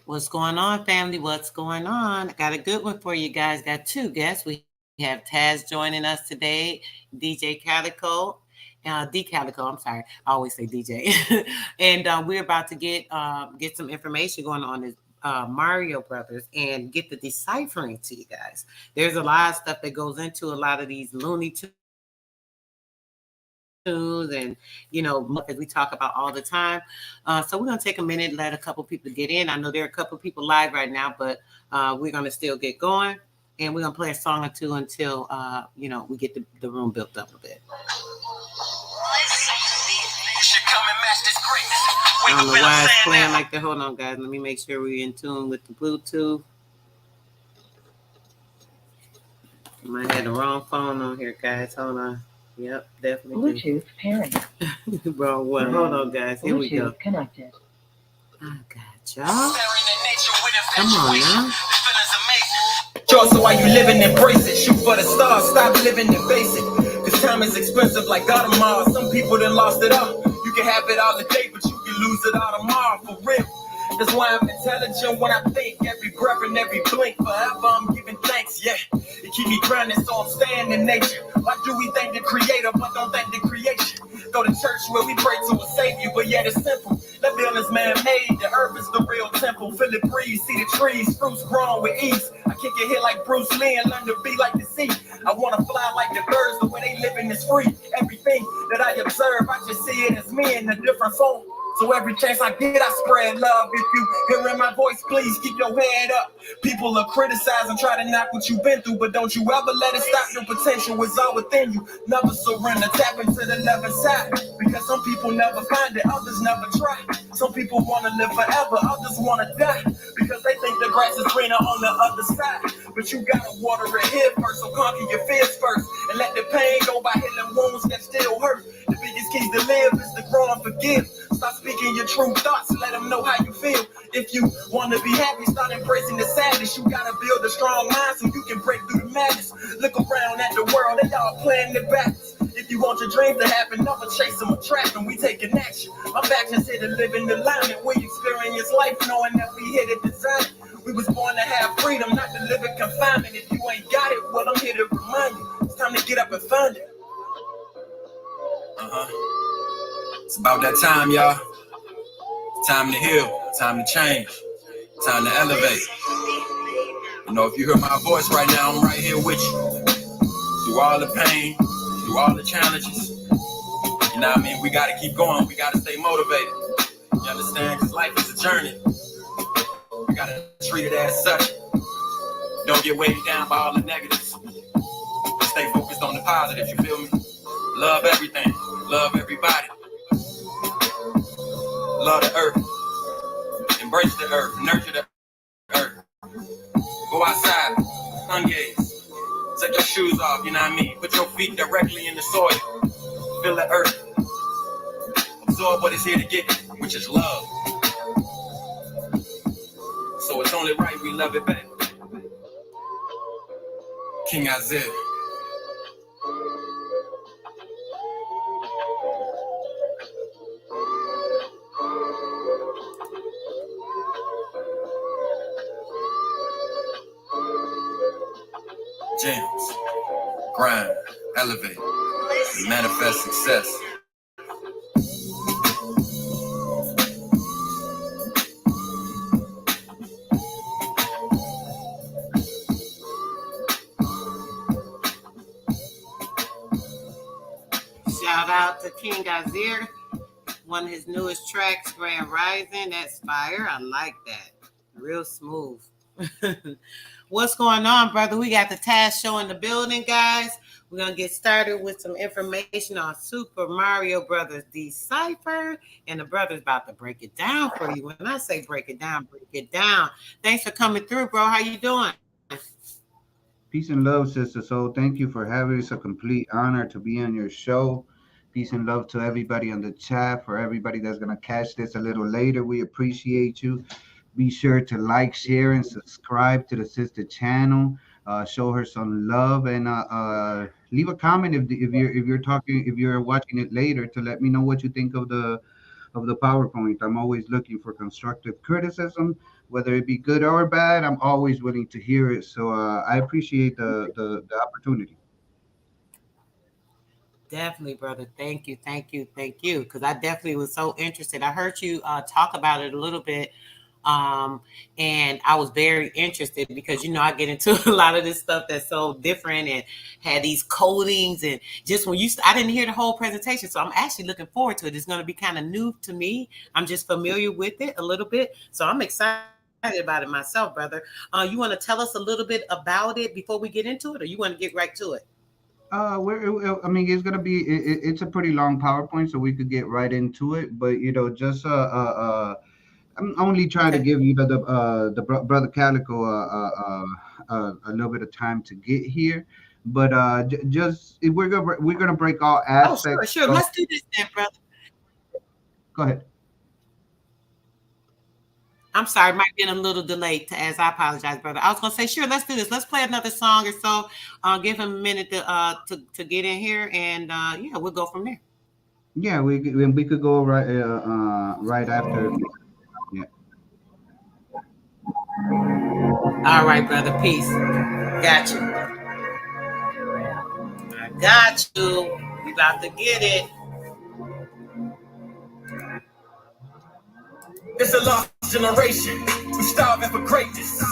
What's going on, family? What's going on? I got a good one for you guys. Got two guests. We have Taz joining us today, DJ Calico, D'CALICO. I'm sorry, I always say DJ. And we're about to get some information going on this Mario Brothers and get the deciphering to you guys. There's a lot of stuff that goes into a lot of these Looney Tunes and as we talk about all the time. So we're gonna take a minute, let a couple people get in. I know there are a couple people live right now, but we're gonna still get going. And we're gonna play a song or two until we get the room built up a bit. I don't know why it's playing like that. Hold on, guys. Let me make sure we're in tune with the Bluetooth. I might have the wrong phone on here, guys. Hold on. Yep, definitely. Bluetooth pairing. Wrong one. Hold on, guys. Here we go. Bluetooth connected. I got y'all. Come on now. So while you living, embrace it. Shoot for the stars, stop living in basic. Cause time is expensive like God of Mars. Some people done lost it all. You can have it all today, but you can lose it all tomorrow, for real. That's why I'm intelligent when I think. Every breath and every blink, forever I'm giving thanks, yeah. It keep me grounded, so I'm staying in nature. Why do we thank the creator, but don't thank the creation? Go to church where we pray to a savior, but yet it's simple. That building's man-made, the earth is the real temple. Feel it breeze, see the trees, fruits growing with ease. I kick it here like Bruce Lee and learn to be like the sea. I wanna fly like the birds, the way they living is free. Everything that I observe, I just see it as me in a different form. So every chance I get, I spread love. If you hearing my voice, please keep your head up. People will criticize and try to knock what you've been through, but don't you ever let it stop. Your potential is all within you. Never surrender, tap into the love inside. Because some people never find it, others never try. Some people want to live forever, others want to die. Because they think the grass is greener on the other side. But you gotta water it here first, so conquer your fears first. And let the pain go by healing wounds that still hurt. The biggest keys to live is to grow and forgive. Stop speaking your true thoughts, let them know how you feel. If you want to be happy, start embracing the sadness. You gotta build a strong mind so you can break through the madness. Look around at the world, they all playing it backwards. If you want your dreams to happen, never chase them or track them. We taking action. Our actions here to live in alignment. We experience life knowing that we here to design it. We was born to have freedom, not to live in confinement. If you ain't got it, well, I'm here to remind you. It's time to get up and find it. It's about that time, y'all. Time to heal, time to change, time to elevate. You know, if you hear my voice right now, I'm right here with you. Through all the pain, through all the challenges. You know what I mean? We gotta keep going, we gotta stay motivated. You understand? Because life is a journey. We gotta treat it as such. Don't get weighed down by all the negatives. Stay focused on the positive, you feel me? Love everything, love everybody. Love the earth, embrace the earth, nurture the earth. Go outside, sun gaze, take your shoes off, you know what I mean? Put your feet directly in the soil, feel the earth, absorb what is here to get, which is love. So it's only right we love it back. King Isaiah. Gems, grind, elevate, and manifest success. Shout out to King Azir. One of his newest tracks, Grand Rising. That's fire. I like that. Real smooth. What's going on, brother? We got the Taz show in the building, guys. We're going to get started with some information on Super Mario Brothers DECYPHER. And the brother's about to break it down for you. When I say break it down, break it down. Thanks for coming through, bro. How you doing? Peace and love, sister. So thank you for having it. It's a complete honor to be on your show. Peace and love to everybody on the chat, for everybody that's going to catch this a little later. We appreciate you. Be sure to like, share, and subscribe to the sister channel. Show her some love, and leave a comment if you're watching it later, to let me know what you think of the of the PowerPoint. I'm always looking for constructive criticism, whether it be good or bad. I'm always willing to hear it. So I appreciate the opportunity. Definitely, brother. Thank you, thank you, thank you. Because I definitely was so interested. I heard you talk about it a little bit, um, and I was very interested because I get into a lot of this stuff that's so different and had these codings and just when I didn't hear the whole presentation, so I'm actually looking forward to it. It's going to be kind of new to me. I'm just familiar with it a little bit, so I'm excited about it myself, brother. You want to tell us a little bit about it before we get into it, or you want to get right to it? I mean, it's gonna be it's a pretty long PowerPoint, so we could get right into it. But just I'm only trying to Okay. give brother Calico a little bit of time to get here. But just we're gonna break all Oh, sure, aspects. sure. Let's do this then, brother. Go ahead. I'm sorry, might be a little delayed to as I apologize, brother. I was gonna say, sure, let's do this. Let's play another song or so. Give him a minute to get in here, and yeah, we'll go from there. Yeah, we could go right after. Yeah. All right, brother. Peace. Got you. I got you. We about to get it. It's a lost generation. We starving for greatness.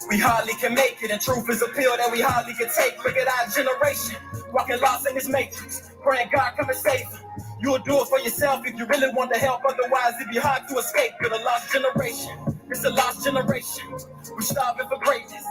We hardly can make it, and truth is a pill that we hardly can take. Look at our generation, walking lost in this matrix. Praying God come and save them. You'll do it for yourself if you really want to help. Otherwise, it'd be hard to escape. You're the lost generation. It's a lost generation. We starving for greatness.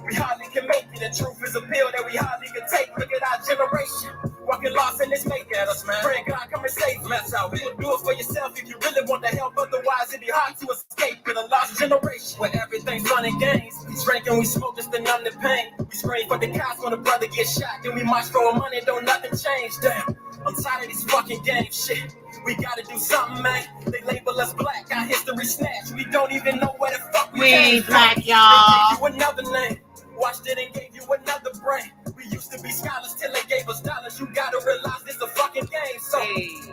We hardly can make it, and truth is a pill that we hardly can take. Look at our generation, walking lost in this matrix. Us, man. Praying God come and save them. That's how you'll do it for yourself if you really want to help. Otherwise, it'd be hard to escape. You're the lost generation, where everything's fun and games. We drink and we smoke just to numb the pain. We scream for the cops when a brother gets shot. Then we march for money, don't nothing change. Damn, I'm tired of these fucking games. Shit, we gotta do something, man. They label us black, our history snatched. We don't even know where the fuck we ain't black, They y'all. gave you another name. Watched it and gave you another brain. We used to be scholars till they gave us dollars. You gotta realize this a fucking game. So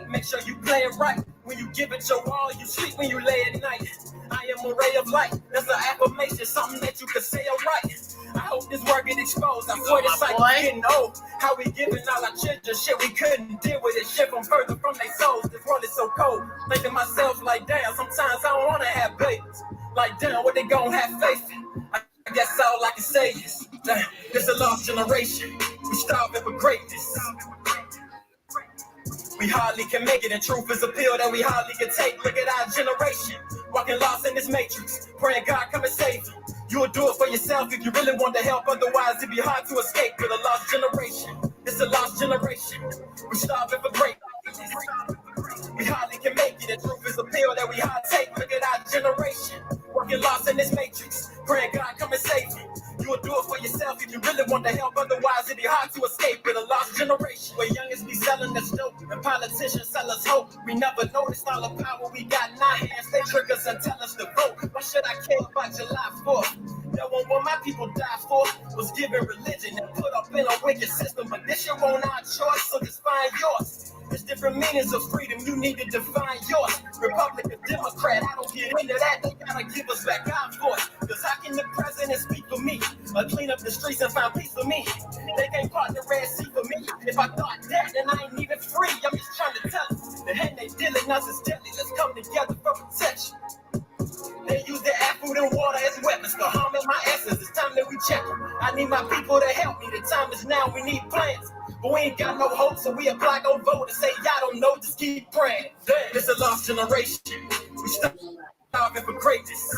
make sure you play it right. When you give it your all, you sleep when you lay at night. I am a ray of light. That's an affirmation, something that you could say alright. I hope this word get exposed. I'm for this cycle getting old. How we giving all our children shit we couldn't deal with it. Shit from further from their souls. This world is so cold. Thinking myself like, damn, sometimes I don't wanna have babies. Like, damn, what they gon' have faith in? I guess all I can say is, damn, this a lost generation. We starving for greatness. We hardly can make it, and truth is a pill that we hardly can take. Look at our generation, walking lost in this matrix. Praying God come and save you. You'll do it for yourself if you really want to help. Otherwise, it'd be hard to escape. You're the lost generation. It's a lost generation. We starving for greatness. We hardly can make it, and truth is a pill that we hardly take. Look at our generation, working lost in this matrix. Praying God come and save you. You'll do it for yourself if you really want to help. Otherwise, it'd be hard to escape. With a lost generation, where youngest be selling us dope and politicians sell us hope. We never noticed all the power we got in our hands. They trick us and tell us to vote. Why should I care about July 4th? That one what my people died for was given religion and put up in a wicked system. But this shit won't our choice, so just find yours. There's different meanings of freedom, you need to define yours. Republican, Democrat, I don't get into that. They gotta give us back our voice. Cause how can the president speak for me? Or clean up the streets and find peace for me? They can't part the Red Sea for me. If I thought that, then I ain't even free. I'm just trying to tell us. The hand they dealing us is deadly. Let's come together for protection. They use their air, food, and water as weapons for harming my essence. It's time that we check them. I need my people to help me. The time is now. We need plans. But we ain't got no hope, so we apply, go vote and say, y'all don't know, just keep praying. Damn, it's a lost generation. We starving for greatness.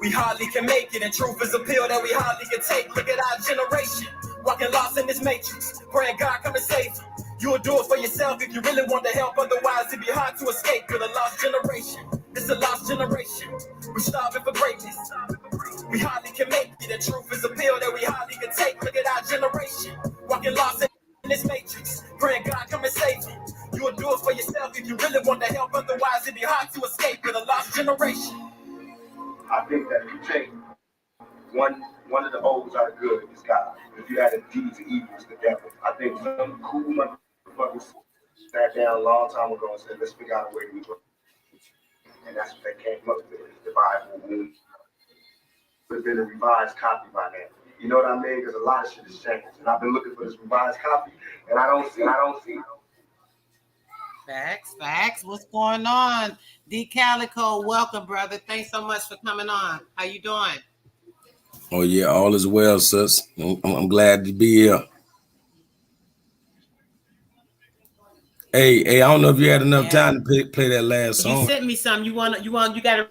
We hardly can make it, and truth is a pill that we hardly can take. Look at our generation, walking lost in this matrix. Praying God come and save you. You'll do it for yourself if you really want to help. Otherwise, it'd be hard to escape. With a lost generation. It's a lost generation. We're starving for greatness. We hardly can make it, and truth is a pill that we hardly can take. Look at our generation, walking lost in this matrix. Praying God come and save you. You'll do it for yourself if you really want to help. Otherwise, it'd be hard to escape. With a lost generation. I think that if you take one of the O's are good is God. If you add the D's and E's together, I think some cool motherfuckers sat down a long time ago and said, let's figure out a way to be great. And that's what they came up with, the Bible. Would have been a revised copy by now. You know what I mean? Because a lot of shit has changed. And I've been looking for this revised copy, and I don't see it. Facts. What's going on? D'CALICO, welcome, brother. Thanks so much for coming on. How you doing? Oh yeah, all is well, sis. I'm glad to be here. Hey, I don't know if you had enough time to play that last song. You sent me some. You got to.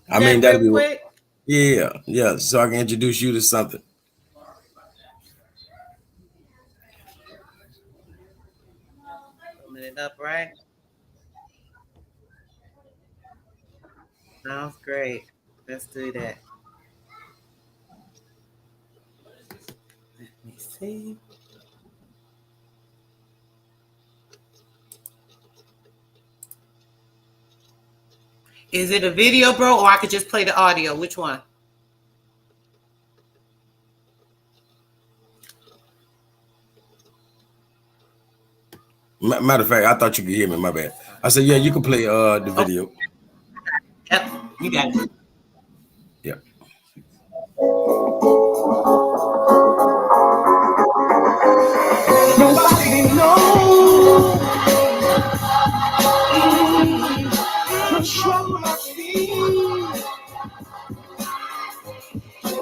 I mean, that'll be quick. Yeah. So I can introduce you to something. Open it up, right? Sounds great. Let's do that. Let me see. Is it a video, bro, or I could just play the audio? Which one? Matter of fact, I thought you could hear me. My bad. I said, yeah, you can play the video. Yep, you got it. Yep. Nobody knows the trouble I feel.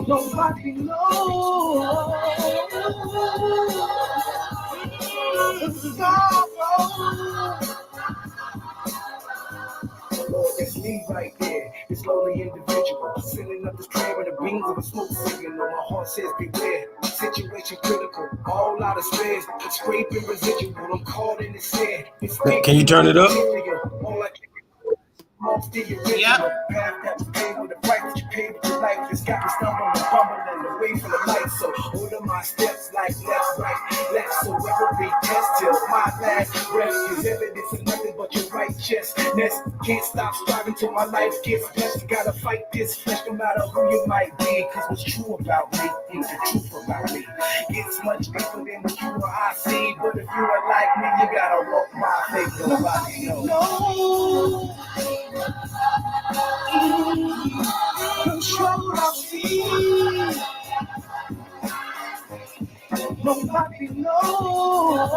Nobody knows the sorrow. Lord, that's me right there, this lonely individual, sending up this prayer in the beams of a smoke signal. My heart says beware, situation critical, all out of space, scraping residual. I'm caught in the sand. Can you turn it up? Yep. Path that was paid with the price that you paid with your life. Just got me stumbling and bumbling away from the light. So order my steps like left, right, left. So every test till my last breath is evidence of nothing but your righteousness. Can't stop striving till my life gets blessed. Gotta fight this flesh no matter who you might be. Cause what's true about me is the truth about me. It's much deeper than what you or I see. But if you are like me, you gotta walk my faith. Nobody knows. The trouble I feel. Nobody knows.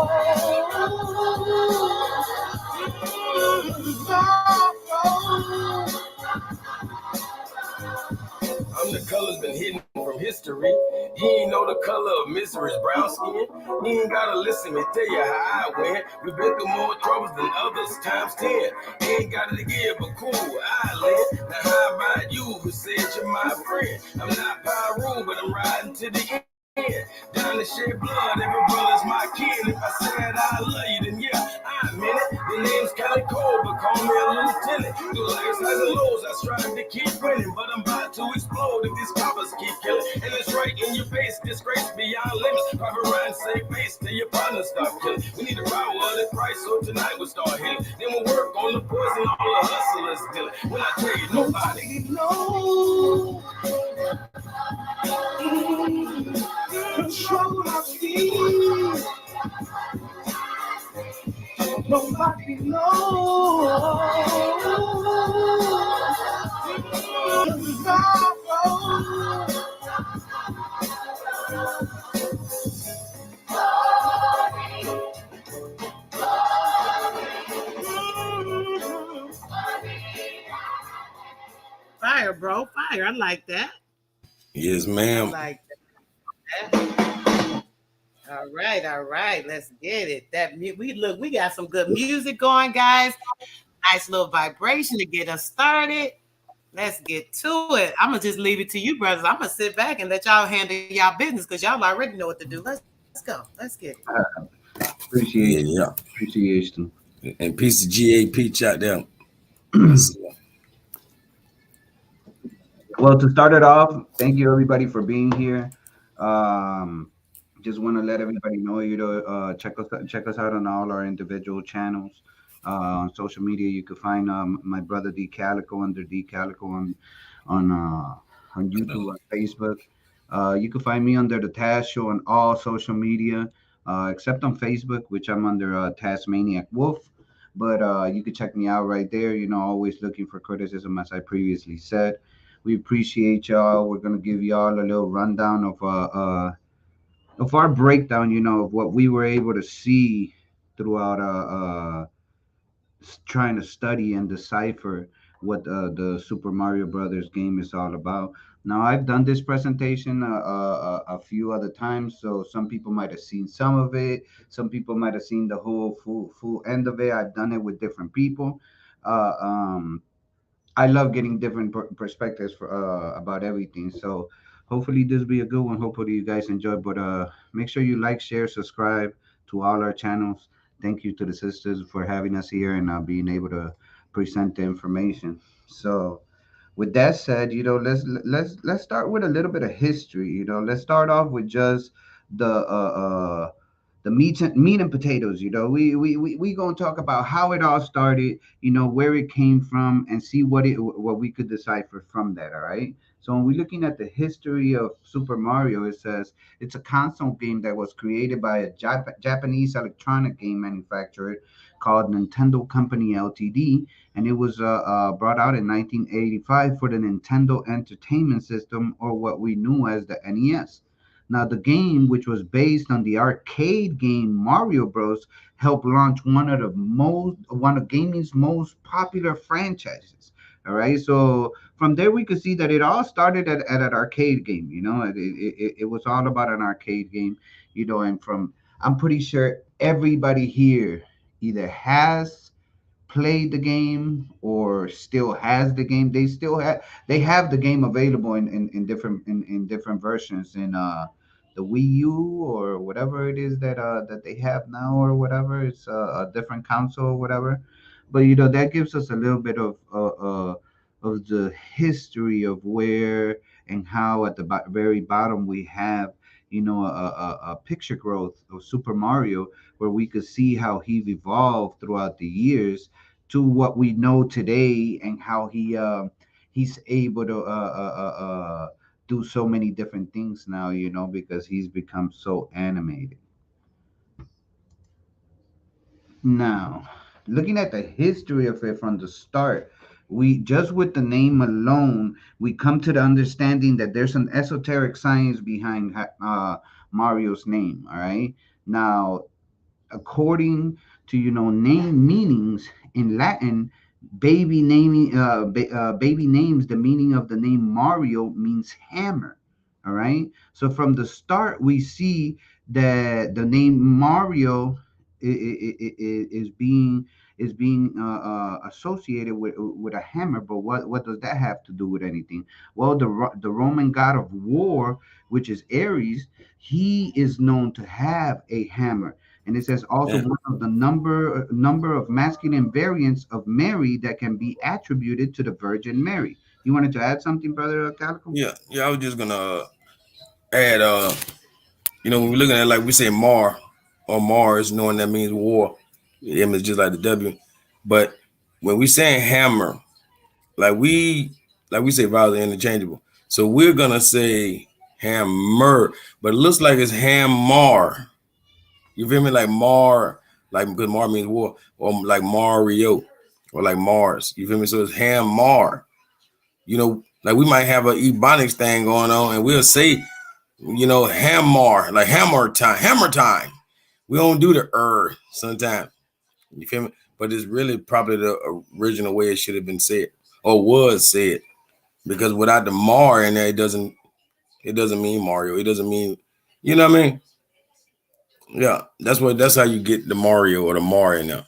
I'm the color's been hidden from history. He ain't know the color of misery's brown skin. He ain't gotta listen me tell you how I went. We've been through more troubles than others times 10. He ain't got it to give, but cool, I live. Now how about you who said you're my friend? I'm not Pyro, but I'm riding to the end. Down to shed blood, every brother's my kid. If I said I love you, then yeah, I meant it. The name's Calico, but call me a lieutenant. Through life's highs and lows, I strive to keep winning, but I'm about to explode if these coppers keep killing. And it's right in your face, disgrace beyond limits. Private Ryan, save face till your partner stop killing. We need to route what it price, so tonight we'll start hitting. Then we'll work on the poison all the hustlers dealing. When I tell you, nobody knows. The trouble I feel. Nobody knows. Fire, bro. Fire. I like that. Yes, ma'am. I like that. All right. Let's get it. We got some good music going, guys. Nice little vibration to get us started. Let's get to it. I'm gonna just leave it to you, brothers. I'm gonna sit back and let y'all handle y'all business because y'all already know what to do. Let's go. Let's get it. Appreciation. And piece of GAP out there. Well, to start it off, thank you everybody for being here. Just want to let everybody know check us out on all our individual channels. On social media, you can find my brother D'CALICO under D'CALICO on YouTube, on Facebook. You can find me under the Taz Show on all social media. except on Facebook, which I'm under Tasmaniac Wolf. But you can check me out right there. Always looking for criticism, as I previously said. We appreciate y'all. We're gonna give y'all a little rundown of our breakdown. Of what we were able to see throughout trying to study and decipher what the Super Mario Brothers game is all about. Now, I've done this presentation a few other times, so some people might have seen some of it. Some people might have seen the whole full end of it. I've done it with different people. Uh, um, I love getting different perspectives about everything. So hopefully this will be a good one. Hopefully you guys enjoy. But make sure you like, share, subscribe to all our channels. Thank you to the sisters for having us here and being able to present the information. So with that said, let's start with a little bit of history. Let's start off with just the meat and potatoes. We gonna talk about how it all started, where it came from, and see what we could decipher from that. All right. So when we're looking at the history of Super Mario, it says it's a console game that was created by a Japanese electronic game manufacturer called Nintendo Company Ltd, and it was brought out in 1985 for the Nintendo Entertainment System, or what we knew as the NES. Now, the game, which was based on the arcade game Mario Bros., helped launch one of gaming's most popular franchises. All right, so from there we could see that it all started at an arcade game. It was all about an arcade game. And from I'm pretty sure everybody here either has played the game or still has the game. They have the game available in different versions in the Wii U or whatever it is that they have now, or whatever. It's a different console or whatever. But that gives us a little bit of the history of where and how at the very bottom we have a picture growth of Super Mario, where we could see how he evolved throughout the years to what we know today, and how he's able to do so many different things now, because he's become so animated. Now, looking at the history of it from the start, we just with the name alone, we come to the understanding that there's an esoteric science behind Mario's name. All right. Now, according to name meanings in Latin, baby names, the meaning of the name Mario means hammer. All right. So from the start, we see that the name Mario is being associated with a hammer. But what does that have to do with anything? Well, the Roman god of war, which is Ares, he is known to have a hammer. And it says also Yeah, one of the number of masculine variants of Mary that can be attributed to the Virgin Mary. You wanted to add something, Brother Calico? yeah. I was just gonna add. When we're looking at, like we say, Mar or Mars, knowing that means war. The M is just like the W. But when we saying hammer, like we say vowels are interchangeable. So we're gonna say hammer, but it looks like it's hammer. You feel me? Like Mar, like because Mar means war, or like Mario, or like Mars. You feel me? So it's hammer. Like we might have a ebonics thing going on, and we'll say, hammer, like hammer time. We don't do the sometimes. You feel me? But it's really probably the original way it should have been said or was said. Because without the Mar in there, it doesn't mean Mario. It doesn't mean, you know what I mean? Yeah, that's how you get the Mario or the Mar in there.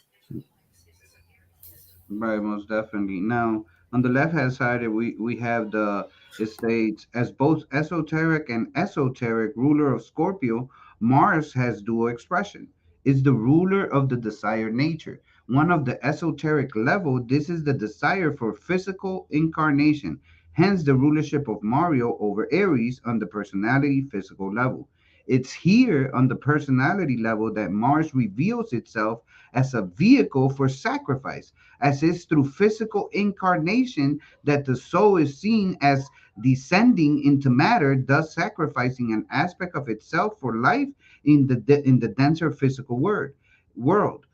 Right, most definitely. Now, on the left hand side, we have it states as both esoteric and esoteric ruler of Scorpio, Mars has dual expression. It's the ruler of the desired nature. One of the esoteric level, this is the desire for physical incarnation. Hence, the rulership of Mario over Aries on the personality physical level. It's here on the personality level that Mars reveals itself as a vehicle for sacrifice, as it's through physical incarnation that the soul is seen as descending into matter, thus sacrificing an aspect of itself for life in the denser physical world.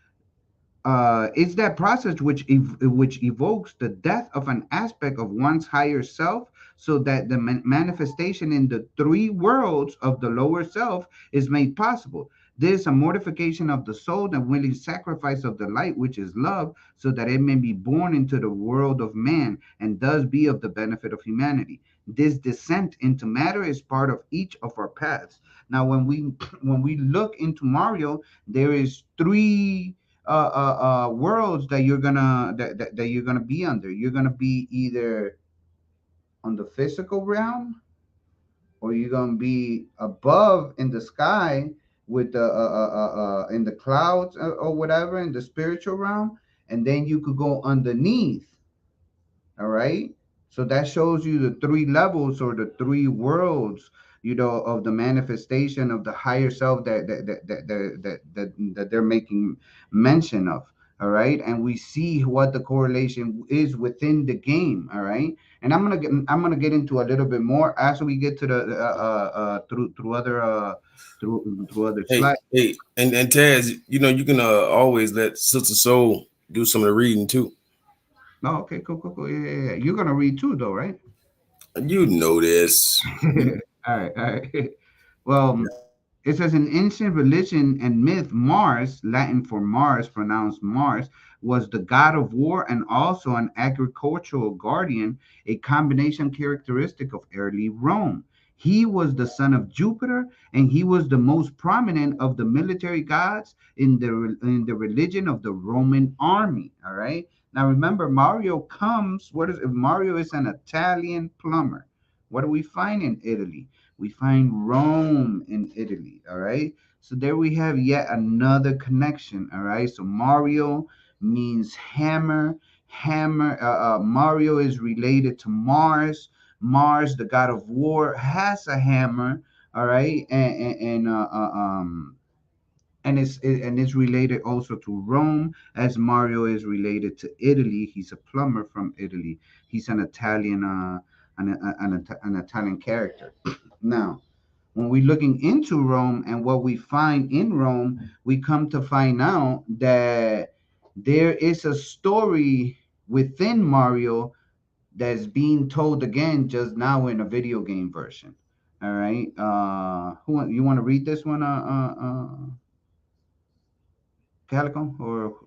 It's that process which evokes the death of an aspect of one's higher self, so that the manifestation in the three worlds of the lower self is made possible. This a mortification of the soul and willing sacrifice of the light, which is love, so that it may be born into the world of man and thus be of the benefit of humanity. This descent into matter is part of each of our paths. Now, when we when we look into Mario, there is three worlds that that you're gonna be under. You're gonna be either on the physical realm, or you're gonna be above in the sky with the in the clouds, or whatever, in the spiritual realm, and then you could go underneath. All right. So that shows you the three levels or the three worlds, of the manifestation of the higher self that they're making mention of. All right. And we see what the correlation is within the game. All right. And I'm gonna get into a little bit more as we get to the through other Hey, slides. hey, and Taz, you can always let Sister Soul do some of the reading too. Oh, okay, cool, cool, cool. Yeah, yeah, yeah. You're gonna read too, though, right? You know this. All right, all right. Well, it says in ancient religion and myth, Mars, Latin for Mars, pronounced Mars, was the god of war and also an agricultural guardian, a combination characteristic of early Rome. He was the son of Jupiter, and he was the most prominent of the military gods in the religion of the Roman army. All right. Now remember, Mario comes. What is Mario is an Italian plumber. What do we find in Italy? We find Rome in Italy. All right. So there we have yet another connection. All right. So Mario means hammer. Hammer. Mario is related to Mars. Mars, the god of war, has a hammer. All right. And it's related also to Rome, as Mario is related to Italy. He's a plumber from Italy. He's an Italian, an Italian character. Now, when we're looking into Rome and what we find in Rome, we come to find out that there is a story within Mario that's being told again just now in a video game version. All right. You want to read this one? Calico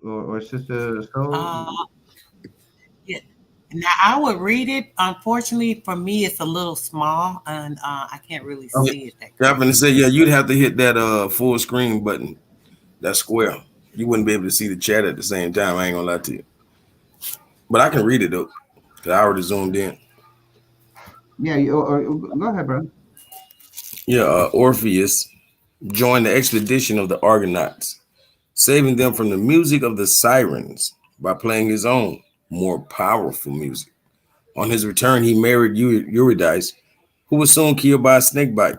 or Sister Soul? Uh, yeah. Now I would read it. Unfortunately, for me, it's a little small, and I can't really Yeah, see it that I'm clear. gonna say, yeah, you'd have to hit that full screen button, that square. You wouldn't be able to see the chat at the same time. I ain't gonna lie to you, but I can read it though, cause I already zoomed in. Yeah. Go ahead, bro. Yeah, Orpheus joined the expedition of the Argonauts, saving them from the music of the sirens by playing his own, more powerful music. On his return, he married Eurydice, who was soon killed by a snakebite.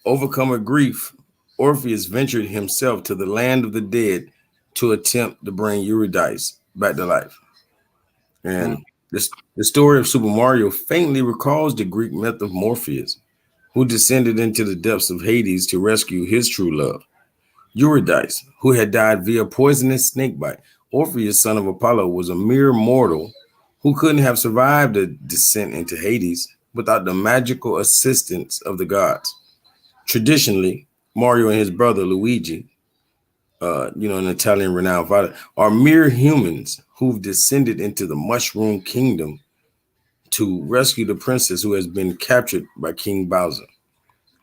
Overcome with grief, Orpheus ventured himself to the land of the dead to attempt to bring Eurydice back to life. Uh, And the story of Super Mario faintly recalls the Greek myth of Morpheus, who descended into the depths of Hades to rescue his true love. Eurydice, who had died via poisonous snakebite. Orpheus, son of Apollo, was a mere mortal who couldn't have survived the descent into Hades without the magical assistance of the gods. Traditionally, Mario and his brother Luigi, an Italian renowned fighter, are mere humans who've descended into the Mushroom Kingdom to rescue the princess who has been captured by King Bowser.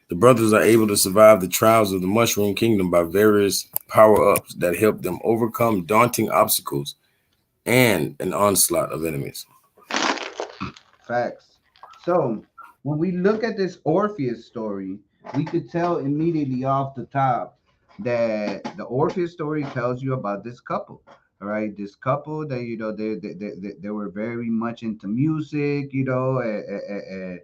The brothers are able to survive the trials of the Mushroom Kingdom by various power ups that help them overcome daunting obstacles and an onslaught of enemies. Facts. So when we look at this Orpheus story, we could tell immediately off the top that the Orpheus story tells you about this couple. All right, this couple that they were very much into music, and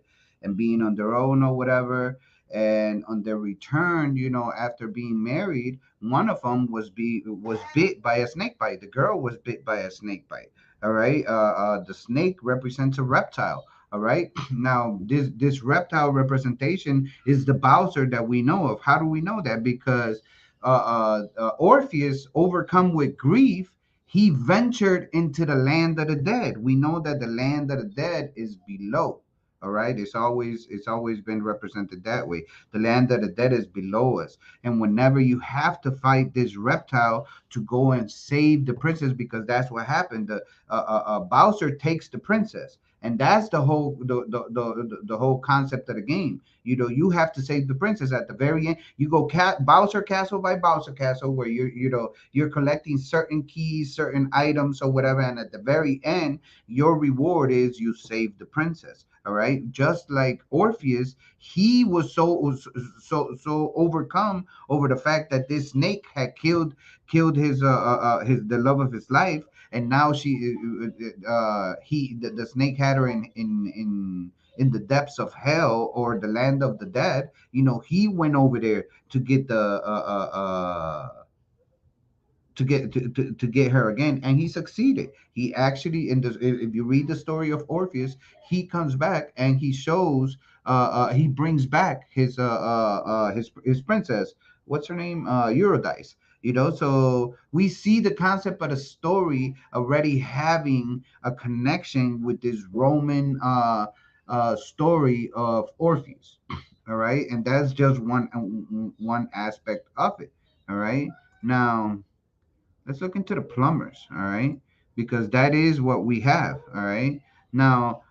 being on their own or whatever. And on their return, after being married, one of them was bit by a snake bite. The girl was bit by a snake bite. All right. The snake represents a reptile. All right. Now, this reptile representation is the Bowser that we know of. How do we know that? Because Orpheus, overcome with grief, he ventured into the land of the dead. We know that the land of the dead is below. All right, it's always been represented that way. The land of the dead is below us, and whenever you have to fight this reptile to go and save the princess, because that's what happened. The Bowser takes the princess, and that's the whole concept of the game. You have to save the princess at the very end. You go Bowser Castle by Bowser Castle, where you're collecting certain keys, certain items, or whatever, and at the very end, your reward is you save the princess. All right, just like Orpheus, he was so overcome over the fact that this snake had killed his the love of his life, and now the snake had her in the depths of hell, or the land of the dead. He went over there to get the to get her again, and he succeeded. He actually, in this, if you read the story of Orpheus, he comes back and he shows he brings back his princess. What's her name? Eurydice. So we see the concept of the story already having a connection with this Roman story of Orpheus. All right, and that's just one aspect of it. All right, now let's look into the plumbers. All right, because that is what we have. All right, now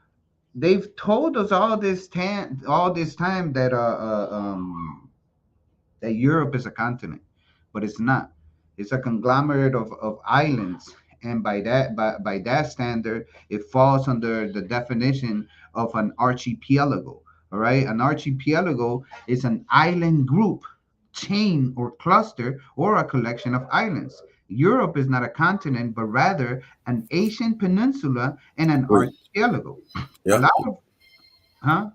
they've told us all this time that Europe is a continent, but it's not. It's a conglomerate of islands, and by that standard, it falls under the definition of an archipelago. All right, an archipelago is an island group, chain, or cluster, or a collection of islands. Europe is not a continent, but rather an Asian peninsula and an Wait. archipelago. A Yeah. lot of, huh?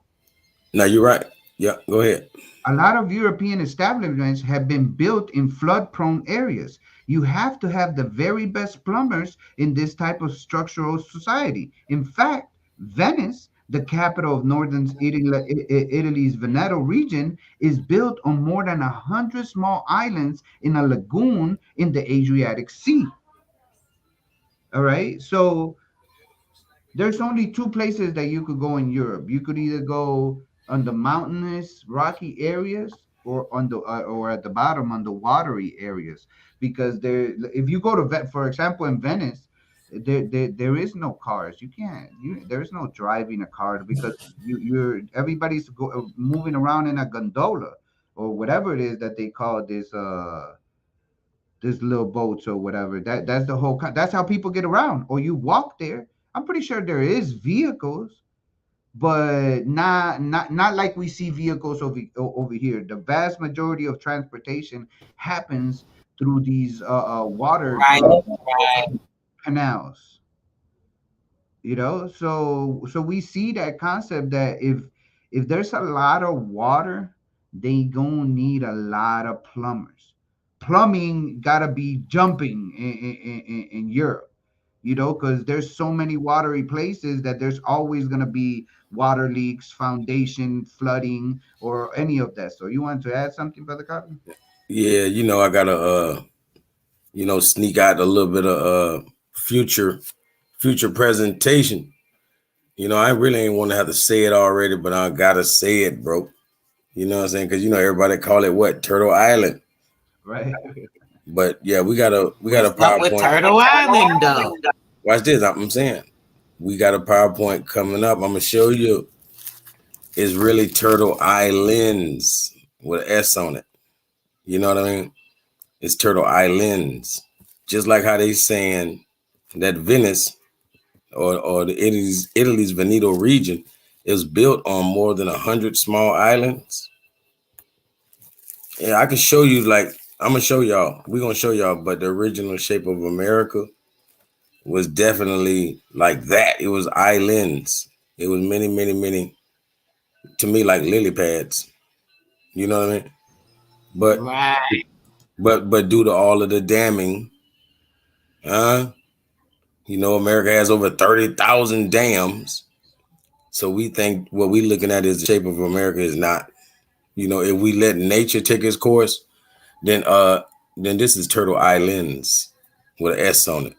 No, you're right. Yeah, go ahead. A lot of European establishments have been built in flood prone areas. You have to have the very best plumbers in this type of structural society. In fact, Venice, the capital of northern Italy's Veneto region, is built on more than 100 small islands in a lagoon in the Adriatic Sea. All right. So there's only two places that you could go in Europe. You could either go on the mountainous, rocky areas, or at the bottom on the watery areas. Because if you go to for example, in Venice, there is no cars. You can't. There's no driving a car, because everybody's moving around in a gondola, or whatever it is that they call this little boats or whatever. That's the whole. That's how people get around. Or you walk there. I'm pretty sure there is vehicles, but not like we see vehicles over here. The vast majority of transportation happens through these water Right, right. canals. So we see that concept that if there's a lot of water, they gonna need a lot of plumbers. Plumbing gotta be jumping in Europe, because there's so many watery places that there's always gonna be water leaks, foundation flooding, or any of that. So you want to add something, Brother Cotton? Yeah, I gotta sneak out a little bit of future presentation. I really ain't want to have to say it already, but I gotta say it, bro. You know what I'm saying? Because everybody call it what? Turtle Island. Right. But yeah, we got a Up with PowerPoint. Turtle Island, though. Watch this. I'm saying we got a PowerPoint coming up. I'm gonna show you. It's really Turtle Islands with an S on it. You know what I mean? It's Turtle Islands. Just like how they saying that Venice or the Italy's Veneto region is built on more than 100 small islands. Yeah, I can show you. I'm gonna show y'all. We're gonna show y'all. But the original shape of America was definitely like that. It was islands. It was many, many, many. To me, like lily pads. You know what I mean? But Right. but due to all of the damming, America has over 30,000 dams. So we think what we looking at is the shape of America is not. If we let nature take its course, then this is Turtle Islands with an S on it.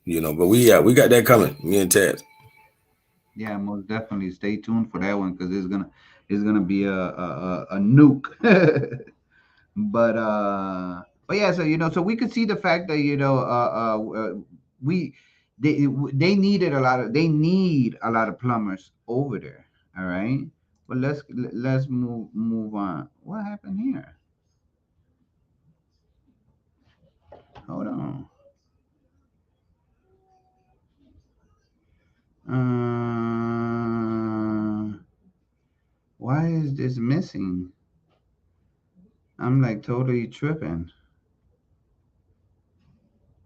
But we got that coming. Me and Ted. Yeah, most definitely. Stay tuned for that one because it's gonna be a nuke. But yeah, so so we could see the fact that we they need a lot of plumbers over there. All right, but let's move on. What happened here? Hold on. Why is this missing? I'm like totally tripping.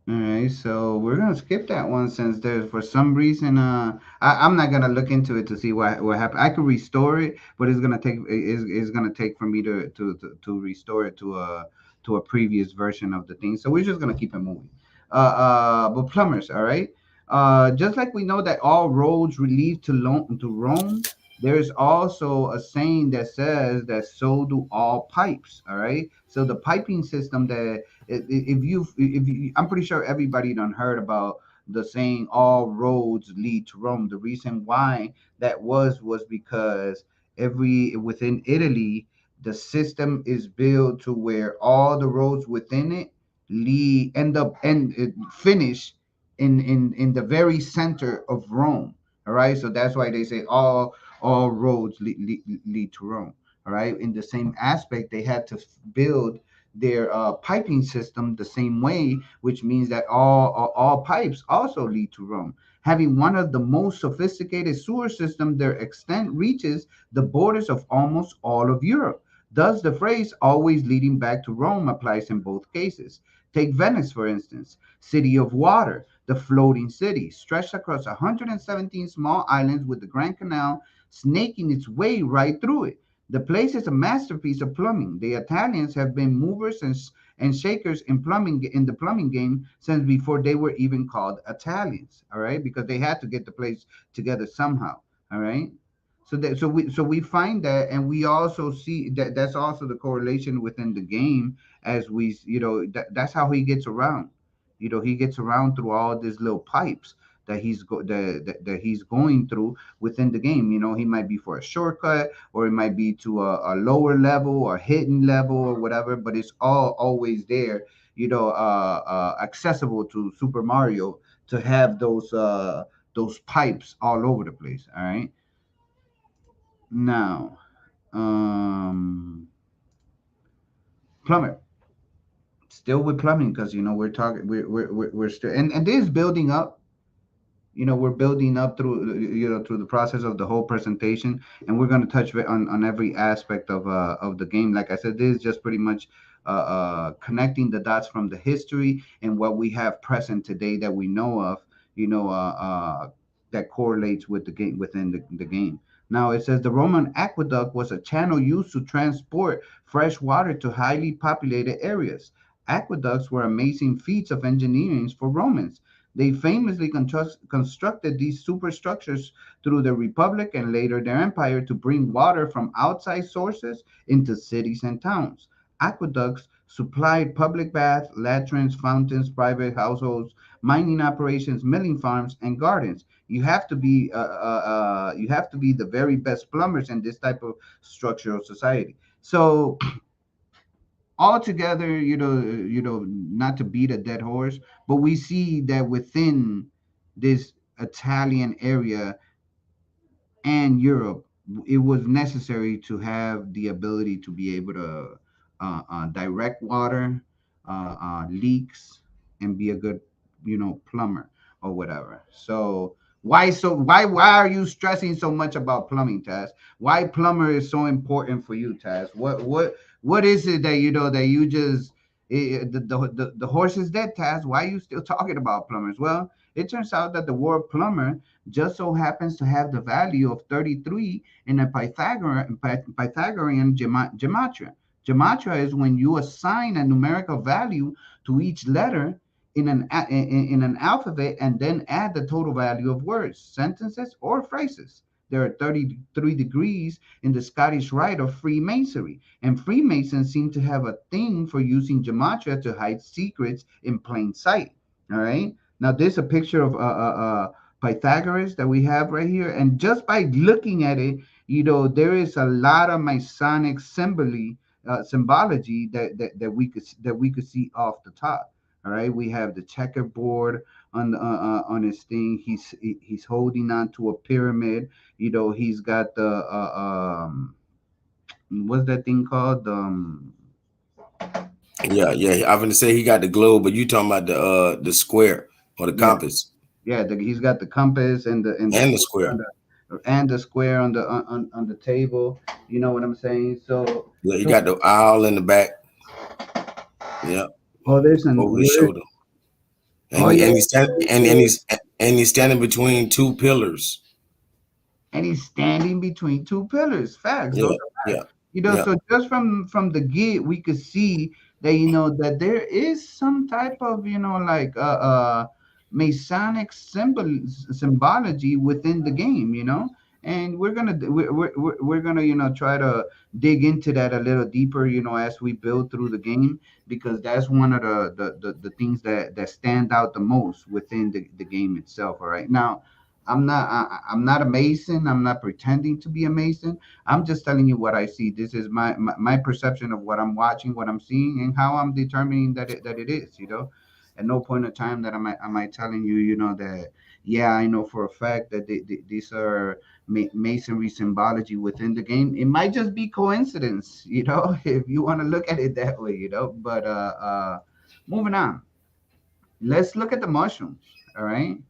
All right, so we're gonna skip that one since there's for some reason I'm not gonna look into it to see what happened. I could restore it, but it's gonna take for me to restore it to a previous version of the thing. So we're just gonna keep it moving. But plumbers, all right. Just like we know that all roads lead to Rome, there's also a saying that says that so do all pipes. All right. So the piping system that if you, I'm pretty sure everybody done heard about the saying all roads lead to Rome. The reason why that was because every within Italy the system is built to where all the roads within it lead end up and finish in the very center of Rome. All right, so that's why they say all roads lead to Rome. All right, in the same aspect, they had to build their piping system the same way, which means that all pipes also lead to Rome. Having one of the most sophisticated sewer systems, their extent reaches the borders of almost all of Europe. Thus, the phrase always leading back to Rome applies in both cases. Take Venice, for instance, city of water, the floating city, stretched across 117 small islands with the Grand Canal snaking its way right through it. The place is a masterpiece of plumbing. The Italians have been movers and shakers in the plumbing game since before they were even called Italians. All right, because they had to get the place together somehow. All right. So we find that, and we also see that that's also the correlation within the game as that's how he gets around. He gets around through all these little pipes that he's going through within the game. He might be for a shortcut, or it might be to a lower level or hidden level or whatever, but it's all always there, accessible to Super Mario to have those pipes all over the place. All right. Now, plumber, still with plumbing, because we're talking, we're still, and this building up. We're building up through the process of the whole presentation, and we're going to touch on every aspect of the game. Like I said, this is just pretty much connecting the dots from the history and what we have present today that we know of, that correlates with the game within the game. Now it says the Roman aqueduct was a channel used to transport fresh water to highly populated areas. Aqueducts were amazing feats of engineering for Romans. They famously constructed these superstructures through the Republic and later their empire to bring water from outside sources into cities and towns. Aqueducts supplied public baths, latrines, fountains, private households, mining operations, milling farms, and gardens. You have to be the very best plumbers in this type of structural society. So altogether, not to beat a dead horse, but we see that within this Italian area and Europe, it was necessary to have the ability to be able to direct water, leaks, and be a good, plumber or whatever. So why are you stressing so much about plumbing, Taz? Why plumber is so important for you, Taz? What is it that that you just the horse is dead, Taz? Why are you still talking about plumbers? Well, it turns out that the word plumber just so happens to have the value of 33 in a Pythagorean gematria. Gematria is when you assign a numerical value to each letter in an alphabet and then add the total value of words, sentences, or phrases. there are 33 degrees in the Scottish rite of Freemasonry, and Freemasons seem to have a thing for using gematria to hide secrets in plain sight. All right. Now, there's a picture of Pythagoras that we have right here, and just by looking at it, there is a lot of Masonic symbology that we could see off the top. All right, we have the checkerboard on his thing. He's holding on to a pyramid. He's got the what's that thing called? Yeah. I'm gonna say he got the globe, but you talking about the square or the Yeah, compass yeah. He's got the compass and the on square. the square on the table. You know what I'm saying? So Yeah, he so got the owl in the back. Yeah, oh, over his shoulder, oh yeah, and he's standing between two pillars. and he's standing between two pillars. Facts. Those Yeah, are yeah, facts. yeah. So just from the gate, we could see that that there is some type of like Masonic symbology within the game. And we're gonna try to dig into that a little deeper. As we build through the game, because that's one of the things that stand out the most within the game itself. All right, now I'm not a Mason. I'm not pretending to be a Mason. I'm just telling you what I see. This is my perception of what I'm watching, what I'm seeing, and how I'm determining that it is. At no point in time that am I telling you, that yeah, I know for a fact that these are masonry symbology within the game. It might just be coincidence, if you want to look at it that way, But moving on, let's look at the mushrooms. All right,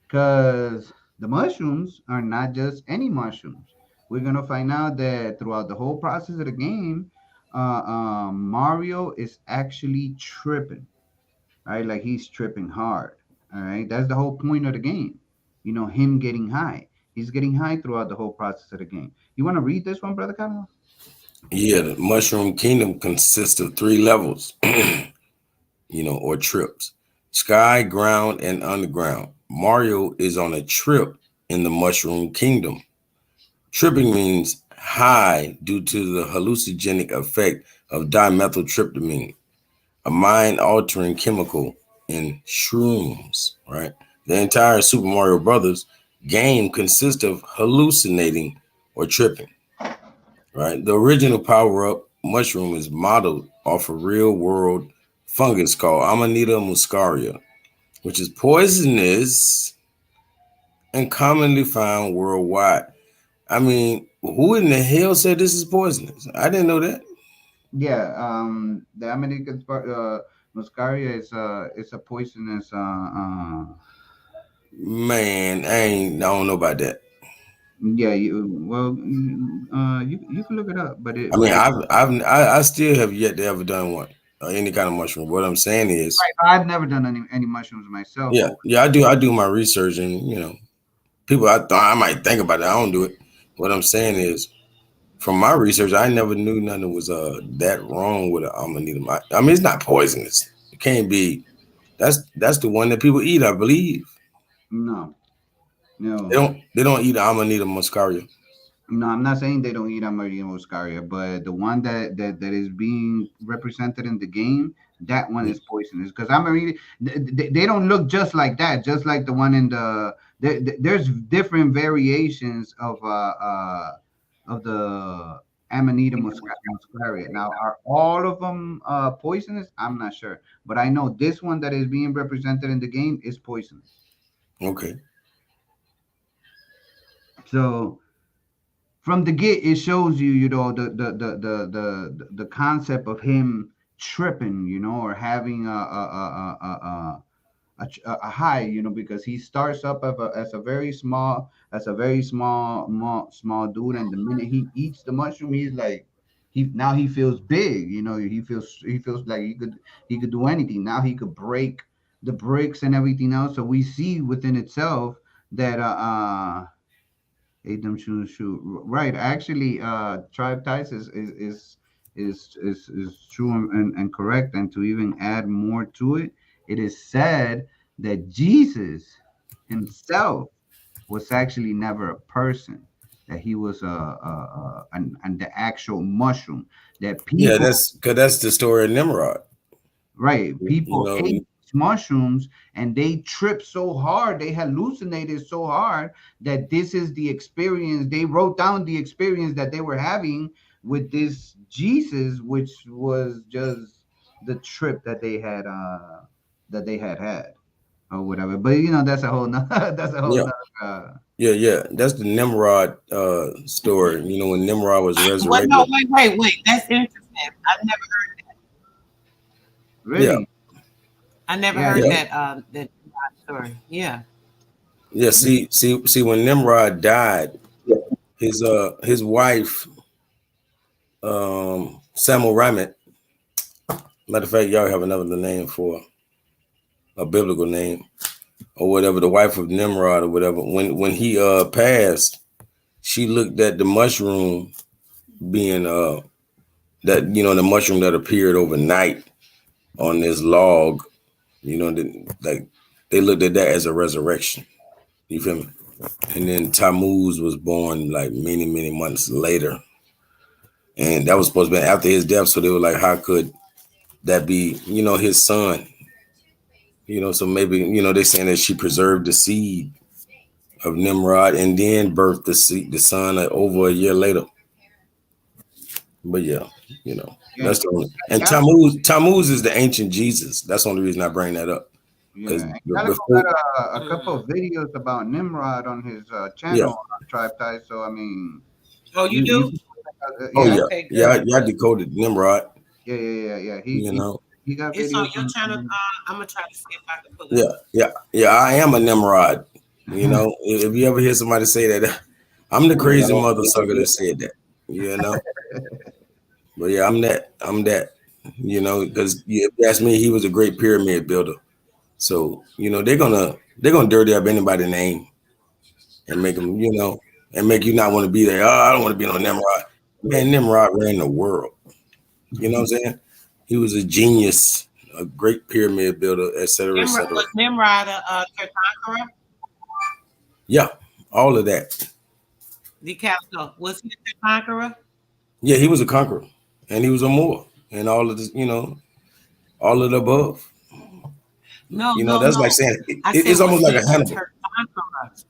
because the mushrooms are not just any mushrooms. We're gonna find out that throughout the whole process of the game, Mario is actually tripping, right? Like he's tripping hard. All right, that's the whole point of the game. Him getting high. He's getting high throughout the whole process of the game. You want to read this one, brother Carlos? Yeah, the Mushroom Kingdom consists of three levels, or trips: sky, ground, and underground. Mario is on a trip in the Mushroom Kingdom. Tripping means high due to the hallucinogenic effect of dimethyltryptamine, a mind-altering chemical in shrooms, right? The entire Super Mario Brothers game consists of hallucinating or tripping, right? The original power-up mushroom is modeled off a real-world fungus called Amanita muscaria, which is poisonous and commonly found worldwide. I mean, who in the hell said this is poisonous? I didn't know that. Yeah, the American muscaria is a poisonous Man, I don't know about that. yeah, you can look it up, but I mean, I still have yet to ever done one, any kind of mushroom. What I'm saying is, I've never done any mushrooms myself, yeah, but yeah, I do my research, and people, I thought I might think about it. I don't do it. What I'm saying is, from my research, I never knew nothing was that wrong with an amanita. I mean, it's not poisonous. It can't be. That's the one that people eat, I believe. no, They no, don't eat amanita muscaria. no. I'm not saying they don't eat American muscaria, but the one that is being represented in the game, that one is poisonous. Because American, they don't look just like that. Just like the one in there's different variations of the Amanita muscaria. Now, are all of them poisonous? I'm not sure, but I know this one that is being represented in the game is poisonous. Okay. So from the get, it shows you, the concept of him tripping, or having a high, because he starts up as a very small dude, and the minute he eats the mushroom, he's like, he feels big, he feels like he could do anything. Now he could break the bricks and everything else. So we see within itself that Adam shoot right. Actually, tribe ties is true and correct. And to even add more to it, it is said that Jesus himself was actually never a person. That he was an the actual mushroom that Yeah, people, that's because that's the story of Nimrod. right? You People know, ate mushrooms and they tripped so hard, they hallucinated so hard that this is the experience. They wrote down the experience that they were having with this Jesus, which was just the trip that they had or whatever. But that's a whole nother, that's a whole yeah, nother. yeah. That's the Nimrod story. You know, when Nimrod was What? No, resurrected. wait. That's interesting. I never heard that. Yeah, Really? I never Yeah, heard yeah, that story. Yeah. yeah. See. When Nimrod died, his wife, Samuel Ramet. Matter of fact, y'all have another name for a biblical name or whatever. The wife of Nimrod or whatever. When he passed, she looked at the mushroom being that the mushroom that appeared overnight on this log. Like they looked at that as a resurrection. You feel me? And then Tammuz was born like many months later, and that was supposed to be after his death. So they were like, how could that be? His son. So maybe they're saying that she preserved the seed of Nimrod and then birthed the son over a year later. But yeah, yeah, that's the only. And yeah. Tammuz is the ancient Jesus. That's the only reason I bring that up Yeah, because and Calico before, got a couple Mm. of videos about Nimrod on his yeah, channel on Tribe Ties. So I mean, Oh, you you do? can oh yeah, yeah, Okay, yeah, good, I good. decoded Nimrod. yeah. He You he know, he got It's on videos your on. channel. I'm gonna try to see if I can pull it yeah, up. yeah. I am a Nimrod. If you ever hear somebody say that, I'm the crazy mother sucker that said that. You know, but yeah, I'm that. I'm that. Because if you ask me, he was a great pyramid builder. So they're gonna dirty up anybody's name and make them and make you not want to be there. Oh, I don't want to be on Nimrod. Man, Nimrod ran the world. You know what I'm saying? He was a genius, a great pyramid builder, et cetera, et Nimrod, cetera. was Nimrod a Tirthankara? Yeah, all of that. Decalico. Was he a Tirthankara? Yeah, he was a conqueror, and he was a Moor, and all of this, all of the above. No, That's like saying I said, it's was almost like he a a Hannibal. Tirthankara?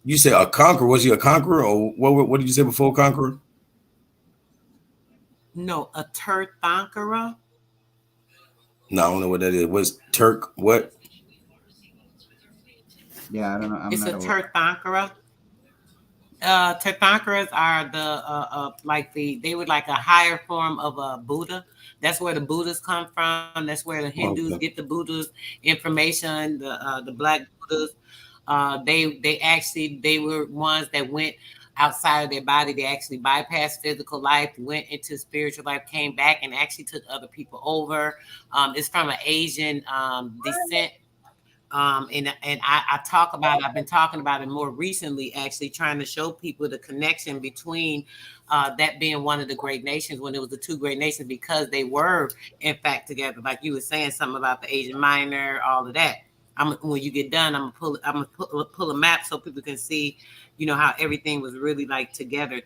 You say a conqueror? Was he a conqueror, or what did you say before conqueror? No, a Tirthankara. No, I don't know what that is. What's Turk? What? Yeah, I don't know. I'm It's not a aware. Tirthankara. Tirthankaras are like they were like a higher form of a Buddha. That's where the Buddhas come from. That's where the Hindus Okay. get the Buddha's information. The Black Buddhas. They were ones that went outside of their body. They actually bypassed physical life, went into spiritual life, came back, and actually took other people over. It's from an Asian descent. I've been talking about it more recently, actually trying to show people the connection between that being one of the great nations when it was the two great nations, because they were in fact together. Like you were saying something about the Asian Minor, all of that. When you get done, I'm gonna pull a map so people can see, how everything was really like together.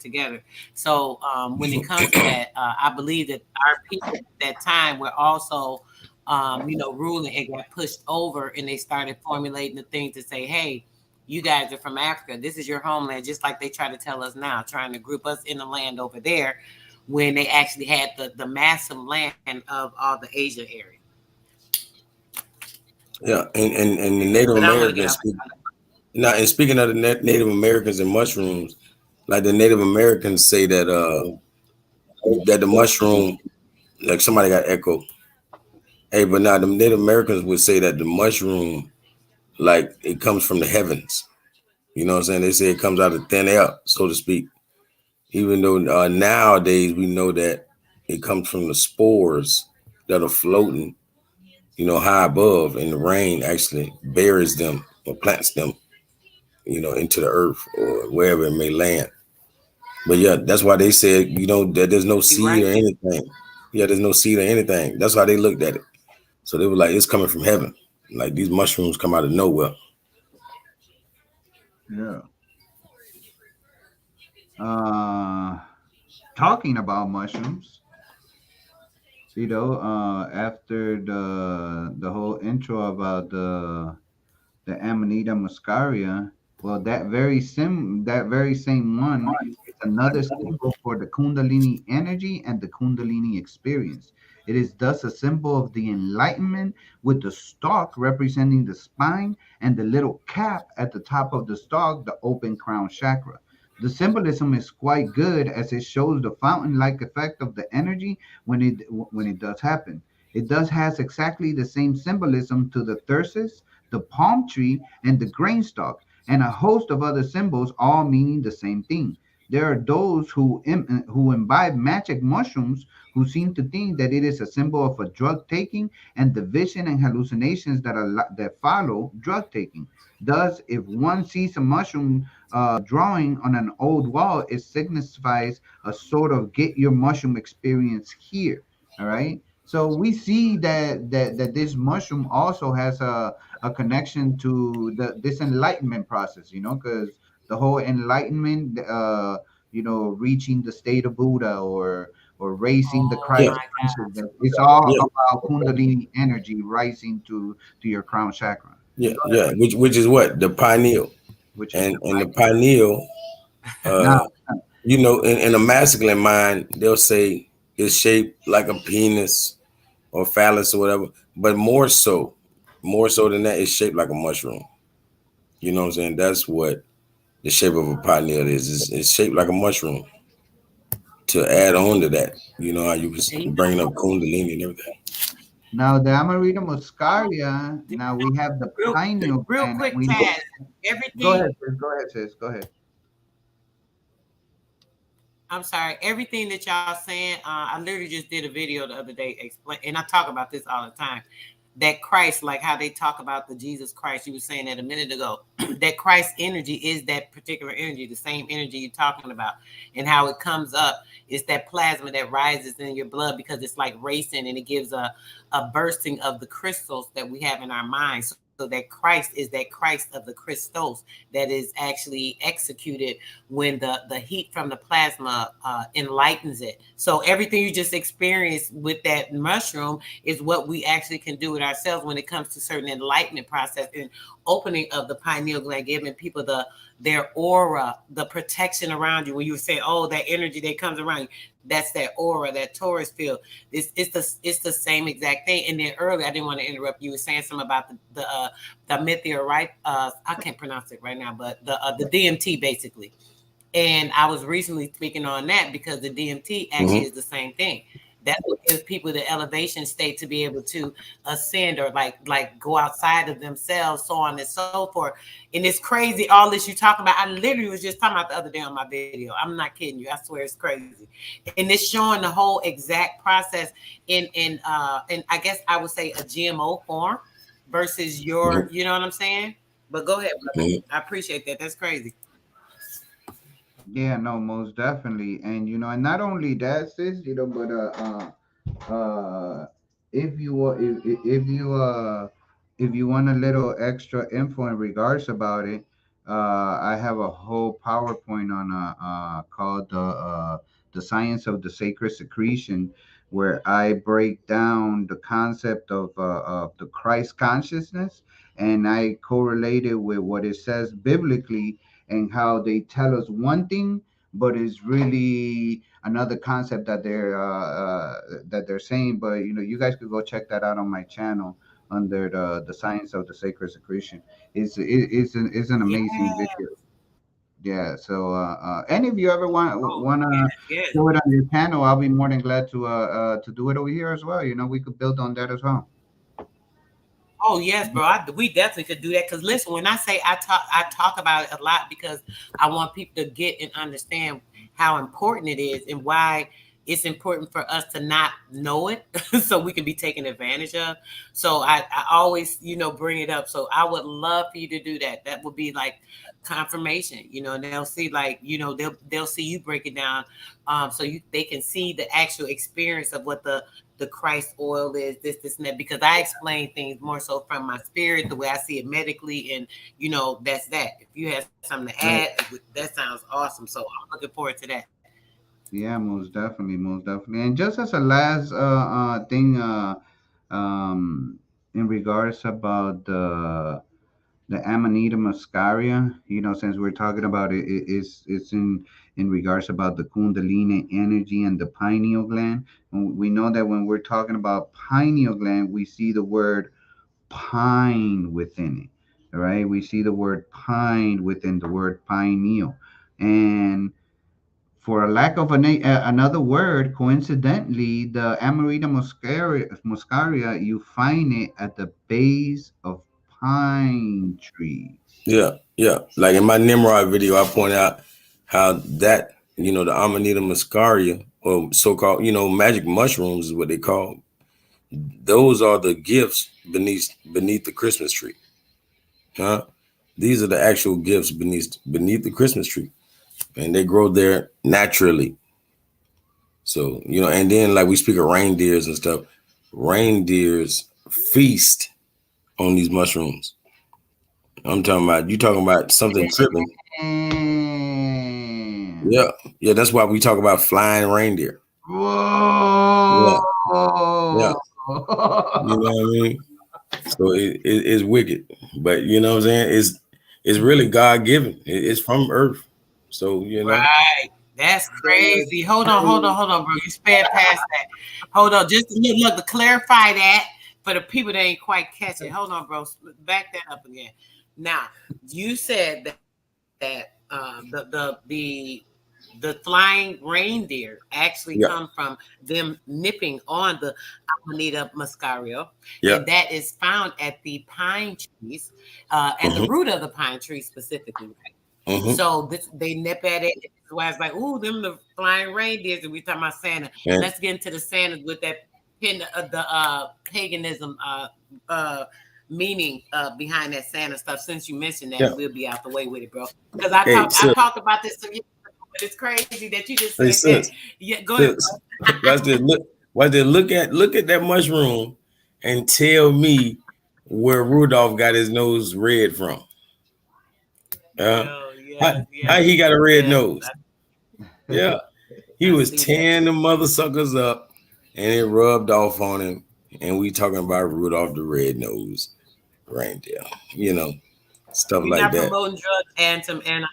So when it comes to that, I believe that our people at that time were also ruling and got pushed over, and they started formulating the things to say, hey, you guys are from Africa. This is your homeland, just like they try to tell us now, trying to group us in the land over there when they actually had the massive land of all the Asia area. Yeah, and the Native But I'm going to get Americans. off. Now, and speaking of the Native Americans and mushrooms, like the Native Americans say that the mushroom, like somebody got echo. Hey, but now the Native Americans would say that the mushroom, like it comes from the heavens. You know what I'm saying? They say it comes out of thin air, so to speak. Even though nowadays we know that it comes from the spores that are floating, high above, and the rain actually buries them or plants them, into the earth or wherever it may land. But yeah, that's why they said, that there's no You're seed right. or anything. Yeah, there's no seed or anything. That's why they looked at it. So they were like, it's coming from heaven. Like these mushrooms come out of nowhere. Yeah. Talking about mushrooms, after the whole intro about the Amanita muscaria, well, that very same one is another symbol for the Kundalini energy and the Kundalini experience. It is thus a symbol of the enlightenment, with the stalk representing the spine and the little cap at the top of the stalk, the open crown chakra. The symbolism is quite good, as it shows the fountain-like effect of the energy when it does happen. It does has exactly the same symbolism to the thyrsus, the palm tree, and the grain stalk, and a host of other symbols, all meaning the same thing. There are those who imbibe magic mushrooms who seem to think that it is a symbol of a drug taking and the vision and hallucinations that follow drug taking. Thus, if one sees a mushroom drawing on an old wall, it signifies a sort of get your mushroom experience here. All right. So we see that this mushroom also has a connection to this enlightenment process, because the whole enlightenment, reaching the state of Buddha, or raising the Oh Yeah, Christ my consciousness. It's all yeah, about Kundalini energy rising to your crown chakra, yeah, yeah. Which is what the pineal, which is the and the pineal. pineal. Now, Uh, in a masculine mind, they'll say it's shaped like a penis or phallus or whatever. But more so than that, it's shaped like a mushroom. You know what I'm saying? That's what the shape of a pineal is. It's shaped like a mushroom. To add on to that, you know how you was God. bringing up Kundalini and everything. now the Amarita muscaria. Now we have the Real, pineal real gland, and quick, we know. Taz. Go ahead, Everything. sis. Go ahead, sis. Go ahead. I'm sorry. Everything that y'all saying. I literally just did a video the other day explain, and I talk about this all the time. That Christ, like how they talk about the Jesus Christ, you were saying that a minute ago. That Christ energy is that particular energy, the same energy you're talking about, and how it comes up. It's that plasma that rises in your blood because it's like racing, and it gives a bursting of the crystals that we have in our minds. So that Christ is that Christ of the crystals that is actually executed when the heat from the plasma enlightens it. So everything you just experienced with that mushroom is what we actually can do it ourselves when it comes to certain enlightenment process and opening of the pineal gland, giving people their aura, the protection around you. When you say, oh, that energy that comes around you, that's that aura, that Taurus field. It's the same exact thing. And then earlier, I didn't want to interrupt. You were saying something about the meteorite. I can't pronounce it right now, but the DMT basically. And I was recently speaking on that because the DMT actually Mm-hmm. is the same thing. That's what gives people the elevation state to be able to ascend or like go outside of themselves, so on and so forth. And it's crazy, all this you talking about. I literally was just talking about the other day on my video. I'm not kidding you. I swear it's crazy. And it's showing the whole exact process in I guess I would say a GMO form versus your, Mm-hmm. you know what I'm saying? But go ahead, brother. Mm-hmm. I appreciate that. That's crazy. Yeah, no, most definitely. And and not only that, sis, but if you wa- if you want a little extra info in regards about it, I have a whole PowerPoint on called the science of the sacred secretion, where I break down the concept of the Christ consciousness, and I correlate it with what it says biblically, and how they tell us one thing, but it's really another concept that they're saying. But you guys could go check that out on my channel under the science of the sacred secretion. It's an Yeah. amazing video. Yeah. So and if you ever Oh, wanna yes, yes. do it on your channel, I'll be more than glad to do it over here as well. We could build on that as well. Oh yes, bro. We definitely could do that. Because listen, when I say I talk about it a lot because I want people to get and understand how important it is and why it's important for us to not know it so we can be taken advantage of. So I always, bring it up. So I would love for you to do that. That would be like confirmation, and they'll see like, they'll see you break it down. So they can see the actual experience of what the Christ oil is, this and that, because I explain things more so from my spirit, the way I see it medically, and that's that. If you have something to add, that sounds awesome. So I'm looking forward to that. Yeah, most definitely, most definitely. And just as a last thing, in regards about the Amanita muscaria, since we're talking about it, it's in regards about the Kundalini energy and the pineal gland. And we know that when we're talking about pineal gland, we see the word pine within it, right? We see the word pine within the word pineal, and for a lack of another word, coincidentally, the Amanita muscaria, you find it at the base of pine trees. Yeah. Like in my Nimrod video, I point out how that, the Amanita muscaria, or so-called, magic mushrooms is what they call. Those are the gifts beneath the Christmas tree. Huh? These are the actual gifts beneath the Christmas tree. And they grow there naturally. So, and then like we speak of reindeers and stuff, reindeers feast on these mushrooms. You talking about something tripping. Yeah, that's why we talk about flying reindeer. Whoa! Yeah. You know what I mean? So it's wicked, but you know what I'm saying? It's really God given. It's from Earth. So Right. That's crazy. Hold on, bro. You sped past that. Hold on. Just look to clarify that for the people that ain't quite catch it. Hold on, bro. Back that up again. Now, you said that the flying reindeer actually come from them nipping on the Amanita muscaria, and that is found at the pine trees, at the root of the pine tree specifically, right? So they nip at it. That's why it's like, ooh, them the flying reindeers, and we talking about Santa. Let's get into the Santa with that the paganism meaning behind that Santa stuff. Since you mentioned that, we'll be out the way with it, bro. Because I talked about this some years ago, but it's crazy that you just said that. Yeah, go ahead. Look at that mushroom and tell me where Rudolph got his nose red from. How he got a red nose? Yeah, he was tearing the mother suckers up, and it rubbed off on him. And we talking about Rudolph the Red-Nosed Reindeer, stuff We're like not that. promoting drugs, and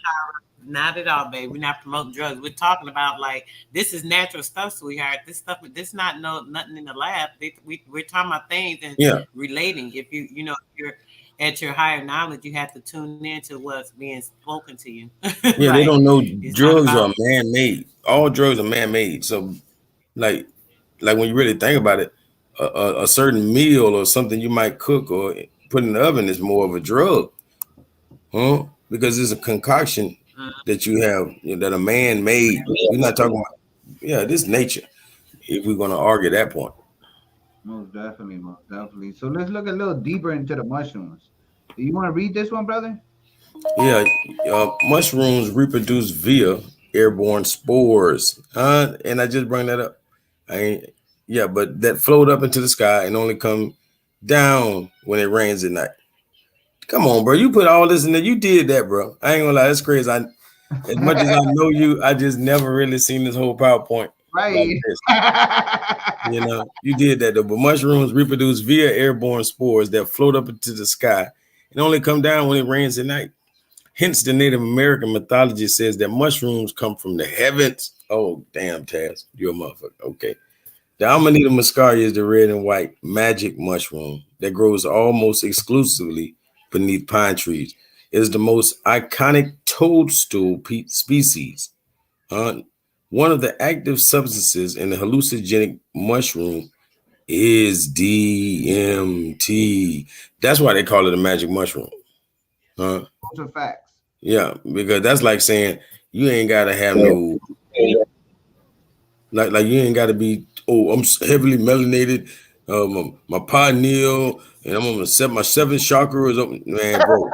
not at all, babe. We're not promoting drugs. We're talking about like this is natural stuff, sweetheart. This not nothing in the lab. We're talking about things and relating. If if you're at your higher knowledge, you have to tune into what's being spoken to you. Yeah, they don't know drugs are man-made. All drugs are man-made. So, like when you really think about it, a certain meal or something you might cook or put in the oven is more of a drug, because it's a concoction that you have that a man made. We're not talking about this nature. If we're gonna argue that point. Most definitely, most definitely. So let's look a little deeper into the mushrooms. Do you want to read this one, brother? Yeah, mushrooms reproduce via airborne spores. And I just bring that up. But that float up into the sky and only come down when it rains at night. Come on, bro. You put all this in there. You did that, bro. I ain't gonna lie. That's crazy. As much as I know you, I just never really seen this whole PowerPoint. Right. Like you did that though. But mushrooms reproduce via airborne spores that float up into the sky and only come down when it rains at night. Hence, the Native American mythology says that mushrooms come from the heavens. Oh, damn, Taz. You're a motherfucker. Okay. The Amanita muscaria is the red and white magic mushroom that grows almost exclusively beneath pine trees. It is the most iconic toadstool species. One of the active substances in the hallucinogenic mushroom is DMT. That's why they call it a magic mushroom. Those are facts. Yeah, because that's like saying you ain't gotta have no. Like you ain't got to be. Oh, I'm heavily melanated. My pineal, and I'm gonna set my seventh chakra is open. Man, bro,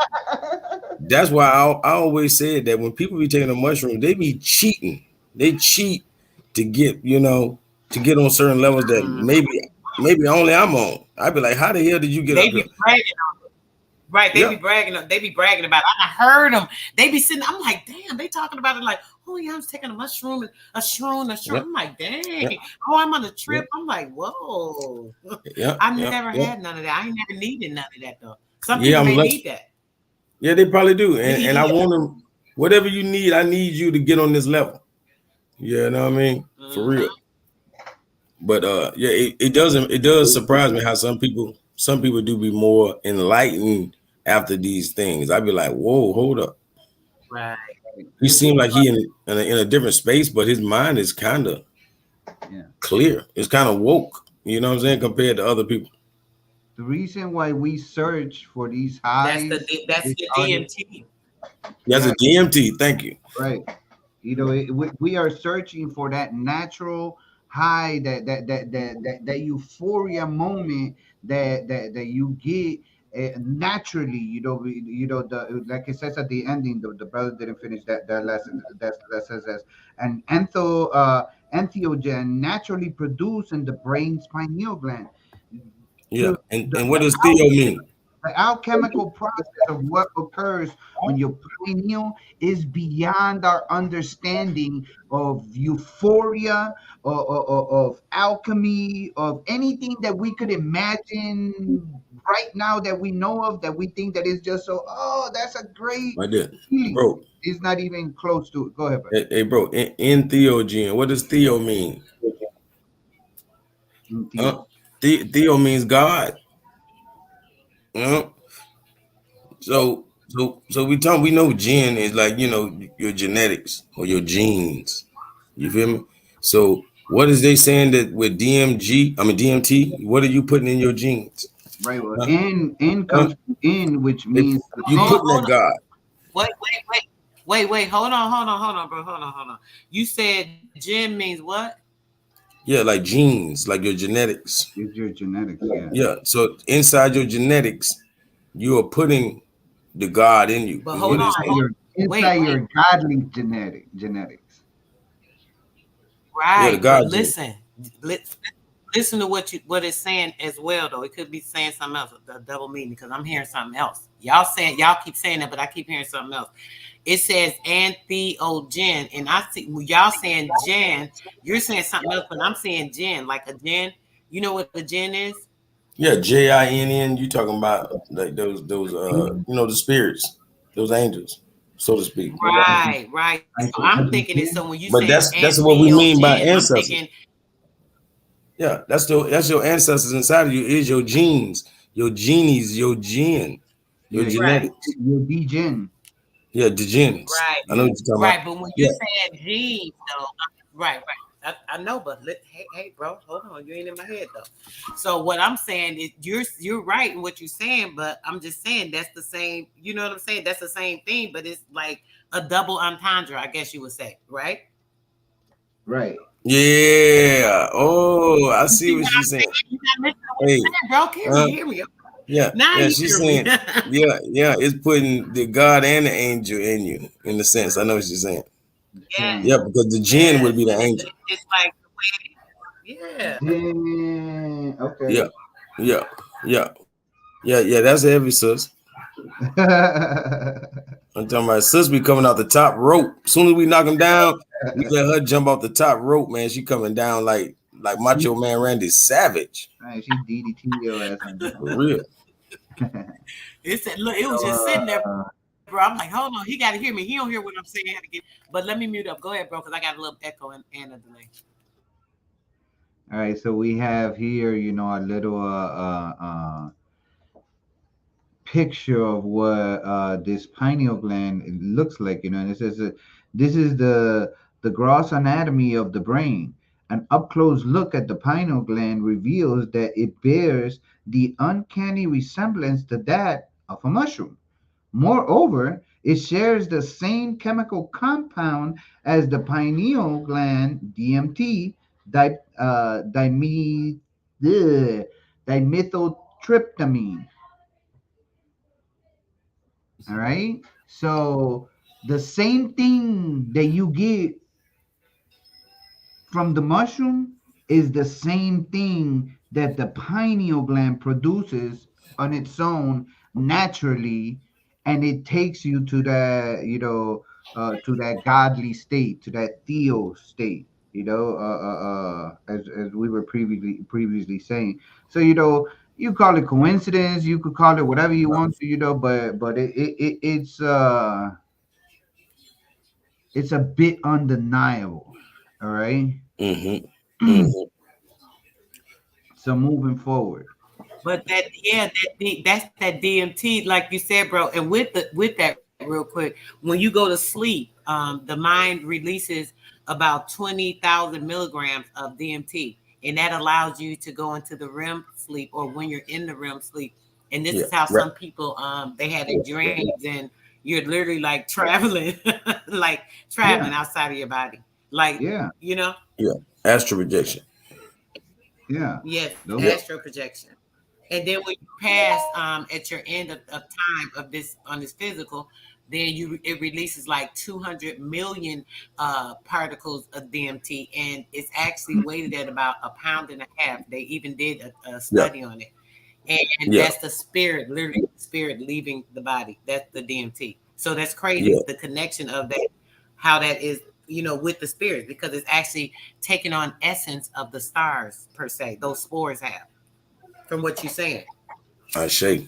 that's why I always said that when people be taking a mushroom, they be cheating. They cheat to get to get on certain levels that maybe only I'm on. I'd be like, how the hell did you get They up be here? bragging. Right, they Yeah, be bragging. They be bragging about it. I heard them. They be sitting. I'm like, damn. They talking about it like, oh yeah, I was taking a mushroom, a shroom, a shroom. yeah, I'm like, dang. yeah, Oh, I'm on a yeah, trip. I'm like, whoa. yeah, I yeah, never yeah. had none of that. I ain't never needed none of that though. Some Yeah, people I'm may lucky. need that. Yeah, they probably do. And I Yeah. want them, whatever you need, I need you to get on this level. You know what I mean? For Mhm. real. But yeah, it does surprise me how some people do be more enlightened after these things. I'd be like, whoa, hold up. Right. He You see, seemed like he in a different space, but his mind is kind of yeah. clear. It's kind of woke. You know what I'm saying? Compared to other people. The reason why we search for these highs, That's these the are DMT. That's a yeah, DMT. Thank you. right. We are searching for that natural high, that euphoria moment that you get naturally. The like it says at the ending. The brother didn't finish that lesson. That says as an entheogen naturally produced in the brain's pineal gland. Yeah. The And what does Theo mean? the alchemical process of what occurs when your pineal is beyond our understanding of euphoria, of alchemy, of anything that we could imagine right now that we know of, that we think that is just so, oh, that's a great Right there. feeling. Bro. It's not even close to it. Go ahead, brother. Hey, bro, in theogen, what does Theo mean? Theo. Theo means God. You know? We know gen is like, your genetics or your genes. You feel me? So what is they saying that with DMT, what are you putting in your genes? Right. Well, Huh? in Huh? comes from in, which They, means the you thing. putting that Hold on. God. Wait. Hold on, bro. Hold on. You said gin means what? Yeah, like genes, like your genetics. Is your genetics, yeah. Yeah. So inside your genetics, you are putting the God in you, But is what hold on. it's inside saying. your Wait. inside your godly genetics. Yeah, the Right. But God gene. listen to what it's saying as well, though. It could be saying something else, a double meaning, because I'm hearing something else. Y'all keep saying that, but I keep hearing something else. It says entheogen, and I see y'all saying gen. You're saying something else, but I'm saying gen, like a gen. You know what a gen is? Yeah, JINN. You talking about like those the spirits, those angels, so to speak. Right. Right. So So I'm what is thinking it's sin? so when you But saying that's what we mean by entheogen, I'm ancestors. thinking Yeah, that's your ancestors inside of you is your genes, your genies, your gen, your Yeah, right, genetics. your degen. Yeah, the genes. right, I know Yeah. what you're talking about. right. But when you're Yeah, saying genes, though, right. I know, but hey, bro, hold on, you ain't in my head though. So what I'm saying is, you're right in what you're saying, but I'm just saying that's the same. You know what I'm saying? That's the same thing, but it's like a double entendre, I guess you would say, right? Right. yeah. Oh, I You see see what what she's I'm saying. saying? You gotta listen to what Hey, I'm saying, bro. uh, Hear me. yeah, Now yeah. you She's hear me. saying, yeah. It's putting the God and the angel in you, in the sense. I know what she's saying. The Yes, Yeah, same. because the jinn would yes, be the and angel. it's like the way it is. Yeah. Then okay. Yeah, yeah, yeah, yeah. That's heavy, sis. I'm talking about sis be coming out the top rope. As soon as we knock him down, we let her jump off the top rope, man. She coming down like she, Macho Man Randy Savage. right, she DDT your ass right For real. It said, look, it was just now. sitting there, bro. I'm like, hold on, he got to hear me. He don't hear what I'm saying. Had to get, but let me mute up. Go ahead, bro, because I got a little echo and a delay. All right, so we have here, a little picture of what this pineal gland looks like, and it says this is the gross anatomy of the brain. An up close look at the pineal gland reveals that it bears the uncanny resemblance to that of a mushroom. Moreover, it shares the same chemical compound as the pineal gland, DMT, di, ugh, dimethyltryptamine. All right. So the same thing that you get from the mushroom is the same thing that the pineal gland produces on its own naturally, and it takes you to that, to that godly state, to that theo state, as we were previously saying. So, you call it coincidence, you could call it whatever you want to, but it's a bit undeniable. All right. Mm-hmm. Mm-hmm. So moving forward. But that's that DMT, like you said, bro. And with that, real quick, when you go to sleep, the mind releases about 20,000 milligrams of DMT, and that allows you to go into the REM sleep, or when you're in the REM sleep. And this Yeah. is how Right. some people they had their dreams, and you're literally like traveling, like traveling Yeah, outside of your body, like yeah, you know. Yeah. Astral rejection. yeah. Yes, Those, Yeah. astral projection. And then when you pass at your end of time of this on this physical, then it releases like 200 million particles of DMT, and it's actually weighted at about a pound and a half. They even did a Yeah. study on it, and Yeah. that's the spirit, literally the spirit leaving the body. That's the DMT. So that's crazy. Yeah. The connection of that, how that is, with the spirits, because it's actually taking on essence of the stars per se. Those spores have, from what you're saying. I say.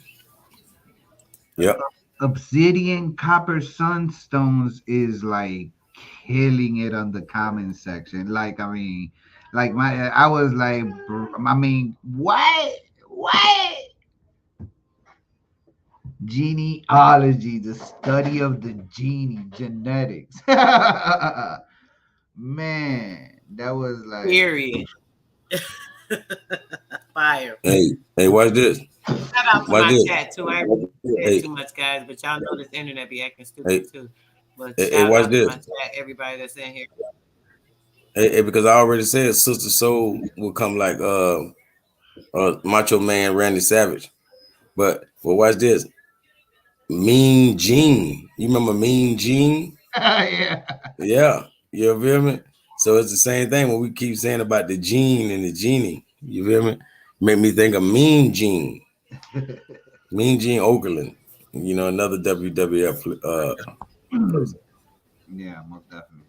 Yep. obsidian copper sunstones is like killing it on the comment section. Like, I mean, like I was like, I mean, what? What? Genealogy, the study of the genie, genetics. Man, that was like, Period. Fire. Hey, watch this. Shout out to Watch my this. chat too. I ain't said Hey, too much, guys, but y'all know this internet be acting stupid hey, too. But hey, shout watch out to my this. chat, everybody that's in here. Hey, because I already said Sister Soul will come like Macho Man Randy Savage. But watch this. Mean Gene. You remember Mean Gene? yeah. Yeah. You feel me? So it's the same thing when we keep saying about the gene and the genie. You feel me? Make me think of Mean Gene. Mean Gene Okerlund. Another WWF person. Yeah, most definitely.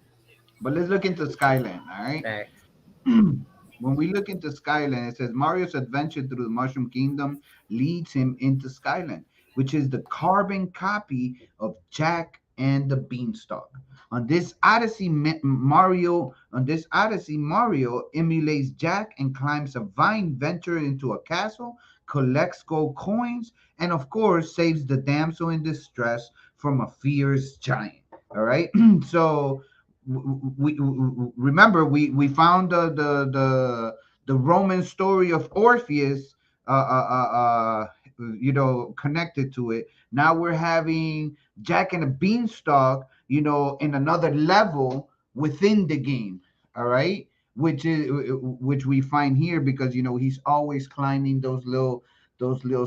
But let's look into Skyland, all right? Facts. When we look into Skyland, it says Mario's adventure through the Mushroom Kingdom leads him into Skyland, which is the carbon copy of Jack and the Beanstalk. Mario emulates Jack and climbs a vine, ventures into a castle, collects gold coins, and of course saves the damsel in distress from a fierce giant. All right. So we remember we found the Roman story of Orpheus, connected to it. Now we're having Jack and the Beanstalk, in another level within the game. All right, which we find here because he's always climbing those little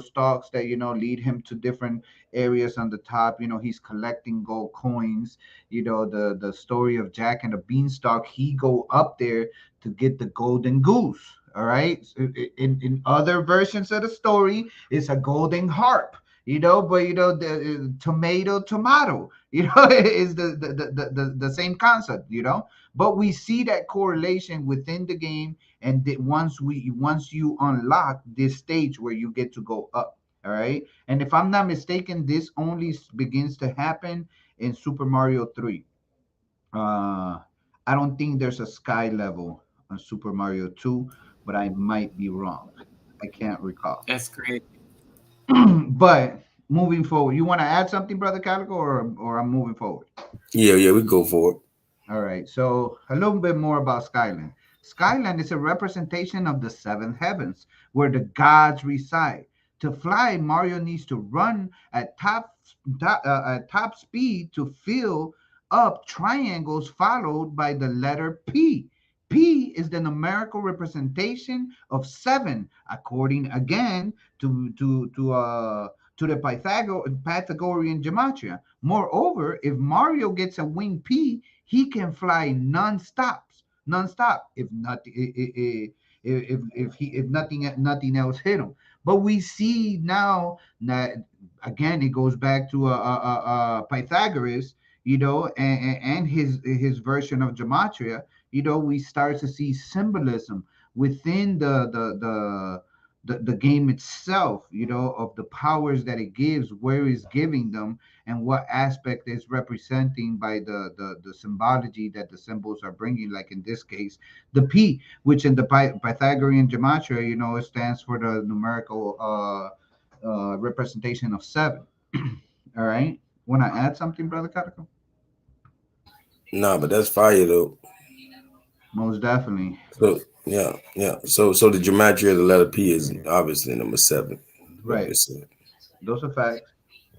stalks that lead him to different areas on the top. He's collecting gold coins. The story of Jack and the Beanstalk, he go up there to get the golden goose. All right. In other versions of the story, it's a golden harp. But the tomato, is the same concept. But we see that correlation within the game, and once you unlock this stage where you get to go up. All right. And if I'm not mistaken, this only begins to happen in Super Mario 3. Uh, I don't think there's a sky level on Super Mario 2, but I might be wrong. I can't recall. That's great. But moving forward, you want to add something, Brother Calico, or I'm moving forward? Yeah, we go for it. All right. So a little bit more about Skyland. Skyland is a representation of the seventh heavens, where the gods reside. To fly, Mario needs to run at top speed to fill up triangles followed by the letter P. P is the numerical representation of 7, according again to the Pythagorean gematria. Moreover, if Mario gets a wing P, he can fly non-stop if nothing else hit him. But we see now that again it goes back to Pythagoras, and his version of gematria. We start to see symbolism within the game itself, of the powers that it gives, where it's giving them, and what aspect is representing by the symbology that the symbols are bringing. Like in this case, the P, which in the Pythagorean gematria, it stands for the numerical representation of 7. All right. Want to add something, Brother Catico? Nah, but that's fire though. Most definitely. So yeah, yeah. So the gematria of the letter P is obviously number 7. Right. Those are facts.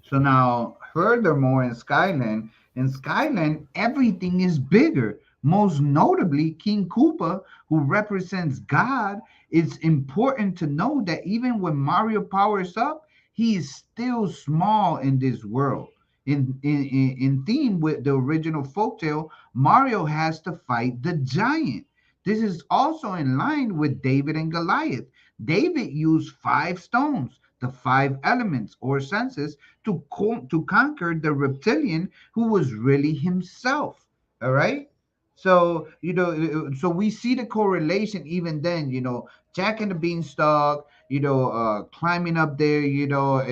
So now, furthermore, in Skyland, everything is bigger. Most notably, King Koopa, who represents God. It's important to know that even when Mario powers up, he is still small in this world. In theme with the original folktale, Mario has to fight the giant. This is also in line with David and Goliath. David used 5 stones, the 5 elements or senses, to conquer the reptilian who was really himself. All right. So so we see the correlation even then. Jack and the Beanstalk. Climbing up there. You're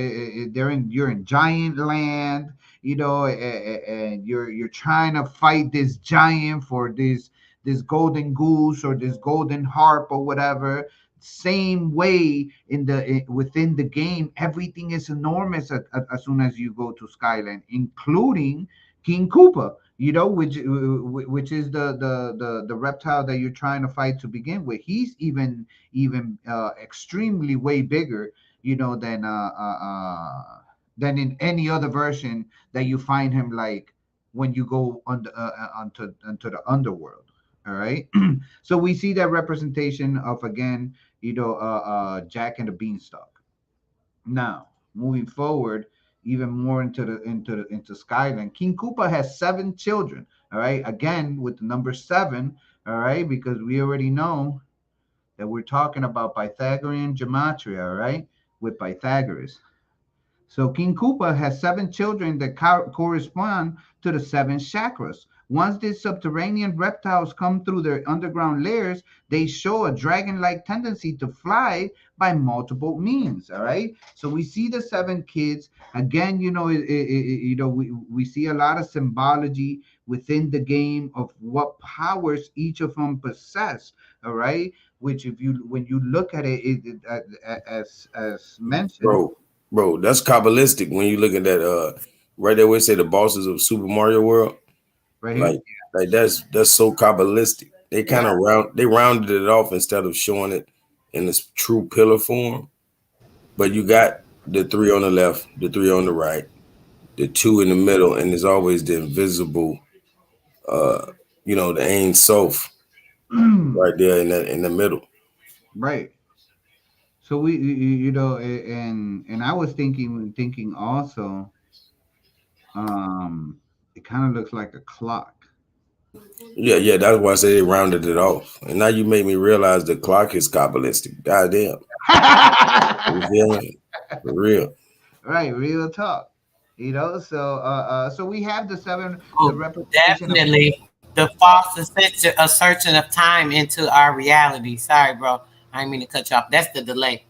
in giant land. And you're trying to fight this giant for this golden goose or this golden harp or whatever. Same way within the game, everything is enormous as soon as you go to Skyland, including King Koopa, which is the reptile that you're trying to fight to begin with. He's even extremely way bigger, than in any other version that you find him, like when you go onto the underworld. All right. So we see that representation of, again, Jack and the Beanstalk. Now, moving forward, even more into Skyland, King Koopa has 7 children. All right, again with the number 7. All right, because we already know that we're talking about Pythagorean gematria. All right, with Pythagoras. So King Koopa has 7 children that correspond to the 7 chakras. Once these subterranean reptiles come through their underground layers, they show a dragon-like tendency to fly by multiple means. All right. So we see the 7 kids again. We see a lot of symbology within the game of what powers each of them possess. All right. Which, when you look at as mentioned. Bro, that's Kabbalistic when you look at that right there where it say the bosses of Super Mario World. Right here. Like that's so Kabbalistic. They kind of rounded it off instead of showing it in this true pillar form. But you got the 3 on the left, the 3 on the right, the 2 in the middle, and there's always the invisible the Ain Sof right there in the middle. Right. So and I was thinking also, it kind of looks like a clock. Yeah, that's why I say they rounded it off. And now you make me realize the clock is Kabbalistic. Goddamn. You feel me? For real. Right, real talk. So we have the Oh, representation of. definitely the false assertion of time into our reality. Sorry, bro. I didn't mean to cut you off. That's the delay.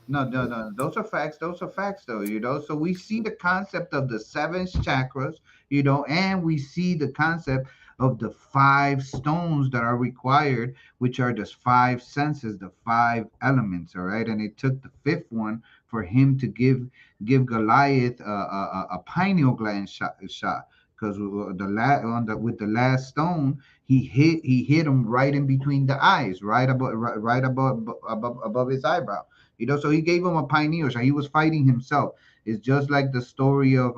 No, no, no. Those are facts. Those are facts, though. So we see the concept of the 7 chakras, and we see the concept of the 5 stones that are required, which are the 5 senses, the 5 elements. All right, and it took the 5th one for him to give Goliath a pineal gland shot. Because with the last stone, he hit him right in between the eyes, right above his eyebrow. So he gave him a pioneer. So he was fighting himself. It's just like the story of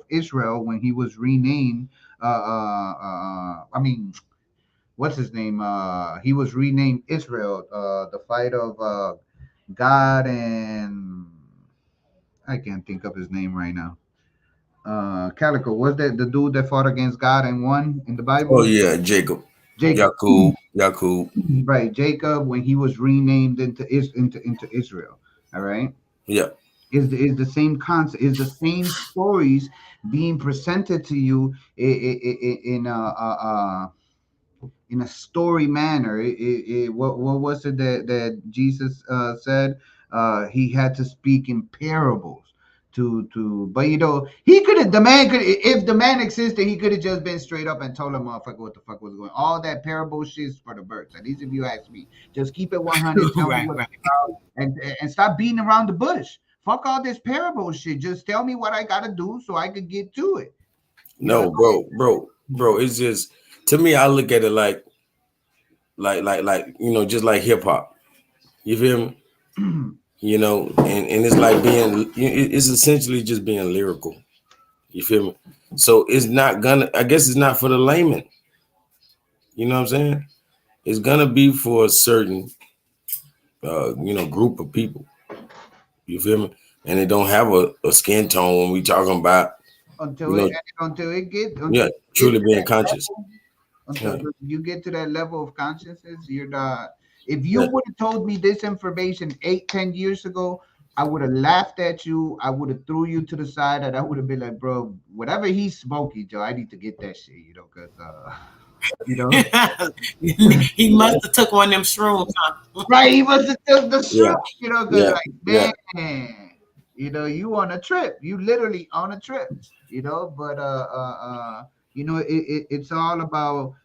Israel when he was renamed. I mean, what's his name? He was renamed Israel. The fight of God and I can't think of his name right now. Calico, was that the dude that fought against God and won in the Oh Bible? yeah, Jacob. Jacob. Yakub. Right, Jacob, when he was renamed into Israel. All right, Yeah. is the same concept, is the same stories being presented to you in a story manner. What was it that Jesus said? He had to speak in parables but he could have, the man could, if the man existed, he could have just been straight up and told him, motherfucker, what the fuck was going on. All that parable shit's for the birds. At least if you ask me, just keep it 100. Tell me Right, what right. and stop beating around the bush. Fuck all this parable shit. Just tell me what I gotta do so I could get to it. You know, No, bro. It's just, to me, I look at it like just like hip hop. You feel me? And it's like it's essentially just being lyrical. You feel me? So it's not gonna. I guess it's not for the layman. You know what I'm saying? It's gonna be for a certain group of people. You feel me? And they don't have a skin tone when we talking about you until know it until it get yeah, until you get truly to being that conscious. level, Yeah, until you get to that level of consciousness, you're not. If you yeah. would have told me this information 8, 10 years ago, I would have laughed at you. I would have threw you to the side, and I would have been like, bro, whatever he's smoking, Joe, I need to get that shit, because you know, He must have took one of them shrooms, huh? right? He was the Yeah, strip, because yeah, like, yeah. man, you on a trip, you literally on a trip, but it's all about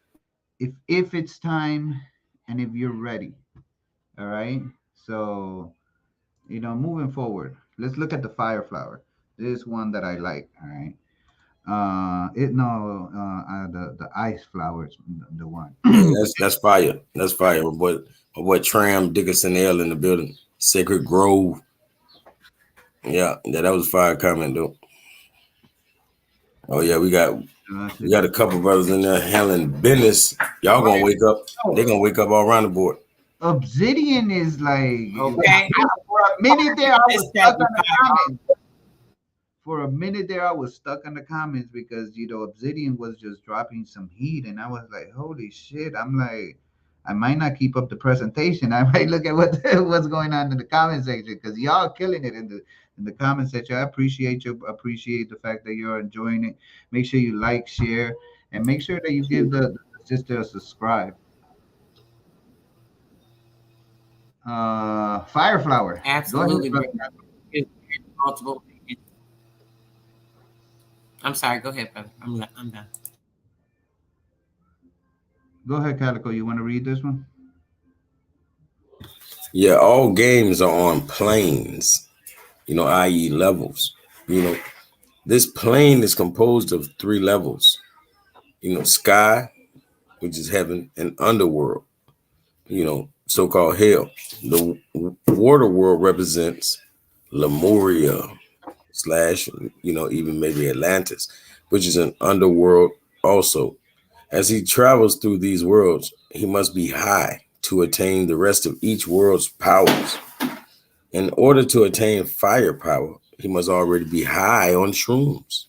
if it's time and if you're ready. All right. So, moving forward, let's look at the fire flower. This is one that I like. All right. It no, the ice flowers, the one. Yeah, that's fire. That's fire. My boy Tram Dickinson L in the building. Sacred Grove. Yeah, that was fire comment though. Oh yeah, we got a couple brothers in there handling business. Y'all gonna wake up. They gonna wake up all around the board. Obsidian is like, Okay. for a minute there, I was It's stuck that on the fire. comments. For a minute there, I was stuck in the comments because Obsidian was just dropping some heat, and I was like, "Holy shit!" I'm like, I might not keep up the presentation. I might look at what's going on in the comment section because y'all killing it in the comment section. I appreciate you. Appreciate the fact that you're enjoying it. Make sure you like, share, and make sure that you give the sister a subscribe. Fireflower, go ahead, Absolutely, bro. brother. It's multiple. I'm sorry. Go ahead, brother. I'm done. Go ahead, Calico. You want to read this one? Yeah, all games are on planes. I.e. levels. You know, this plane is composed of three levels. Sky, which is heaven, and underworld. So-called hell. The water world represents Lemuria slash, even maybe Atlantis, which is an underworld also. As he travels through these worlds, he must be high to attain the rest of each world's powers. In order to attain firepower, he must already be high on shrooms.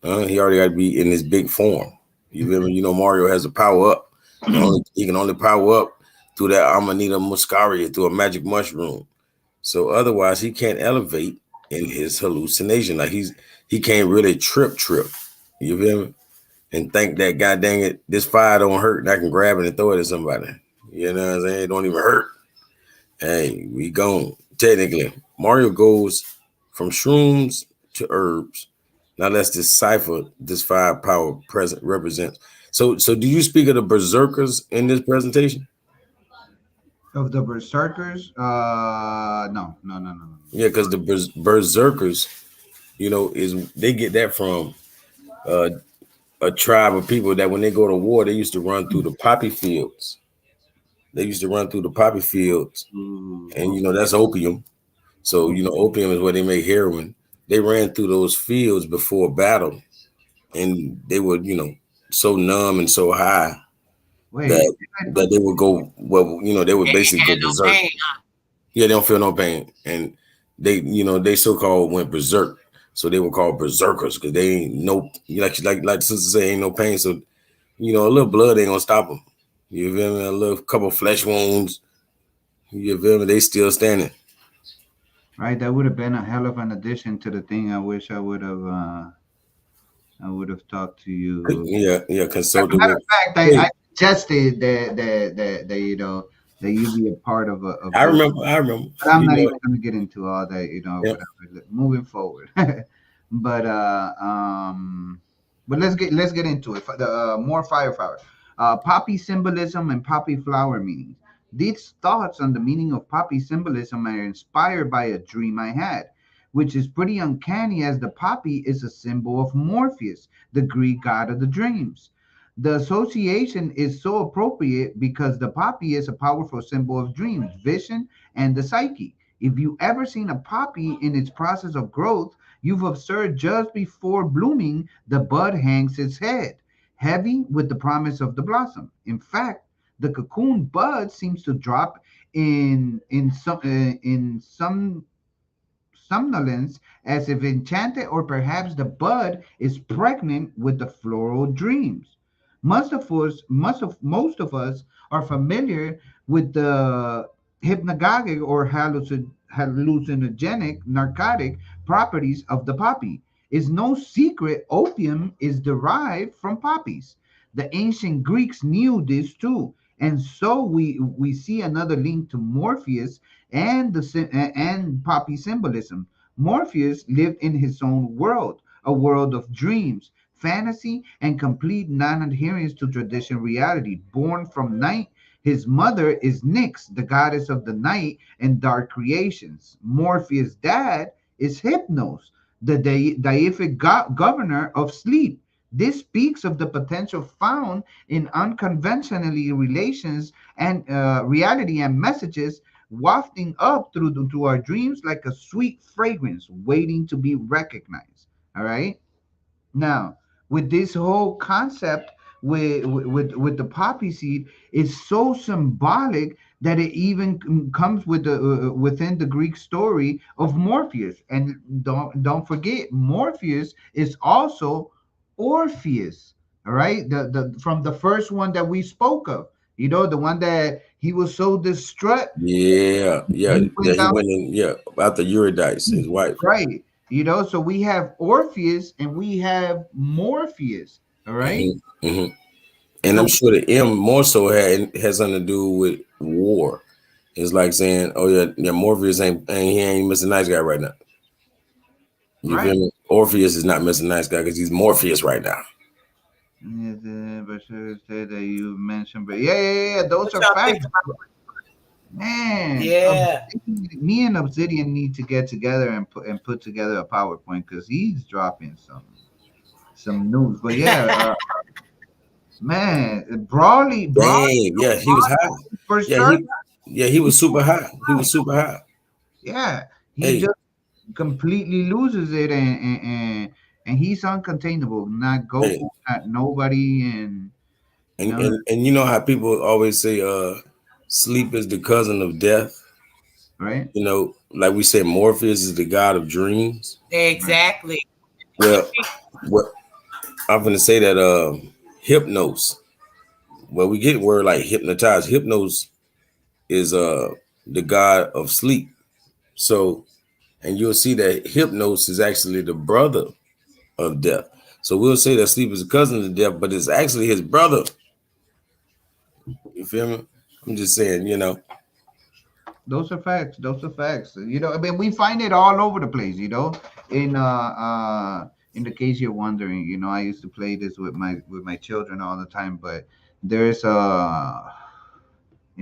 He already got to be in his big form. You feel me? Mario has a power up. He can only power up through that Amanita muscaria, through a magic mushroom. So otherwise, he can't elevate in his hallucination. Like he can't really trip. You feel me? And think that, god dang it, this fire don't hurt and I can grab it and throw it at somebody. You know what I'm saying? It don't even hurt. Hey, we gone. Technically, Mario goes from shrooms to herbs. Now let's decipher this firepower present represents. So do you speak of the berserkers in this presentation? Of the berserkers, no, no, no, no, no. Yeah, because the berserkers, is they get that from uh, a tribe of people that when they go to war, they used to run through the poppy fields. They used to run through the poppy fields, and that's opium. So opium is where they make heroin. They ran through those fields before battle, and they were so numb and so high Wait, that they would go, well, they would They ain't basically had go no berserk. pain. Yeah, they don't feel no pain, and they so called went berserk, so they were called berserkers because they ain't no, like the sister say, ain't no pain, so a little blood ain't gonna stop them. You feel me? A little couple flesh wounds. You feel me? They still standing. right, that would have been a hell of an addition to the thing. I wish I would have talked to you. Yeah, yeah. As a Consulted matter with. of fact, I Hey, suggested that that you be a part of I this. remember. I remember. But I'm not even going to get into all that, Yeah. whatever. Moving forward, but but let's get into it. The more firepower, poppy symbolism and poppy flower meanings. These thoughts on the meaning of poppy symbolism are inspired by a dream I had, which is pretty uncanny, as the poppy is a symbol of Morpheus, the Greek god of the dreams. The association is so appropriate because the poppy is a powerful symbol of dreams, vision, and the psyche. If you've ever seen a poppy in its process of growth, you've observed just before blooming, the bud hangs its head, heavy with the promise of the blossom. In fact, the cocoon bud seems to drop in some somnolence, as if enchanted, or perhaps the bud is pregnant with the floral dreams. Most of us are familiar with the hypnagogic or hallucinogenic narcotic properties of the poppy. It's no secret opium is derived from poppies. The ancient Greeks knew this too, and so we see another link to Morpheus and poppy symbolism. Morpheus lived in his own world, a world of dreams, fantasy, and complete non-adherence to traditional reality. Born from night, his mother is Nyx, the goddess of the night and dark creations. Morpheus' dad is Hypnos, the deific governor of sleep. This speaks of the potential found in unconventionally relations and reality and messages wafting up through our dreams like a sweet fragrance waiting to be recognized. All right. Now, with this whole concept with the poppy seed is so symbolic that it even comes with the within the Greek story of Morpheus. And don't forget, Morpheus is also Orpheus. All right, the from the first one that we spoke of. The one that he was so distraught, Yeah. Yeah. he Yeah. went He down. went in. Yeah. After Eurydice, his wife. Right. So we have Orpheus and we have Morpheus. All right. Hmm. Hmm. And I'm So sure the M more so has something to do with war. It's like saying, "Oh yeah, yeah, Morpheus ain't he ain't Mr. Nice Guy right now." You feel right. me? Orpheus is not Mr. Nice Guy because he's Morpheus right now. Yeah, but should say that you mentioned, but yeah. Those What are y'all think facts, about? man. Yeah. Me and Obsidian need to get together and put together a PowerPoint because he's dropping some news. But yeah, man, Brawley Dang, yeah, he was high. for Yeah, sure. he was super high. He was super high. Yeah, he Hey, just completely loses it, and he's uncontainable. Not hey, Goku, not nobody, and and, none of and and you know how people always say sleep is the cousin of death? right, Like we said, Morpheus is the god of dreams. right. Exactly. Well, what I'm gonna say that hypnos, well, we get word like hypnotize. Hypnos is the god of sleep. So, and you'll see that hypnos is actually the brother of death. So we'll say that sleep is a cousin of death, but it's actually his brother. You feel me? I'm just saying, Those are facts. Those are facts. I mean, we find it all over the place. In the case you're wondering, I used to play this with my children all the time, but there's in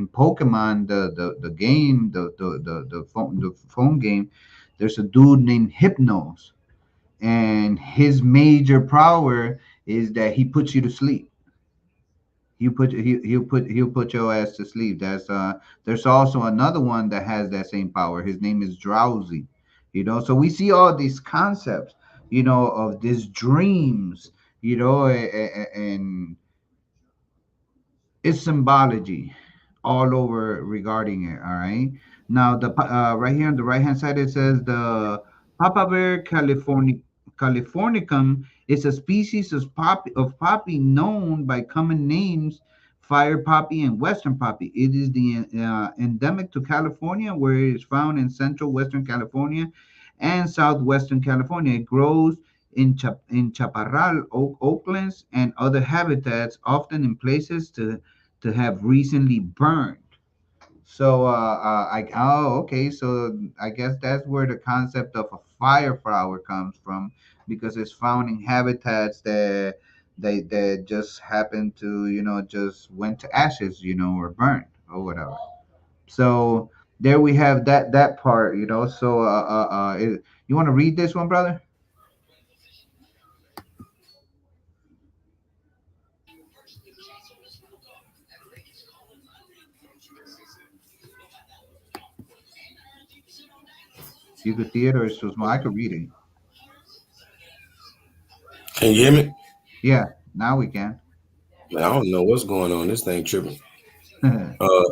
Pokemon, the game, the phone game, there's a dude named Hypnos, and his major power is that he puts you to sleep. He'll put your ass to sleep. There's also another one that has that same power. His name is Drowsy. So we see all these concepts, of these dreams, and it's symbology all over regarding it. All right. Now the right here on the right hand side it says the Papaver californicum is a species of poppy known by common names fire poppy and western poppy. It is the endemic to California, where it is found in central western California and southwestern California. It grows in chaparral oaklands and other habitats, often in places to have recently burned. So, okay. So I guess that's where the concept of a fire flower comes from, because it's found in habitats that just happen to, just went to ashes, or burned or whatever. So there we have that part, So, you want to read this one, brother? You could see it, or it's so small. I could read it. Can you hear me? Yeah, now we can. Man, I don't know what's going on. This thing tripping. Uh,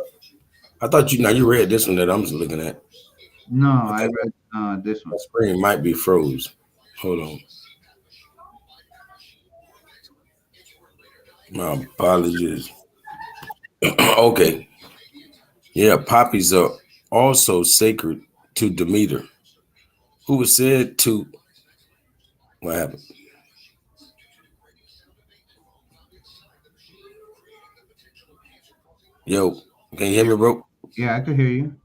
I thought you read this one that I'm just looking at. No, I I think read this my one. screen might be froze. Hold on. My apologies. Okay. Yeah, poppies are also sacred to Demeter, who was said to what happened? Yo, can you hear me, bro? Yeah, I could hear you.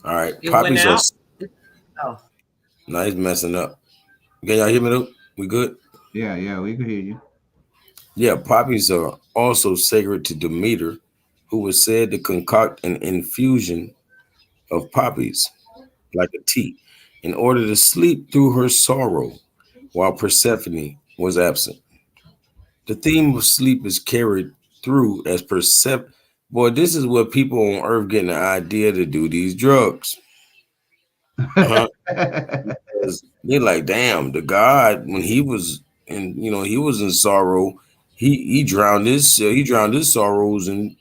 All right. You went out? Oh, Nice messing up. Can y'all hear me though? We good? Yeah, we could hear you. Yeah, poppies are also sacred to Demeter, who was said to concoct an infusion of poppies, like a tea, in order to sleep through her sorrow while Persephone was absent. The theme of sleep is carried through as Persephone. Boy, this is what people on Earth getting the idea to do these drugs. Huh? Because they like, damn, the God when he was in, he was in sorrow. He drowned his sorrows in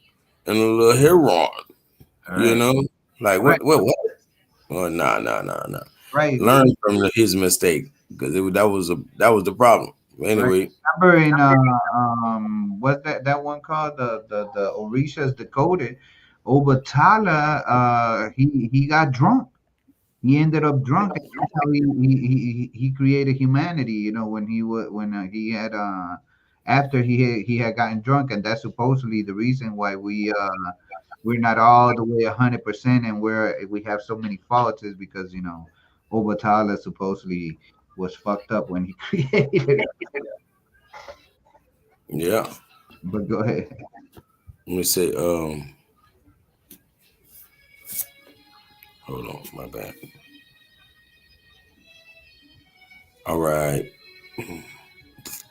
a little heron. All You right. know, like Right. what? Oh, nah. Right. Learn from his mistake because that was the problem. Right. Anyway, Remember in what's that one called, the Orishas decoded, Obatala, he got drunk. He ended up drunk, and that's how he created humanity. When he had after he had gotten drunk, and that's supposedly the reason why we're not all the way 100%, and we have so many faults, is because Obatala supposedly was fucked up when he created it. yeah. But go ahead. Let me say, hold on, my bad. All right.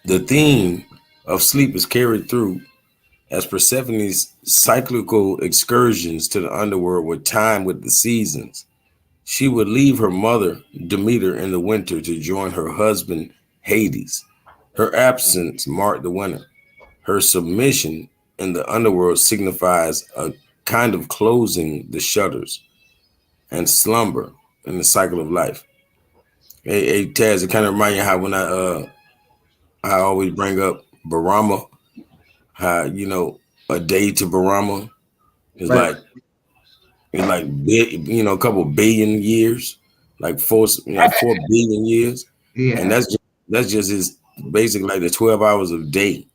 The theme of sleep is carried through as Persephone's cyclical excursions to the underworld were timed with the seasons. She would leave her mother, Demeter, in the winter to join her husband, Hades. Her absence marked the winter. Her submission in the underworld signifies a kind of closing the shutters and slumber in the cycle of life. Hey, Taz, it kind of reminds you how when I always bring up Barama, how a day to Barama is Right. like a couple billion years, like 4 billion years, and Yeah. that's just his basic like the 12 hours of day,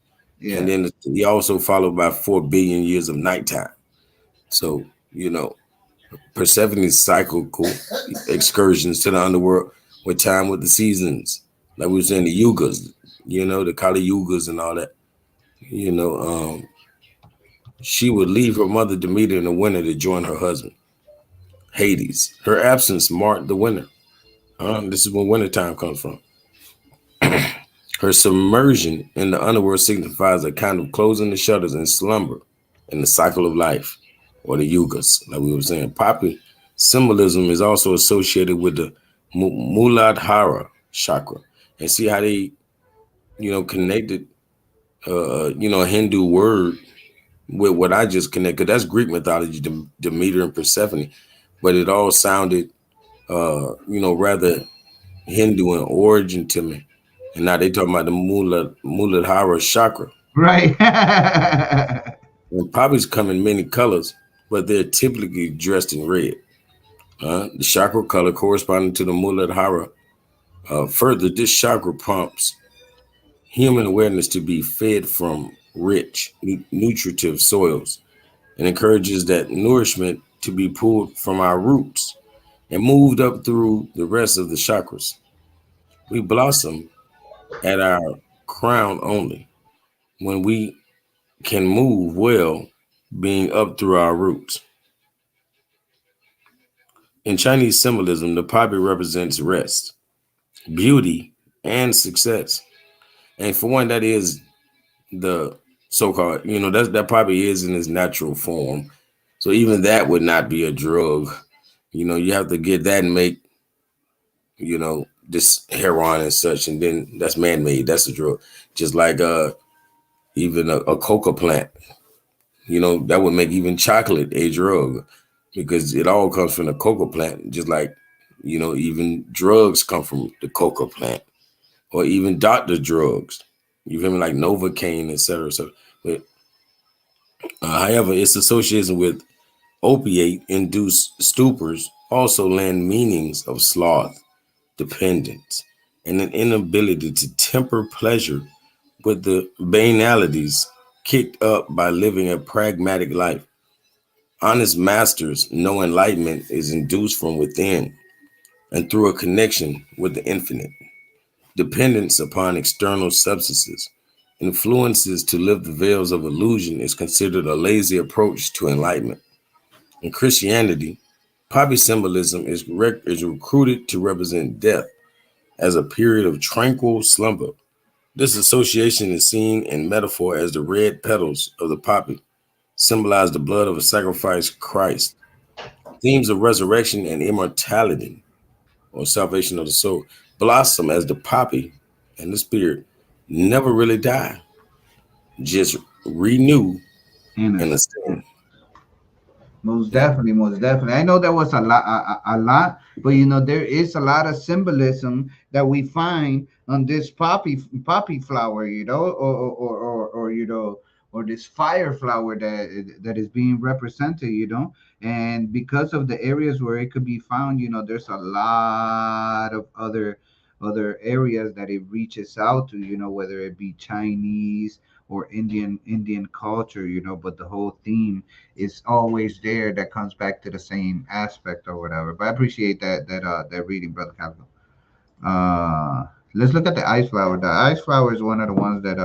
and Yeah. then he also followed by 4 billion years of nighttime. So Persephone's cyclical excursions to the underworld were time with the seasons, like we were saying the yugas, the Kali yugas and all that. You know, um, she would leave her mother Demeter in the winter to join her husband Hades. Her absence marked the winter. This is when wintertime comes from. Her submersion in the underworld signifies a kind of closing the shutters and slumber in the cycle of life, or the yugas, like we were saying. Poppy symbolism is also associated with the Muladhara chakra. And see how they, connected, a Hindu word with what I just connected. That's Greek mythology, Demeter and Persephone, but it all sounded, rather Hindu in origin to me. And now they talking about the Muladhara chakra. Right. And poppies come in many colors, but they're typically dressed in red. The chakra color corresponding to the Muladhara. Further, this chakra prompts human awareness to be fed from rich, nutritive soils and encourages that nourishment to be pulled from our roots and moved up through the rest of the chakras. We blossom at our crown only when we can move well, being up through our roots. In Chinese symbolism, the poppy represents rest, beauty, and success. And for one, that is the so-called, that probably is in its natural form. So even that would not be a drug. You have to get that and make, this heroin and such, and then that's man-made. That's a drug. Just like even a coca plant, that would make even chocolate a drug because it all comes from the coca plant. Just like, even drugs come from the coca plant, or even doctor drugs. You feel me? Like Novocaine, etc. So, but however, its association with opiate-induced stupors also lend meanings of sloth, dependence, and an inability to temper pleasure with the banalities kicked up by living a pragmatic life. Honest masters know enlightenment is induced from within and through a connection with the infinite. Dependence upon external substances, influences to lift the veils of illusion is considered a lazy approach to enlightenment. In Christianity, poppy symbolism is recruited to represent death as a period of tranquil slumber. This association is seen in metaphor as the red petals of the poppy symbolize the blood of a sacrificed Christ. Themes of resurrection and immortality, or salvation of the soul, blossom as the poppy and the spirit never really die, just renew and Innocent. ascend. Most Yeah. definitely, most definitely. I know that was a lot, but there is a lot of symbolism that we find on this poppy flower, or this fire flower that is being represented, and because of the areas where it could be found, there's a lot of other areas that it reaches out to, whether it be Chinese or Indian culture, but the whole theme is always there, that comes back to the same aspect or whatever. But I appreciate that reading, brother Calvin. Let's look at the ice flower. The ice flower is one of the ones that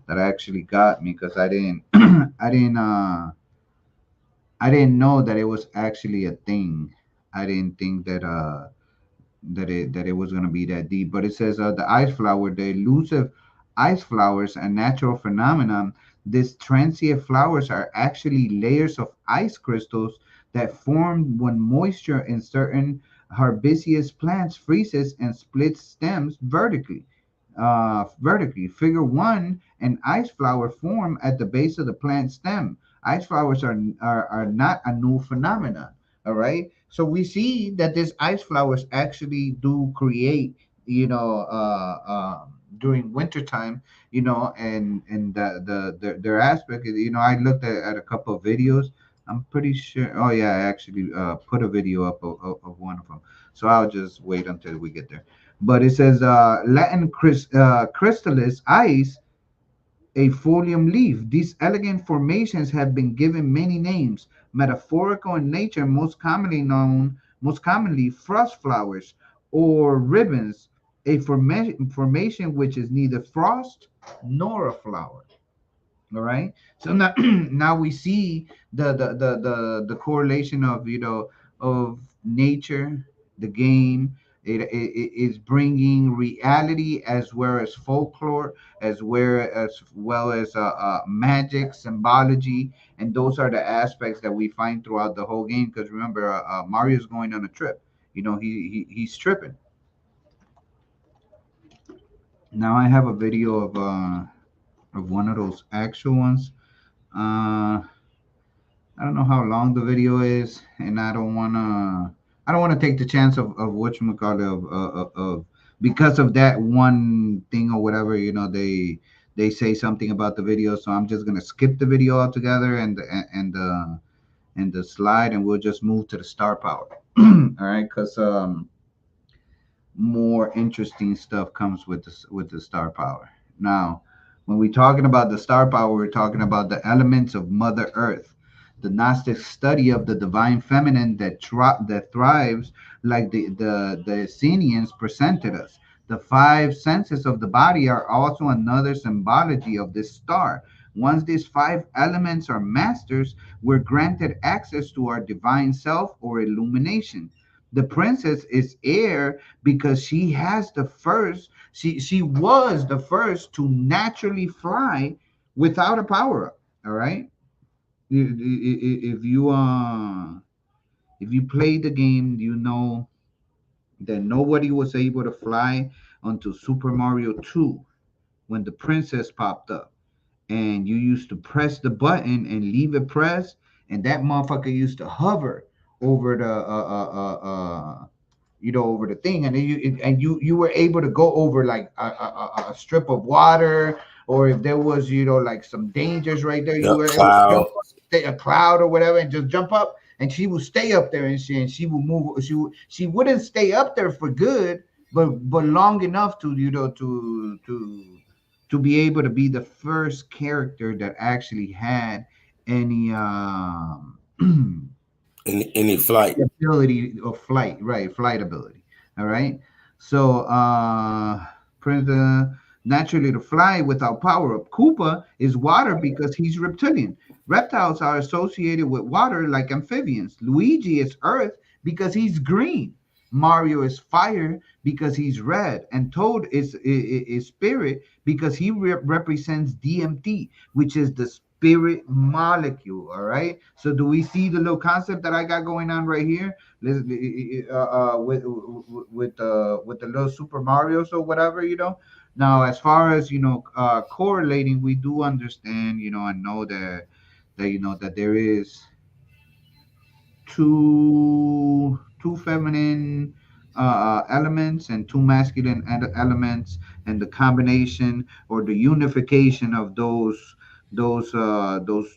actually got me, because I didn't I didn't know that it was actually a thing. I didn't think that it was going to be that deep. But it says the ice flower, the elusive ice flowers, a natural phenomenon. These transient flowers are actually layers of ice crystals that form when moisture in certain herbaceous plants freezes and splits stems vertically. Figure one, an ice flower form at the base of the plant stem. Ice flowers are not a new phenomenon. All right. So we see that these ice flowers actually do create, during wintertime, and their aspect is, I looked at a couple of videos. I'm pretty sure. Oh yeah, I actually put a video up of one of them. So I'll just wait until we get there. But it says Latin crystallis ice, a folium leaf. These elegant formations have been given many names. Metaphorical in nature, most commonly frost flowers or ribbons, a formation which is neither frost nor a flower. All right. So now, now we see the correlation of, of nature, the game. It is bringing reality as well as folklore, as well as magic, symbology, and those are the aspects that we find throughout the whole game. Because remember, Mario's going on a trip. He's tripping. Now I have a video of one of those actual ones. I don't know how long the video is, and I don't wanna take the chance of whatchamacallit of because of that one thing or whatever, they say something about the video, so I'm just gonna skip the video altogether and the slide, and we'll just move to the star power. All right, because more interesting stuff comes with the star power. Now, when we're talking about the star power, we're talking about the elements of Mother Earth, the Gnostic study of the divine feminine that thrives like the Athenians presented us. The five senses of the body are also another symbology of this star. Once these five elements are masters, we're granted access to our divine self or illumination. The princess is air because she was the first to naturally fly without a power up. All right. If you play the game, you know that nobody was able to fly until Super Mario 2 when the princess popped up, and you used to press the button and leave it pressed, and that motherfucker used to hover over the over the thing, and then you were able to go over like a strip of water, or if there was like some dangers right there, you Yep, were able to jump cloud. up, stay a cloud or whatever, and just jump up, and she would stay up there, and she would move. She wouldn't stay up there for good, but long enough to to be able to be the first character that actually had any Any flight. ability of flight, right? Flight ability. All right. So, Prince, naturally to fly without power up. Koopa is water because he's reptilian. Reptiles are associated with water like amphibians. Luigi is earth because he's green. Mario is fire because he's red, and Toad is spirit because he represents DMT, which is the spirit molecule. All right. So do we see the little concept that I got going on right here? With the little Super Mario's or whatever. Now, as far as correlating, we do understand. I know that there is two feminine elements and two masculine elements, and the combination or the unification of those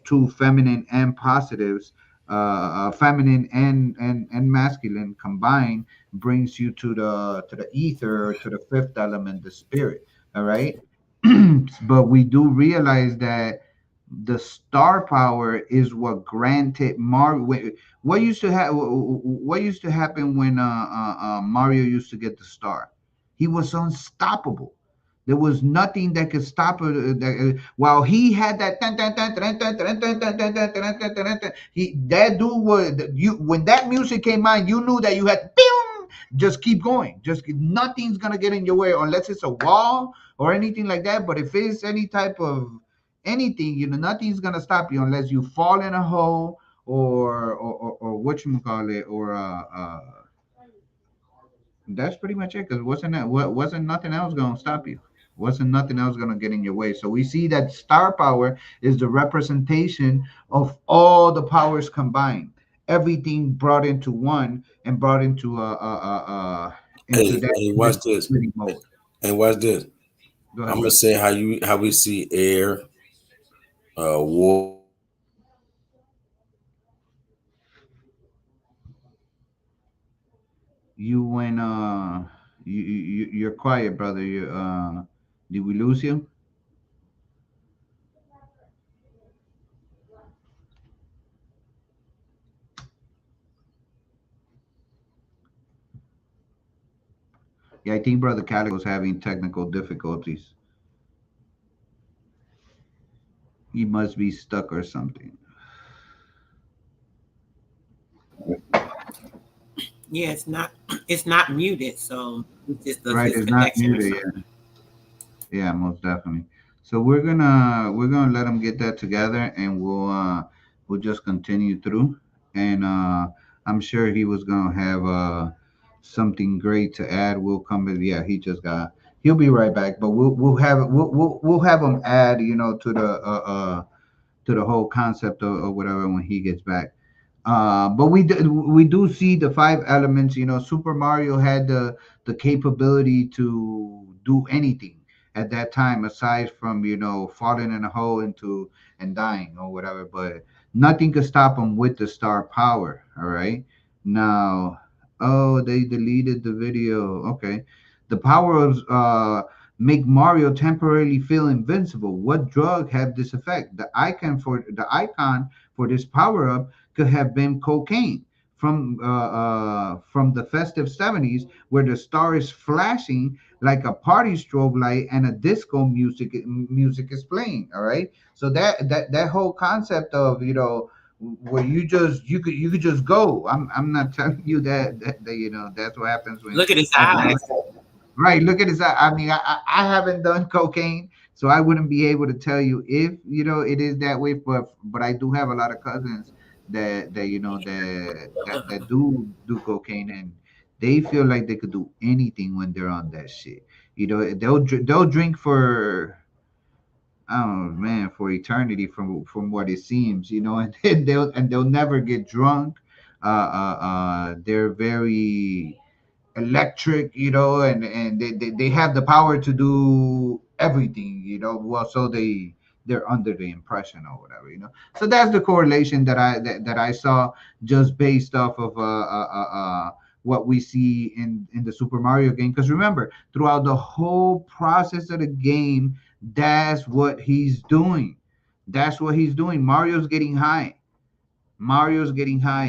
two feminine and positives, feminine and masculine combined, brings you to the ether, to the fifth element, the spirit. All right. But we do realize that the star power is what granted Mario. What used to happen when Mario used to get the star? He was unstoppable. There was nothing that could stop it. While he had that, that dude was you. When that music came on, you knew that you had. Just keep going. Just nothing's gonna get in your way unless it's a wall or anything like that. But if it's any type of anything, nothing's gonna stop you unless you fall in a hole or what you call it, or that's pretty much it. Because wasn't nothing else gonna stop you. Wasn't nothing else gonna get in your way. So we see that star power is the representation of all the powers combined, everything brought into one and brought into Hey, that hey, watch this. infinity mode. And watch this. Go I'm ahead, gonna brother. say how we see air, water, You went you're quiet, brother. Did we lose you? Yeah, I think brother Calico's having technical difficulties. He must be stuck or something. Yeah, it's not muted, so it's just Right, his it's not connection or muted. something. Yeah, yeah, most definitely. So we're gonna let them get that together, and we'll just continue through. And I'm sure he was gonna have something great to add. We'll come with, yeah. He'll be right back, but we'll have him add to to the whole concept of whatever when he gets back. But we do see the five elements. Super Mario had the capability to do anything at that time, aside from falling in a hole into and dying or whatever. But nothing could stop him with the star power. All right. Now, oh, they deleted the video. Okay. The power of make Mario temporarily feel invincible. What drug have this effect? The icon for this power up could have been cocaine from the festive 70s, where the star is flashing like a party strobe light and a disco music is playing. All right, so that whole concept of where you could just go. I'm not telling you that that's what happens when Look at his at eyes. night. Right. Look at his. I mean, I haven't done cocaine, so I wouldn't be able to tell you if it is that way. But I do have a lot of cousins that do cocaine, and they feel like they could do anything when they're on that shit. They'll drink for, oh man, for eternity from what it seems, and then they'll never get drunk. They're very electric, and they have the power to do everything, well, so they're under the impression or whatever, so that's the correlation that I saw, just based off of what we see in the Super Mario game. Because remember, throughout the whole process of the game, that's what he's doing. Mario's getting high.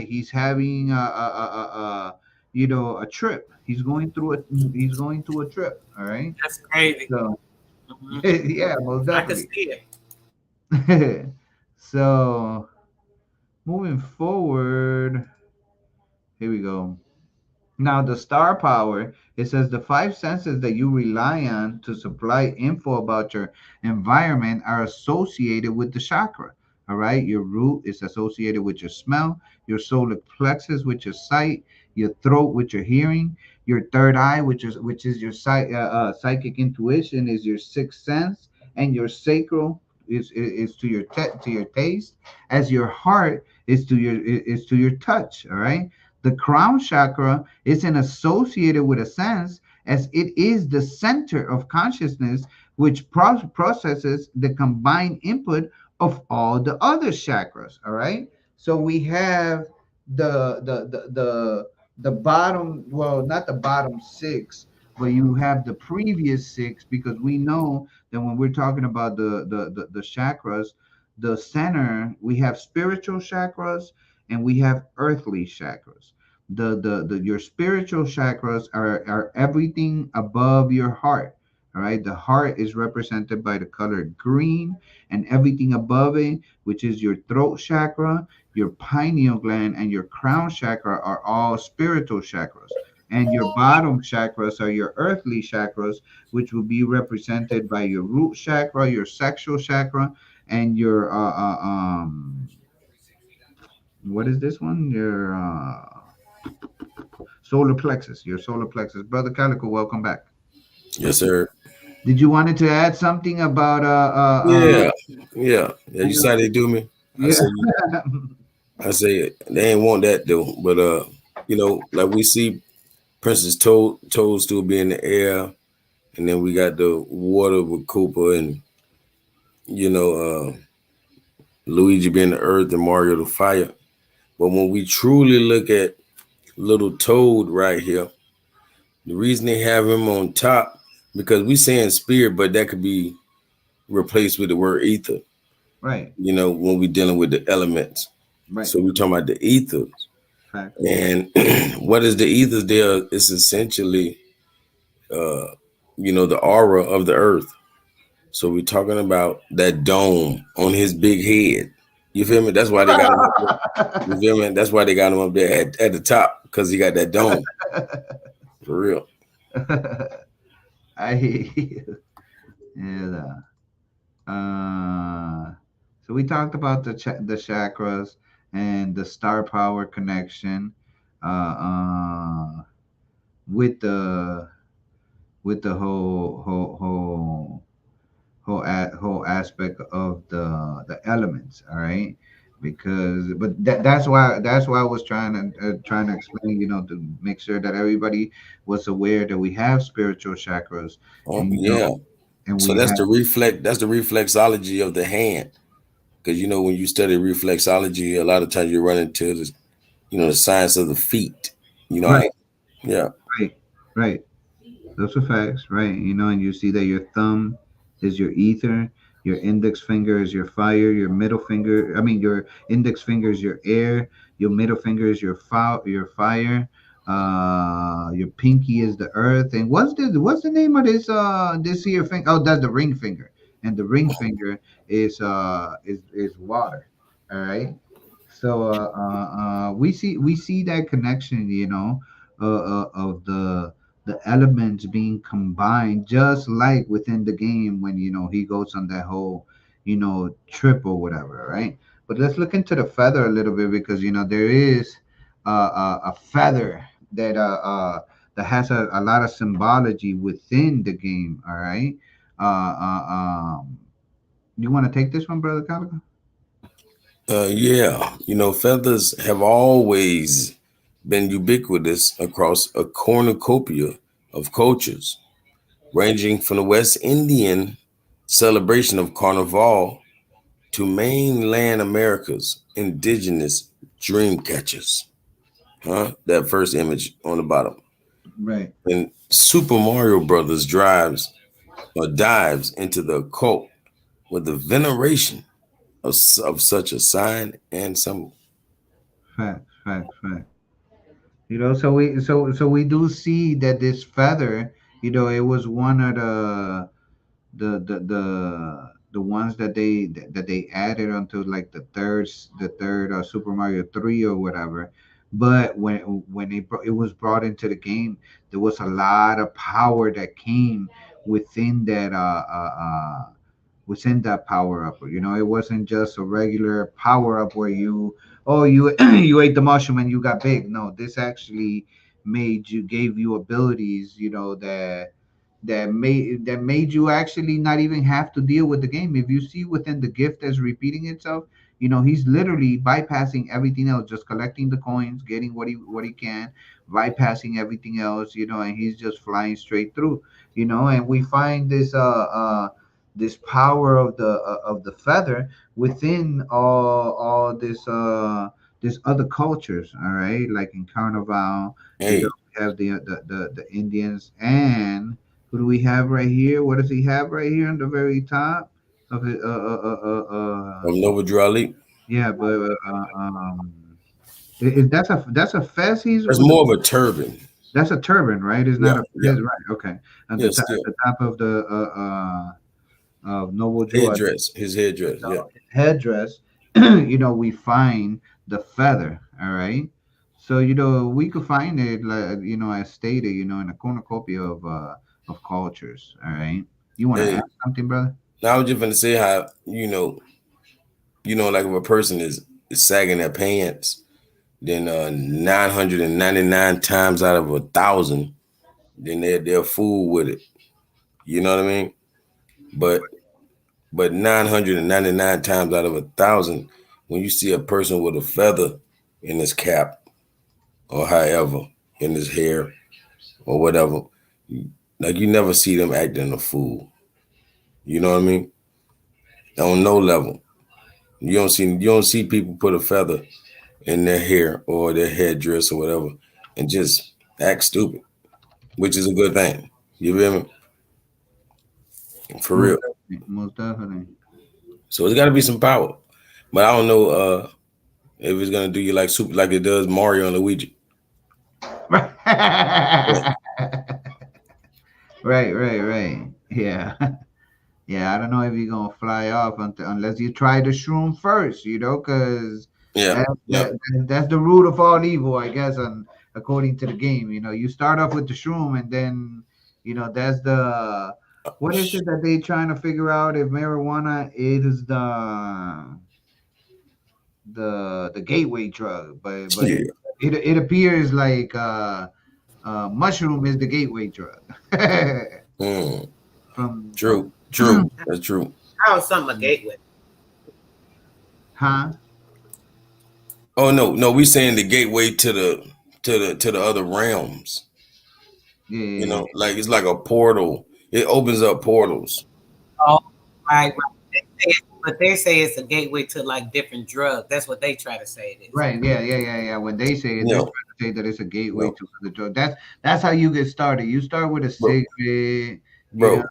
He's having a trip. He's going through a trip. All right. That's crazy. So Mhm. yeah, most I can definitely. see it. So moving forward, here we go. Now, the star power, it says the five senses that you rely on to supply info about your environment are associated with the chakra. All right. Your root is associated with your smell, your solar plexus with your sight, your throat with your hearing, your third eye, which is your psychic intuition, is your sixth sense, and your sacral is to your taste, as your heart is to your touch. All right. The crown chakra isn't associated with a sense, as it is the center of consciousness, which processes the combined input of all the other chakras. All right. So we have the bottom, well, not the bottom six, but you have the previous six, because we know that when we're talking about the chakras, the center, we have spiritual chakras and we have earthly chakras. Your spiritual chakras are everything above your heart. All right. The heart is represented by the color green, and everything above it, which is your throat chakra, your pineal gland, and your crown chakra, are all spiritual chakras. And your bottom chakras are your earthly chakras, which will be represented by your root chakra, your sexual chakra, and your what is this one? Your solar plexus. Your solar plexus. Brother Calico, welcome back. Yes, sir. Did you wanted to add something about Yeah, yeah. You saw they do me. I yeah. say, I say they ain't want that though. But like we see Princess Toadstool be in the air, and then we got the water with Cooper, and you know, Luigi being the earth and Mario the fire. But when we truly look at little Toad right here, the reason they have him on top, because we saying spirit, but that could be replaced with the word ether. Right. When we dealing with the elements. Right. So we're talking about the ether. Fact. And what is the ether there? It's essentially, the aura of the earth. So we're talking about that dome on his big head. You feel me? That's why they got him up there. You feel me? That's why they got him up there at the top, because he got that dome. For real. I hear you. Yeah. So we talked about the chakras and the star power connection, uh, uh, with the whole aspect of the elements. All right, because but that's why I was trying to explain, to make sure that everybody was aware that we have spiritual chakras, Oh, and yeah. and So we have that's the reflexology of the hand. Because when you study reflexology, a lot of times you run into the science of the feet. right, Yeah. right, right. Those are facts, right? And you see that your thumb is your ether, your index finger is your fire, your middle finger, I mean, your index finger is your air, your middle finger is your fire, your pinky is the earth. And what's the name of this here thing? Oh, that's the ring finger, and the ring finger is water. All right. So we see that connection, of the elements being combined, just like within the game when he goes on that whole trip or whatever, right? But let's look into the feather a little bit, because there is a feather that has a lot of symbology within the game. All right. You want to take this one, brother Calico? Yeah. Feathers have always been ubiquitous across a cornucopia of cultures, ranging from the West Indian celebration of Carnival to mainland America's indigenous dream catchers. Huh? That first image on the bottom. Right. And Super Mario Brothers dives into the occult with the veneration of such a sign and symbol. Facts, facts, facts. So we do see that this feather, it was one of the ones that they added onto like the third Super Mario 3 or whatever. But when it was brought into the game, there was a lot of power that came within that power up. It wasn't just a regular power up where you you ate the mushroom and you got big. No, this actually gave you abilities, that made you actually not even have to deal with the game. If you see within the gift that's repeating itself, he's literally bypassing everything else, just collecting the coins, getting what he can, bypassing everything else, and he's just flying straight through. And we find this power of the feather within all this other cultures. All right, like in Carnival, Hey, we have the Indians. And who do we have right here? What does he have right here on the very top of it? of Nova Drali. Yeah, but that's a fez. That's more of a turban. That's a turban, right? It's not Yeah, a yeah, fez, right? Okay. At yeah. the top, at Still, the top of the Noble Jew headdress. His headdress. Yeah. headdress, we find the feather. All right. So we could find it, like as stated, in a cornucopia of cultures. All right. You want to Hey, add something, brother? now I was just gonna say how like if a person is sagging their pants, then 999 times out of 1,000, then they're fool with it. You know what I mean? But 999 times out of 1,000, when you see a person with a feather in his cap or however in his hair or whatever, like you never see them acting a fool. You know what I mean? On no level. You don't see people put a feather in their hair or their headdress or whatever and just act stupid, which is a good thing. You feel me? For Most real. definitely. Most definitely. So it's gotta be some power. But I don't know if it's gonna do you like super like it does Mario and Luigi. Yeah. Right, right, right. Yeah. Yeah, I don't know if you're gonna fly off unless you try the shroom first, because Yeah. Yeah. that's the root of all evil, I guess, according to the game. You start off with the shroom, and then that's what is it that they trying to figure out if marijuana is the gateway drug, but Yeah. it appears like mushroom is the gateway drug. Mm. from True. True. That's true. call something a gateway. Huh? Oh no, we saying the gateway to the other realms. Yeah, You yeah, know, like it's like a portal. It opens up portals. Oh, right, right. But they say it's a gateway to like different drugs. That's what they try to say it is. right. Yeah, yeah, yeah, yeah. When they say it, they're trying No, to say that it's a gateway no, to the drug. That's how you get started. You start with a bro, cigarette, you know.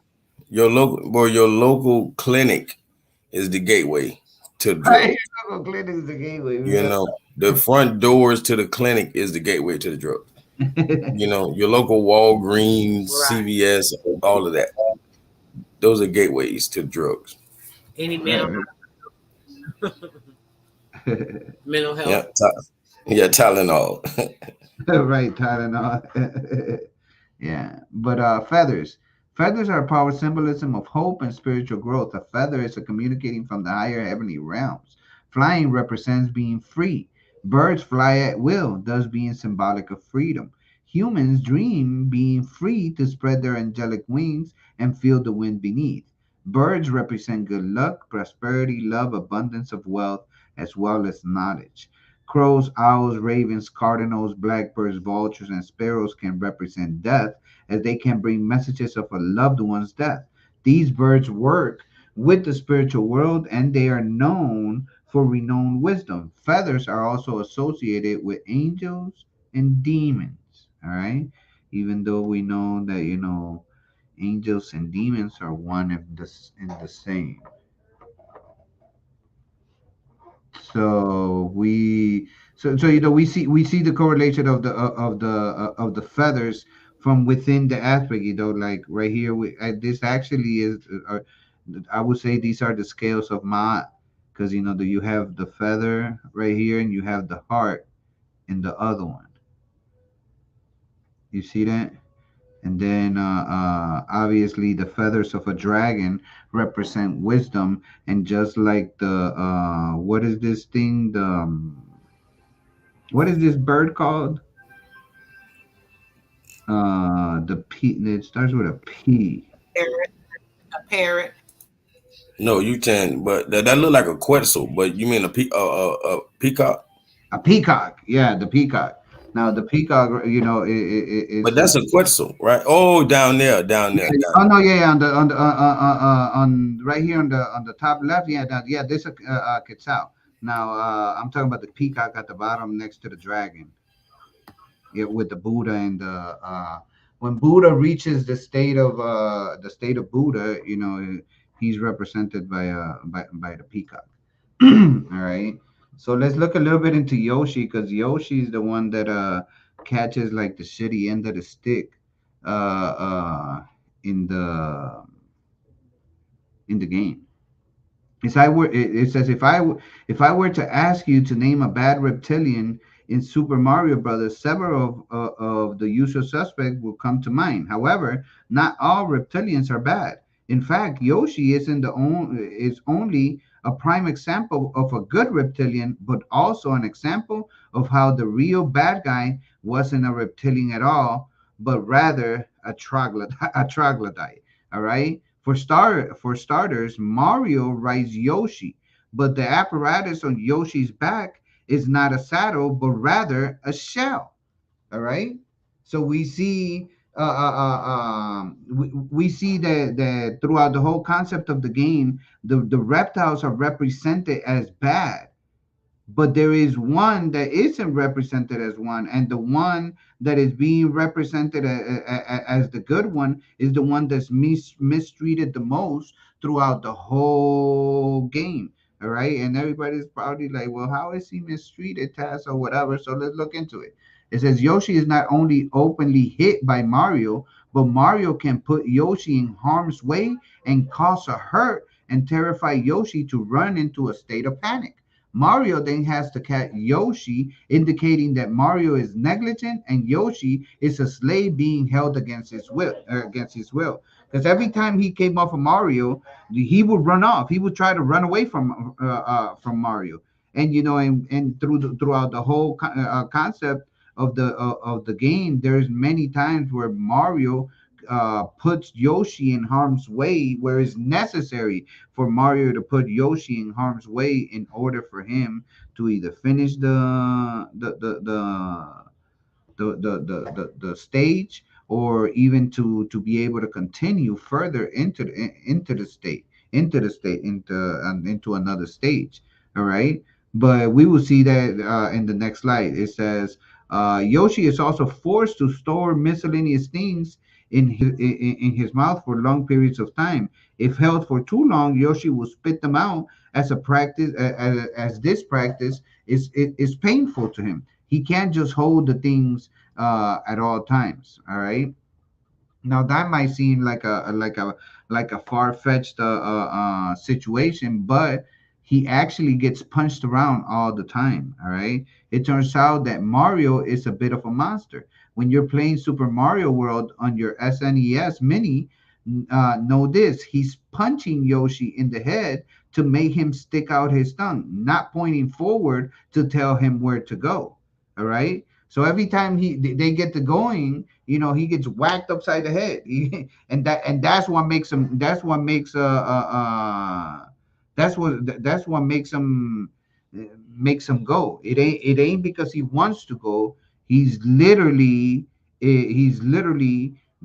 bro. Your local clinic is the gateway to Right, drugs. clinic is the gateway. You know, the front doors to the clinic is the gateway to the drugs. You know, your local Walgreens, Right. CVS, all of that. Those are gateways to drugs. Any mental Right, mental Yeah, health. yeah, Tylenol. right, Tylenol. Yeah, but feathers. Feathers are power symbolism of hope and spiritual growth. A feather is a communicating from the higher heavenly realms. Flying represents being free. Birds fly at will, thus being symbolic of freedom. Humans dream being free to spread their angelic wings and feel the wind beneath. Birds represent good luck, prosperity, love, abundance of wealth, as well as knowledge. Crows, owls, ravens, cardinals, blackbirds, vultures, and sparrows can represent death, as they can bring messages of a loved one's death. These birds work with the spiritual world and they are known for renowned wisdom. Feathers are also associated with angels and demons. All right. Even though we know that, angels and demons are one and the same. So we see the correlation of the feathers from within the aspect. Like right here, this actually is. I would say these are the scales of Ma'at, because you have the feather right here, and you have the heart in the other one. You see that? And then obviously the feathers of a dragon represent wisdom, and just like the what is this thing? What is this bird called? The P. It starts with a P. Parrot, a parrot. No, you can, but that look like a quetzal. But you mean a peacock? A peacock. Yeah, the peacock. Now the peacock, But it's that's a quetzal, right? Oh, down there, down yeah, there, yeah. down Oh there. no, yeah, yeah, on right here on the top left, yeah, yeah, this a quetzal. Now I'm talking about the peacock at the bottom next to the dragon. Yeah, with the Buddha and the when Buddha reaches the state of Buddha, he's represented by the peacock. All right. So let's look a little bit into Yoshi, because Yoshi is the one that catches like the shitty end of the stick in the game. It says if I were to ask you to name a bad reptilian in Super Mario Brothers, several of the usual suspects will come to mind. However, not all reptilians are bad. In fact, Yoshi is only a prime example of a good reptilian, but also an example of how the real bad guy wasn't a reptilian at all, but rather a troglodyte. A troglodyte. All right. For starters, Mario rides Yoshi, but the apparatus on Yoshi's back is not a saddle, but rather a shell. All right. So we see that throughout the whole concept of the game, the reptiles are represented as bad, but there is one that isn't represented as one, and the one that is being represented as the good one is the one that's mistreated the most throughout the whole game. All right, and everybody's probably like, well, how is he mistreated, Taz, or whatever? So let's look into it. It says Yoshi is not only openly hit by Mario, but Mario can put Yoshi in harm's way and cause a hurt and terrify Yoshi to run into a state of panic. Mario then has to catch Yoshi, indicating that Mario is negligent and Yoshi is a slave being held against his will. Because every time he came off of Mario, he would run off. He would try to run away from Mario. And throughout the whole concept of the game, there's many times where Mario puts Yoshi in harm's way where it's necessary for Mario to put Yoshi in harm's way in order for him to either finish the stage, or even to be able to continue further into another stage. All right, but we will see that in the next slide. It says Yoshi is also forced to store miscellaneous things in his mouth for long periods of time. If held for too long, Yoshi will spit them out as a practice. As this practice is painful to him, he can't just hold the things at all times. All right. Now that might seem like a far-fetched situation, but he actually gets punched around all the time. All right. It turns out that Mario is a bit of a monster. When you're playing Super Mario World on your SNES Mini, know this: he's punching Yoshi in the head to make him stick out his tongue, not pointing forward to tell him where to go. All right. So every time they get to going, he gets whacked upside the head. That's what makes him. That's what makes him go. It ain't because he wants to go. He's literally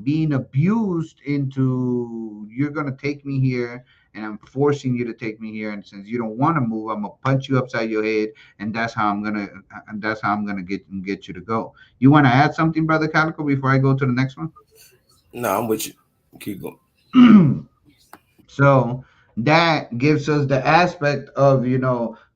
being abused into, you're gonna take me here, and I'm forcing you to take me here. And since you don't want to move, I'm gonna punch you upside your head, and that's how I'm gonna get you to go. You want to add something, brother Calico, before I go to the next one? No, I'm with you. Keep going. So that gives us the aspect of,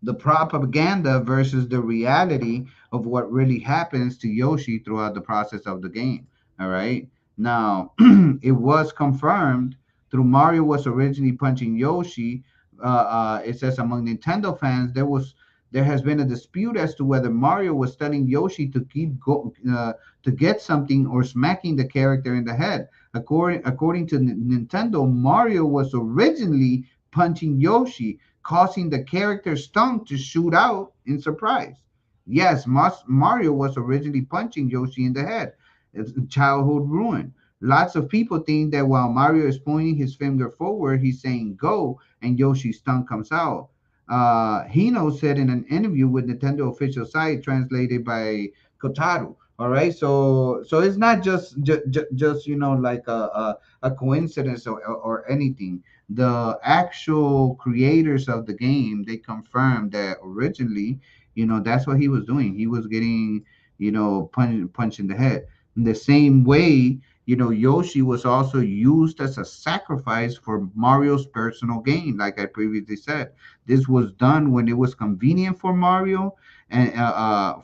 the propaganda versus the reality of what really happens to Yoshi throughout the process of the game. All right. Now, it was confirmed through Mario was originally punching Yoshi. It says among Nintendo fans, there has been a dispute as to whether Mario was telling Yoshi to to get something, or smacking the character in the head. According to Nintendo, Mario was originally punching Yoshi, causing the character's tongue to shoot out in surprise. Yes, Mario was originally punching Yoshi in the head. It's childhood ruin. Lots of people think that while Mario is pointing his finger forward, he's saying go, and Yoshi's tongue comes out. Hino said in an interview with Nintendo official site, translated by Kotaru. All right, so it's not just like a coincidence, or anything. The actual creators of the game, they confirmed that originally, that's what he was doing. He was getting, punch in the head. In the same way, Yoshi was also used as a sacrifice for Mario's personal gain, like I previously said. This was done when it was convenient for Mario, and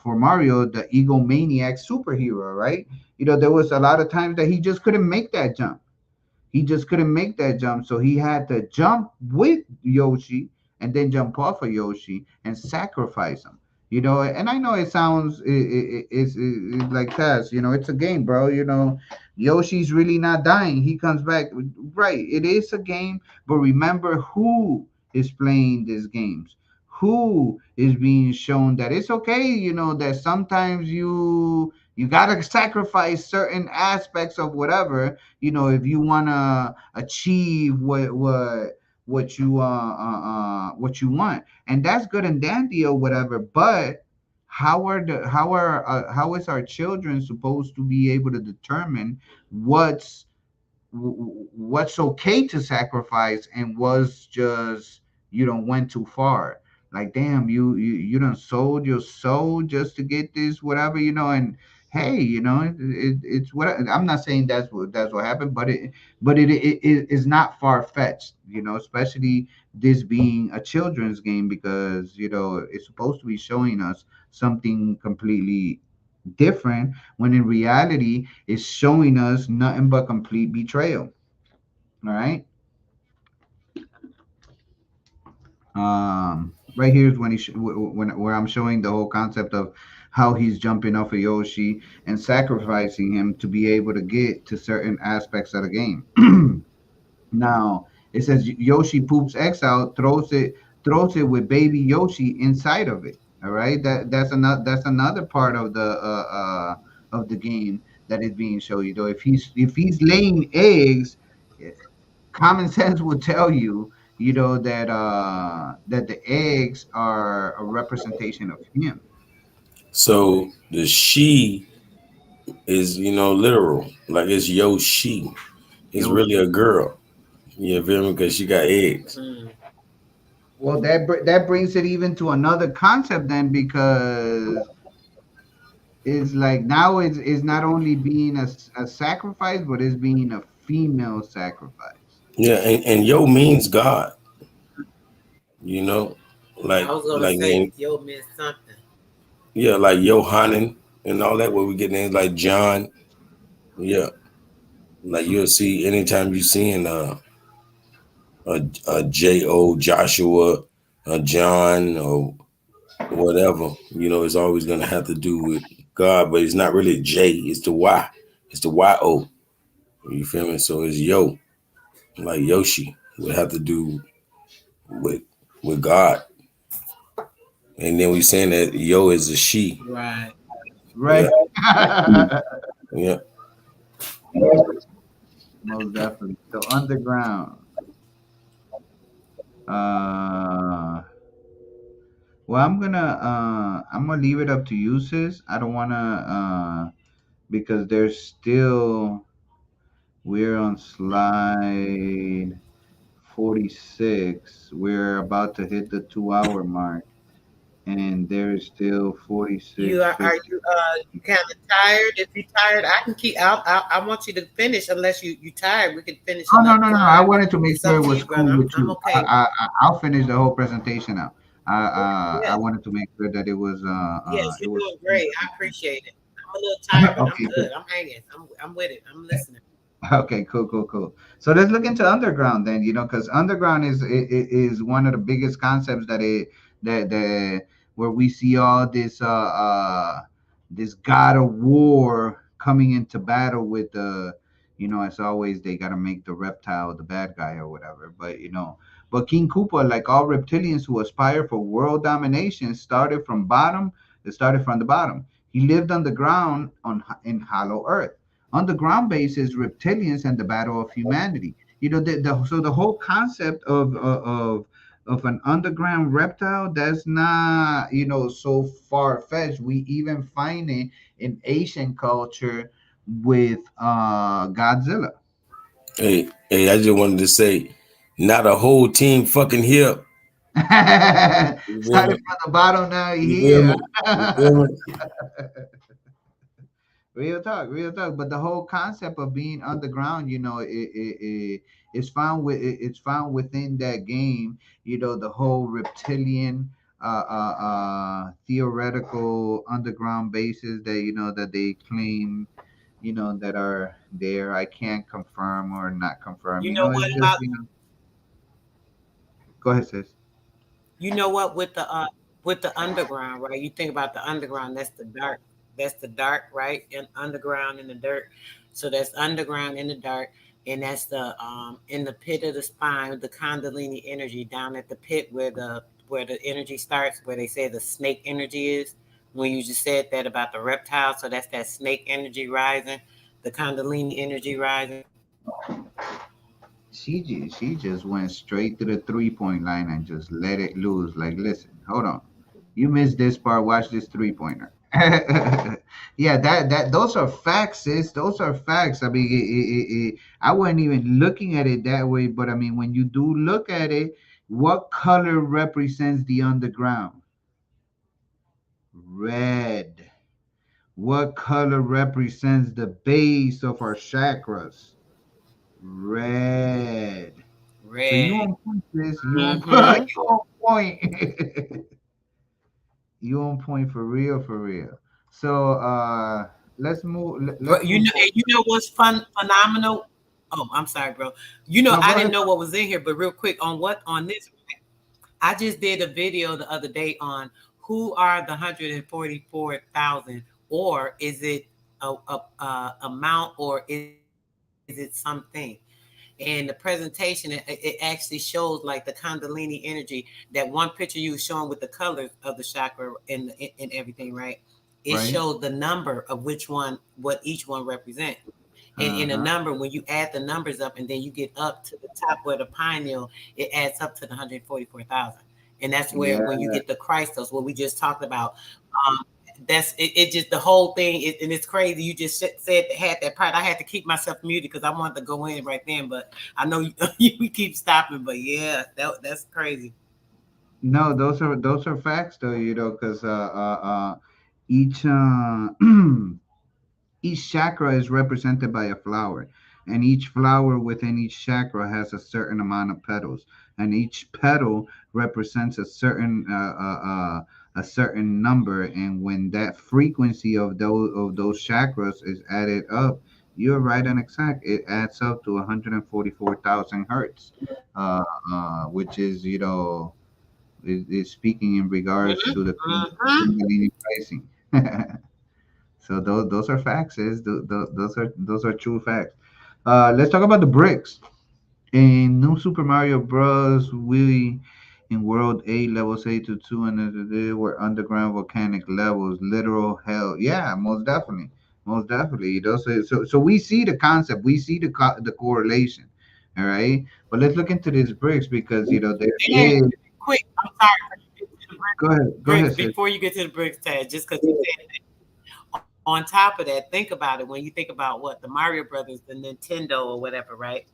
for Mario, the egomaniac superhero, right? There was a lot of times that he just couldn't make that jump. So he had to jump with Yoshi, and then jump off of Yoshi and sacrifice him. And I know it sounds it's like Taz. It's a game, bro. Yoshi's really not dying. He comes back. Right. It is a game, but remember who is playing these games. Who is being shown that it's okay, that sometimes you gotta sacrifice certain aspects of whatever, if you wanna achieve what you want, and that's good and dandy or whatever. But how is our children supposed to be able to determine what's okay to sacrifice, and was just went too far? Like, damn, you done sold your soul just to get this whatever, and hey, it's what, I'm not saying that's what happened, but it is not far-fetched, especially this being a children's game, because it's supposed to be showing us something completely different, when in reality it's showing us nothing but complete betrayal. All right. Right here is when where I'm showing the whole concept of how he's jumping off of Yoshi and sacrificing him to be able to get to certain aspects of the game. Now it says Yoshi poops X out, throws it with baby Yoshi inside of it. All right, that's another part of the game that is being shown. If he's laying eggs, common sense would tell you, that the eggs are a representation of him. So the she is, literal. Like it's yo she. It's really a Yoshi. girl. You feel me? Because she got eggs. Well, that brings it even to another concept then, because it's like now it's not only being a sacrifice, but it's being a female sacrifice. Yeah, and yo means God. You know, I like was gonna like say in, yo meant something. yeah, like Johannan and all that. Where we get names like John. Yeah, like you'll see anytime you seeing a J O Joshua, a John or whatever. It's always gonna have to do with God, but it's not really J. It's the Y. It's the Y-O. You feel me? So it's Yo, like Yoshi would have to do with God. And then we saying that Yo is a she. Right. Yeah, Right. yeah. Most definitely. So underground. Uh, well, I'm gonna leave it up to you, sis. I don't wanna because there's still we're on slide 46. We're about to hit the 2 hour mark, and there's still 46 You are pictures. you kind of tired? If you're tired, I can keep. I want you to finish unless you tired. We can finish Oh, no, another no, no! I time. wanted to make It's sure up it to was you, brother. cool with I'm you. okay. I'll finish the whole presentation out. I Yeah. wanted to make sure that Yes, it you're was doing cool great. I with appreciate it. I'm a little tired, but I'm you. Okay, good. I'm hanging. I'm with it. I'm listening. okay, cool, cool, cool. So let's look into underground then, because underground is one of the biggest concepts that where we see all this god of war coming into battle with as always they gotta make the reptile the bad guy or whatever. But King Koopa, like all reptilians who aspire for world domination, started from the bottom. He lived underground in hollow earth. Underground base is reptilians and the battle of humanity. So the whole concept of an underground reptile, that's not so far fetched. We even find it in Asian culture with Godzilla. Hey, I just wanted to say, not a whole team fucking here. You feel Started me? from the bottom, now you You feel here. me? You feel me? Real talk, real talk. But the whole concept of being underground, it's found within that game. The whole reptilian, theoretical underground bases that they claim, that are there. I can't confirm or not confirm. You know It's what just about Go ahead, sis. you know what with the underground, right? You think about the underground. That's the dark. That's the dark, right? And underground in the dirt. So that's underground in the dark, and that's the in the pit of the spine, the Kundalini energy down at the pit where the energy starts, where they say the snake energy is. When you just said that about the reptile, so that's that snake energy rising, the Kundalini energy rising. She just went straight to the 3 point line and just let it loose. Like, listen, hold on, you missed this part. Watch this 3 pointer. Yeah, that those are facts, sis. Those are facts. I mean, I wasn't even looking at it that way, but I mean, when you do look at it, what color represents the underground? Red. What color represents the base of our chakras? Red. So you Red. on point, sis. You on Mm-hmm. you on point. You on point for real, for real. So let's move. Let's But move forward. and you know what's phenomenal? Oh, I'm sorry, bro. No, I go didn't ahead. know what was in here, but real quick on this, I just did a video the other day on who are the 144,000, or is it a amount, or is it something? And the presentation, it actually shows like the Kundalini energy. That one picture you were showing with the colors of the chakra and everything, right? it right? showed the number of which one, what each one represent. And in a Uh-huh. number, when you add the numbers up and then you get up to the top where the pineal, it adds up to the 144,000. And that's where, Yeah. when you get the Christos, what we just talked about, um, that's it, it just the whole thing and it's crazy. You just said had that part. I had to keep myself muted because I wanted to go in right then, but I know you keep stopping. But yeah, that's crazy. No, those are facts though, because each each chakra is represented by a flower, and each flower within each chakra has a certain amount of petals, and each petal represents a certain number. And when that frequency of those chakras is added up, you're right and exact. It adds up to 144,000 hertz, uh, which is is speaking in regards to the Mm-hmm. Kundalini pricing. So those are facts. Those are true facts. Let's talk about the bricks. In New Super Mario Bros. We in World 8, levels 8 to 2, and they were underground volcanic levels, literal hell. Yeah, most definitely, most definitely. So we see the concept, we see the correlation. All right, but let's look into these bricks because there And is. quick, I'm sorry. Go Bricks ahead, sis. before you get to the bricks tag, just because you said it. On top of that, think about it. When you think about what the Mario Brothers, the Nintendo or whatever, right?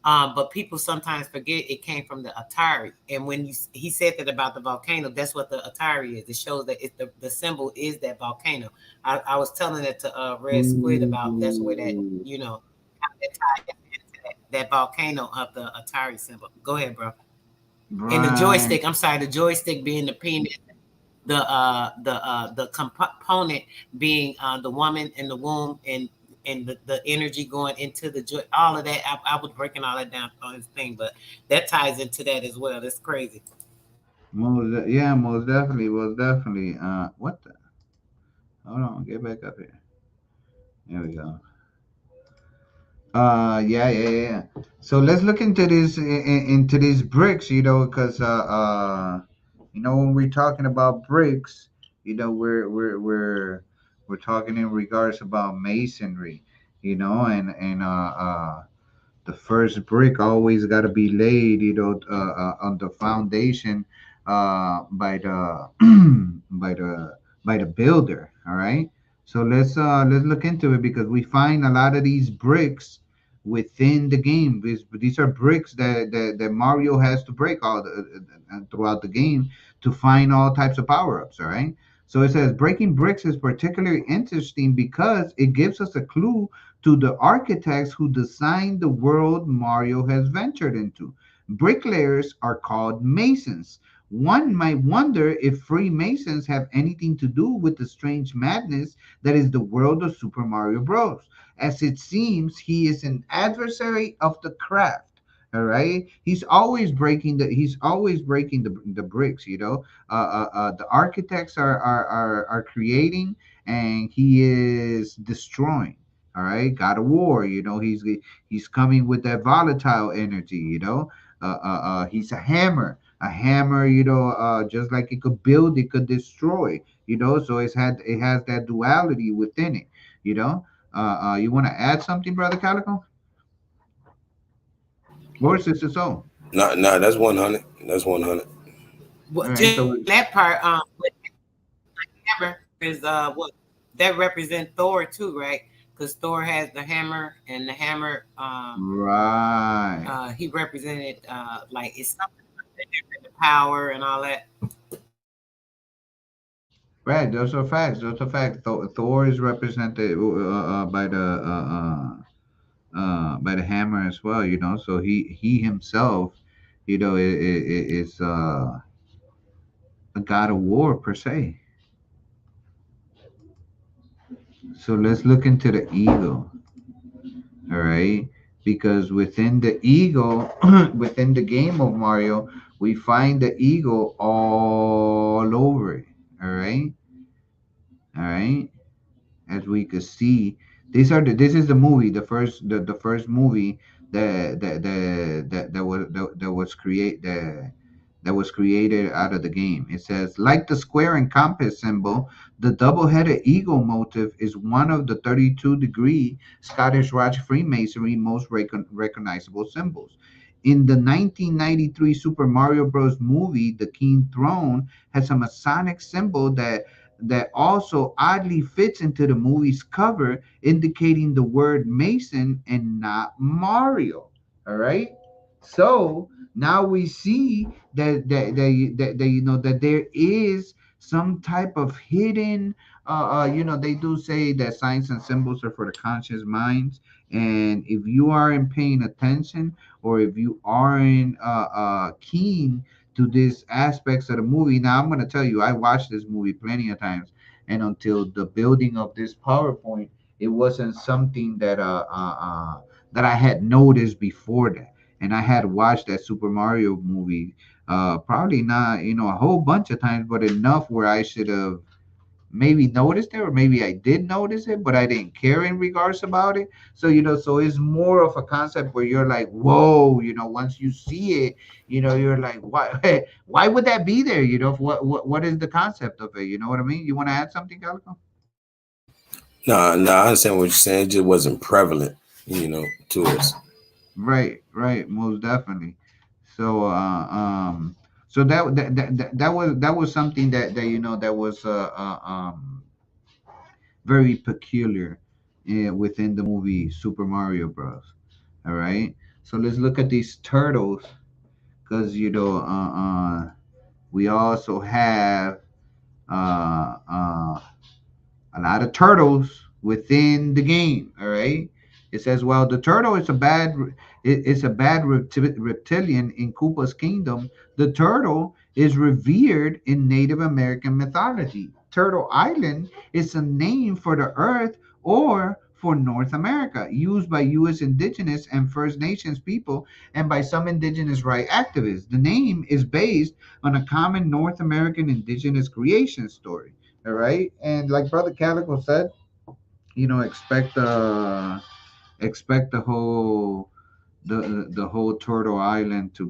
But people sometimes forget it came from the Atari. And when he said that about the volcano, that's what the Atari is. It shows that the symbol is that volcano. I was telling it to Red Squid about that's where that Ooh, how that ties into that volcano of the Atari symbol. Go ahead, bro. And the right. joystick, I'm sorry, the joystick being the penis, the component being the woman in the womb and the energy going into the joy, all of that. I was breaking all that down on this thing, but that ties into that as well. That's crazy. Yeah, most definitely, most definitely. What the? Hold on, get back up here. There we go. Yeah, yeah, yeah, yeah. So let's look into into these bricks, because when we're talking about bricks, we're talking in regards about masonry, and the first brick always got to be laid, on the foundation, by the by the builder. All right. So let's look into it because we find a lot of these bricks within the game. These are bricks that Mario has to break throughout the game to find all types of power ups. All right. So it says breaking bricks is particularly interesting because it gives us a clue to the architects who designed the world Mario has ventured into. Bricklayers are called masons. One might wonder if Freemasons have anything to do with the strange madness that is the world of Super Mario Bros. As it seems, he is an adversary of the craft. All right, he's always breaking the bricks. The architects are creating, and he is destroying. All right, God of War. He's coming with that volatile energy. He's a hammer. A hammer. Just like it could build, it could destroy. So it has that duality within it. You want to add something, brother Calico? Or sister so? Nah, that's 100. That's 100. All What right. just So that part? Hammer is what that represent Thor too, right? Because Thor has the hammer, and the hammer right. he represented like it's something different, the power and all that. Right, those are facts. Those are facts. Thor is represented by the hammer as well. So he himself, is a god of war per se. So let's look into the ego. All right, because within the ego, within the game of Mario, we find the ego all over it. All right, all right. As we could see, this is the movie, the first movie that was create that was created out of the game. It says, like the square and compass symbol, the double-headed eagle motif is one of the 32-degree Scottish Rite Freemasonry most recognizable symbols. In the 1993 Super Mario Bros. Movie, the King Throne has a Masonic symbol that also oddly fits into the movie's cover, indicating the word Mason and not Mario. All right. So now we see that you know that there is some type of hidden they do say that signs and symbols are for the conscious minds, and if you aren't paying attention, or if you aren't keen to these aspects of the movie. Now I'm going to tell you, I watched this movie plenty of times, and until the building of this PowerPoint, it wasn't something that I had noticed before that. And I had watched that Super Mario movie, probably not, a whole bunch of times, but enough where I should have maybe noticed it, or maybe I did notice it, but I didn't care in regards about it. So so it's more of a concept where you're like, whoa, once you see it, you're like, why why would that be there? What is the concept of it? You know what I mean? You want to add something, Calico? No, no, I understand what you're saying. It just wasn't prevalent, to us. Right, most definitely. So so that was something that was very peculiar within the movie Super Mario Bros. All right, so let's look at these turtles, because we also have uh, uh, a lot of turtles within the game. All right. It says, well, the turtle is a bad reptilian in Koopa's kingdom. The turtle is revered in Native American mythology. Turtle Island is a name for the earth or for North America, used by U.S. indigenous and First Nations people and by some indigenous rights activists. The name is based on a common North American indigenous creation story. All right, and like Brother Calico said, expect the whole Turtle Island to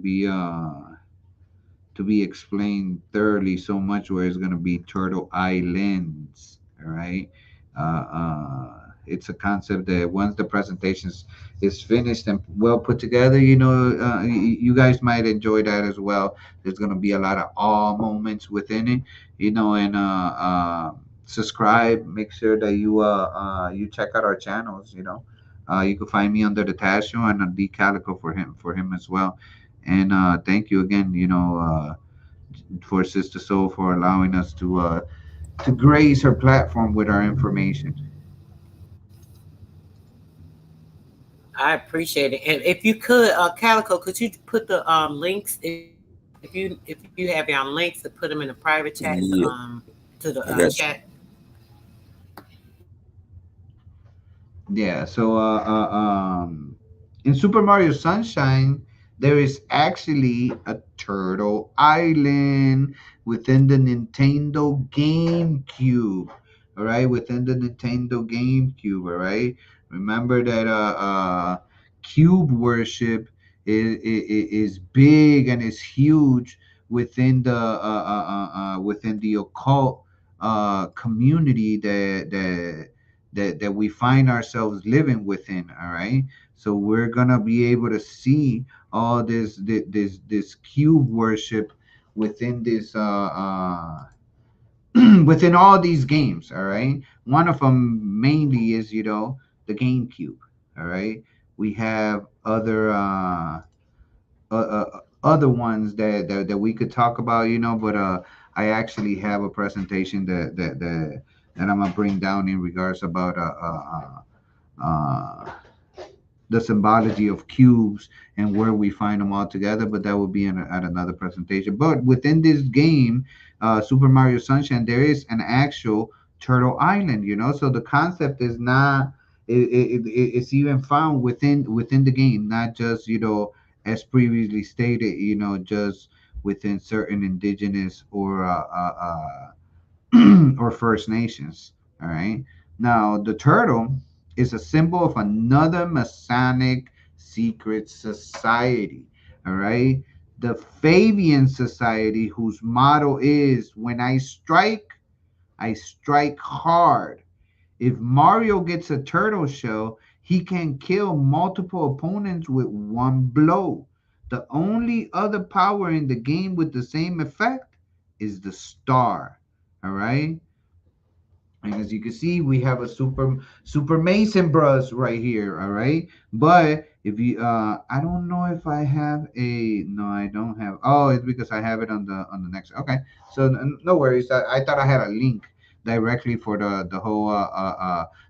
be explained thoroughly, so much where it's going to be Turtle Islands. All right. It's a concept that once the presentation is finished and well put together, you guys might enjoy that as well. There's going to be a lot of awe moments within it, and subscribe. Make sure that you check out our channels. You can find me under the Taz Show and the Calico for him as well. And thank you again, for Sister Soul for allowing us to grace her platform with our information. I appreciate it. And if you could, Calico, could you put the links, if you have your links, to put them in a private chat Yeah, to the I got chat? you. Yeah. So in Super Mario Sunshine, there is actually a Turtle Island within the Nintendo GameCube. All right, within the Nintendo GameCube. All right. Remember that cube worship is big and is huge within the occult community that we find ourselves living within. All right, so we're gonna be able to see all this cube worship within this within all these games. All right, one of them mainly is the GameCube. All right, we have other ones that we could talk about, but I actually have a presentation that I'm gonna bring down in regards about uh, the symbology of cubes and where we find them all together, but that will be at another presentation. But within this game, Super Mario Sunshine, there is an actual Turtle Island, so the concept is not it's even found within the game, not just as previously stated, just within certain indigenous or First Nations. All right. Now, the turtle is a symbol of another Masonic secret society. All right. The Fabian Society, whose motto is "When I strike hard." If Mario gets a turtle shell, he can kill multiple opponents with one blow. The only other power in the game with the same effect is the star. All right. And as you can see, we have a super Mason Bros right here. All right. But if you I don't know if I have a no, I don't have. Oh, it's because I have it on the next. Okay. So no worries. I thought I had a link directly for the whole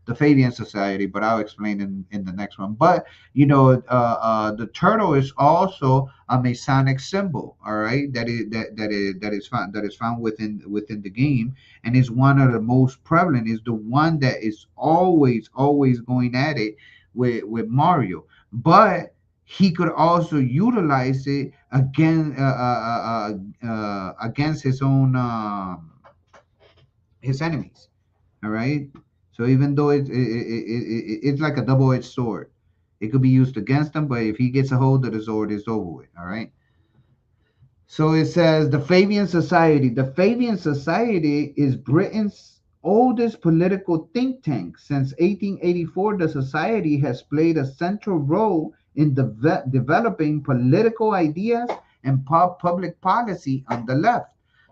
the Fabian Society, but I'll explain in the next one. But the turtle is also a Masonic symbol. All right. That is found within the game, and is one of the most prevalent, is the one that is always going at it with Mario. But he could also utilize it against his own his enemies. All right. So even though it's like a double-edged sword, it could be used against him, but if he gets a hold of the sword, it's over with. All right. So it says the Fabian Society. The Fabian Society is Britain's oldest political think tank. Since 1884, the society has played a central role in developing political ideas and public policy on the left.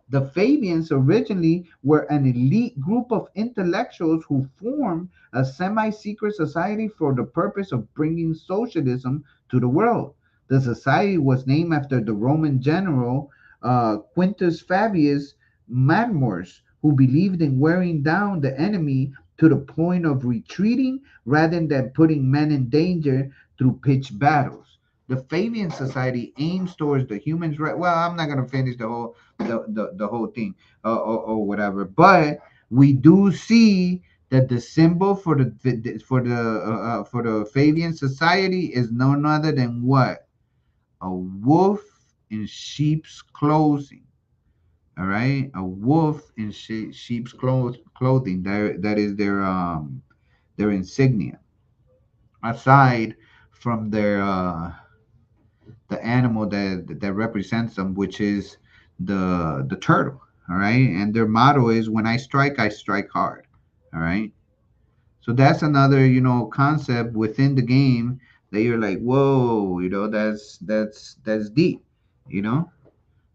The Fabians originally were an elite group of intellectuals who formed a semi secret society for the purpose of bringing socialism to the world. The society was named after the Roman general Quintus Fabius Manmors, who believed in wearing down the enemy to the point of retreating rather than putting men in danger through pitched battles. The Fabian Society aims towards the humans' right. Well, I'm not gonna finish the whole thing or whatever, but we do see that the symbol for the Fabian Society is none other than what? A wolf in sheep's clothing. All right, a wolf in sheep's clothing. That is their insignia. Aside from the animal that represents them, which is the turtle. All right, and their motto is "When I strike hard." All right, so that's another concept within the game that you're like, whoa, that's deep, you know.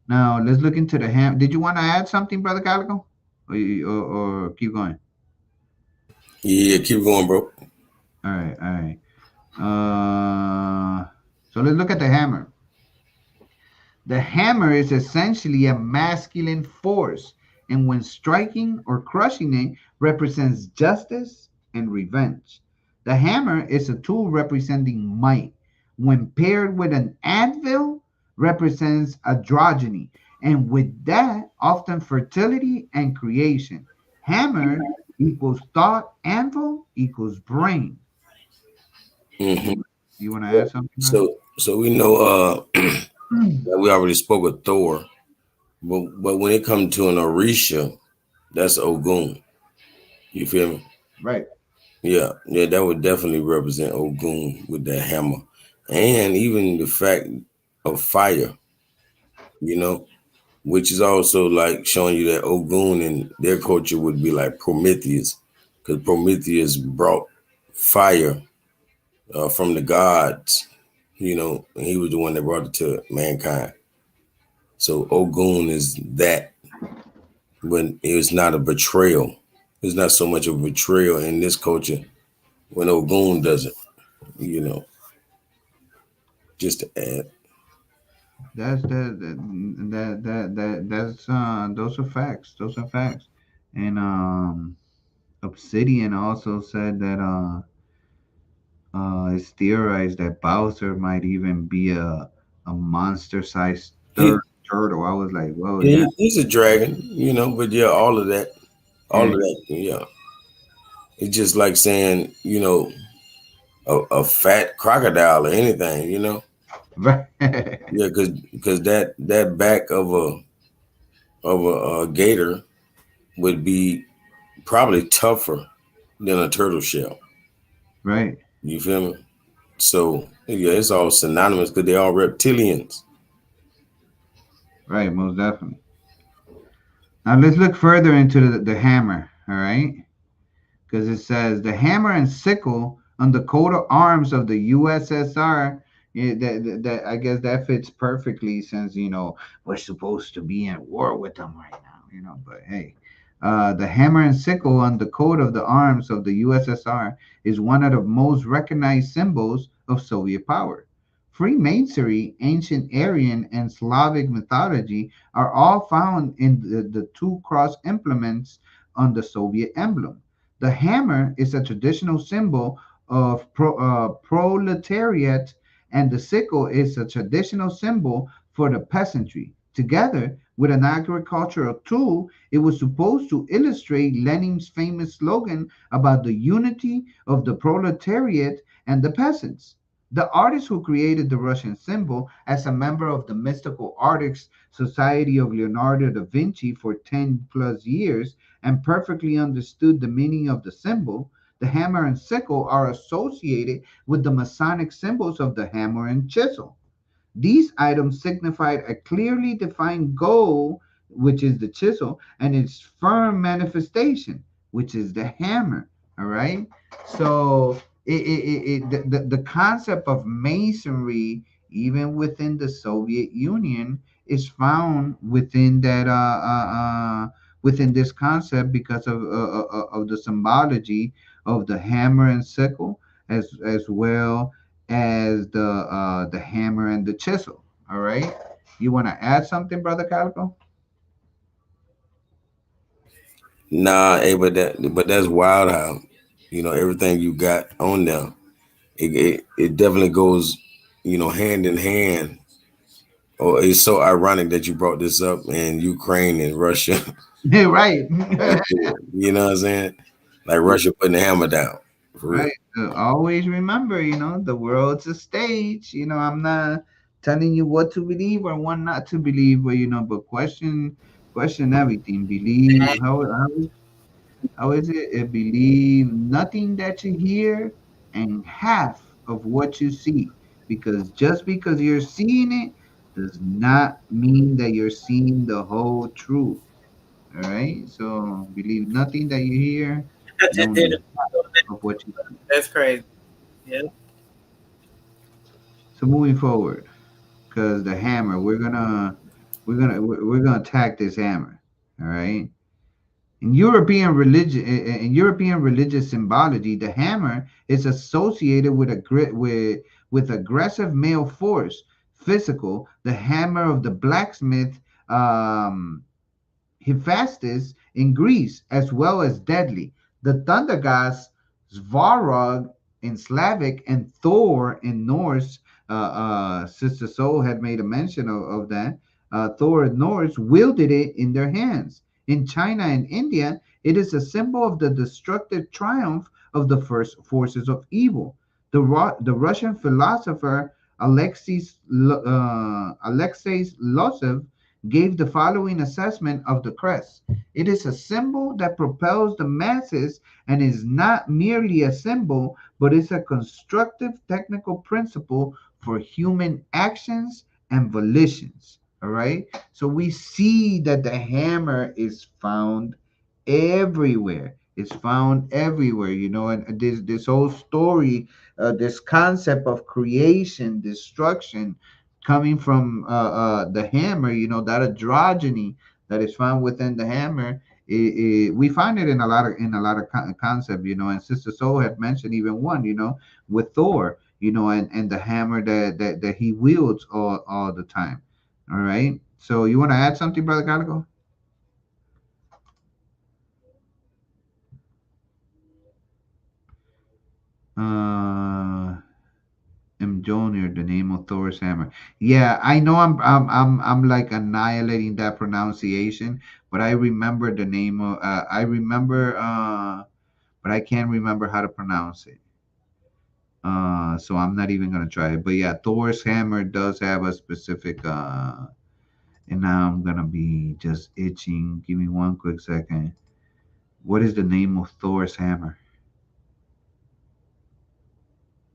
Now let's look into the ham. Did you want to add something, brother Calico, or keep going? Yeah, keep going, bro. All right, all right. So let's look at the hammer. The hammer is essentially a masculine force, and when striking or crushing it, represents justice and revenge. The hammer is a tool representing might. When paired with an anvil, represents androgyny, and with that, often fertility and creation. Hammer equals thought, anvil equals brain. Hmm. You want to add something, man? So we know that we already spoke of Thor, but when it comes to an Orisha, that's Ogun. You feel me? Right. Yeah, that would definitely represent Ogun with that hammer, and even the fact of fire. You know, which is also like showing you that Ogun and their culture would be like Prometheus, because Prometheus brought fire from the gods. And he was the one that brought it to mankind. So Ogun is that, but it's not a betrayal. It's not so much of a betrayal in this culture when Ogun does it. You know, just to add. That's those are facts. Those are facts. And Obsidian also said that it's theorized that Bowser might even be a monster-sized He, turtle. I was like, whoa, yeah, he's a dragon, but yeah, all yeah, of that, yeah. It's just like saying, a fat crocodile or anything. right, Yeah, because that back of a gator would be probably tougher than a turtle shell. right. You feel me? So yeah, it's all synonymous because they're all reptilians. Right, most definitely. Now let's look further into the hammer. All right, because it says the hammer and sickle on the coat of arms of the USSR. Yeah, that I guess that fits perfectly since we're supposed to be in war with them right now. But hey, the hammer and sickle on the coat of the arms of the USSR is one of the most recognized symbols of Soviet power. Freemasonry, ancient Aryan, and Slavic mythology are all found in the two cross implements on the Soviet emblem. The hammer is a traditional symbol of proletariat, and the sickle is a traditional symbol for the peasantry. Together with an agricultural tool, it was supposed to illustrate Lenin's famous slogan about the unity of the proletariat and the peasants. The artist who created the Russian symbol as a member of the Mystical Artists Society of Leonardo da Vinci for 10 plus years and perfectly understood the meaning of the symbol. The hammer and sickle are associated with the Masonic symbols of the hammer and chisel. These items signified a clearly defined goal, which is the chisel, and its firm manifestation, which is the hammer. All right. So the concept of masonry, even within the Soviet Union, is found within within this concept because of the symbology of the hammer and sickle, as well as the hammer and the chisel. All right. You want to add something, brother Calico? Nah, but that's wild how everything you got on there. It definitely goes hand in hand. Oh, it's so ironic that you brought this up in Ukraine and Russia. Right. You know what I'm saying? Like Russia putting the hammer down for real. Right. Always remember, the world's a stage. I'm not telling you what to believe or what not to believe, but question everything. Believe how is it? Believe nothing that you hear and half of what you see. Because just because you're seeing it does not mean that you're seeing the whole truth. All right. So believe nothing that you hear and only half of what you see. That's crazy. Yeah. So moving forward, because the hammer, we're gonna attack this hammer. All right. In European religious symbology, the hammer is associated with with aggressive male force, physical. The hammer of the blacksmith, Hephaestus in Greece, as well as deadly. The thunder gods Svarog in Slavic and Thor in Norse. Sister Soul had made a mention of that. Thor in Norse wielded it in their hands. In China and India, it is a symbol of the destructive triumph of the first forces of evil. The Russian philosopher Alexei Losev gave the following assessment of the crest. It is a symbol that propels the masses and is not merely a symbol, but is a constructive technical principle for human actions and volitions. All right. So we see that the hammer is found everywhere. It's found everywhere, and this whole story, this concept of creation, destruction, coming from the hammer, that androgyny that is found within the hammer. We find it in a lot of concept, and Sister Soul had mentioned even one, with Thor, and the hammer that he wields all the time. All right. So you want to add something, Brother Calico? Uh, M. Junior, the name of Thor's hammer. Yeah, I know I'm like annihilating that pronunciation, but I remember the name of I remember but I can't remember how to pronounce it. So I'm not even gonna try it. But yeah, Thor's hammer does have a specific and now I'm gonna be just itching. Give me one quick second. What is the name of Thor's hammer?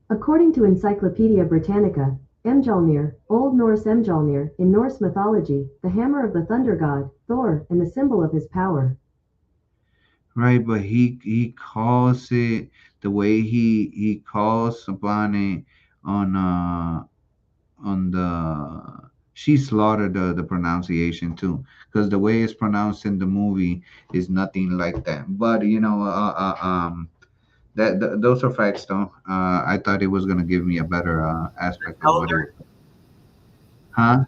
According to Encyclopedia Britannica, Mjolnir, Old Norse Mjolnir, in Norse mythology, the hammer of the thunder god, Thor, and the symbol of his power. Right, but he calls it the way he calls upon it on the she slaughtered the pronunciation too, because the way it's pronounced in the movie is nothing like that. But those are facts though. I thought it was gonna give me a better aspect of what it was. Mjolnir?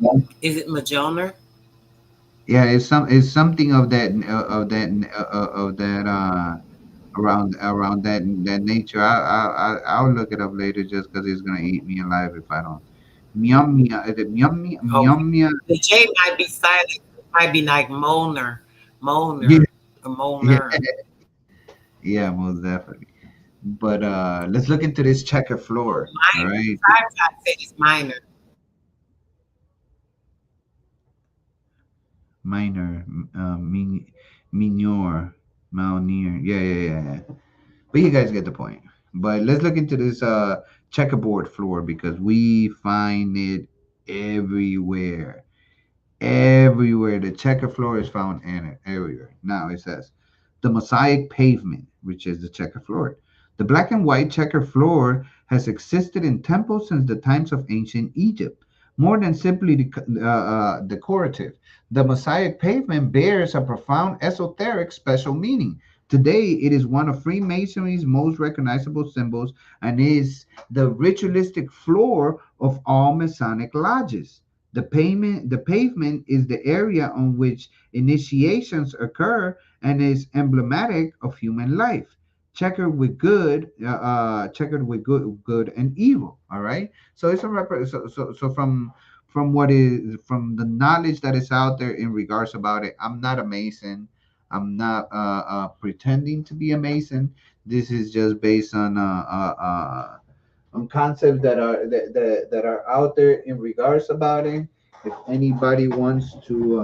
Huh? Is it Mjolnir? Yeah, it's something of that around that nature. I'll look it up later just because it's gonna eat me alive if I don't. Miamia, is it miamia? Okay. Miamia? The J might be silent. It might be like Molnar, Yeah, Molnar, or yeah, Molnar. yeah, most definitely. But let's look into this checker floor. All Minor. right, Five said it's minor. minor, minor, malnear. Yeah. But you guys get the point. But let's look into this checkerboard floor because we find it everywhere. Everywhere. The checker floor is found in everywhere. Now it says the mosaic pavement, which is the checker floor. The black and white checker floor has existed in temples since the times of ancient Egypt. More than simply decorative, the mosaic pavement bears a profound esoteric special meaning. Today, it is one of Freemasonry's most recognizable symbols and is the ritualistic floor of all Masonic lodges. The pavement is the area on which initiations occur and is emblematic of human life, checkered with good and evil. All right. So it's a so from what is from the knowledge that is out there in regards about it. I'm not a Mason. I'm not pretending to be a Mason. This is just based on concepts that are out there in regards about it. If anybody wants to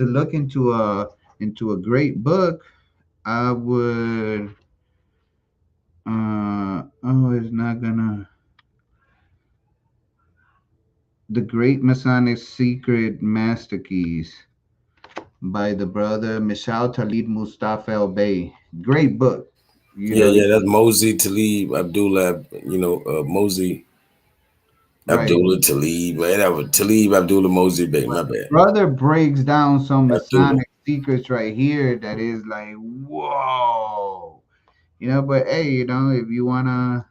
look into a great book, I would. Oh, it's not gonna. The Great Masonic Secret Master Keys by the brother Michal Talib Mustafa El Bey. Great book. You Yeah, know, yeah, that's Mosey Talib Abdullah. Mosey right. Abdullah Talib, whatever. Talib Abdullah Mosey Bey. My bad. Brother breaks down some Abdullah. Masonic secrets right here that is like, whoa. But hey, if you wanna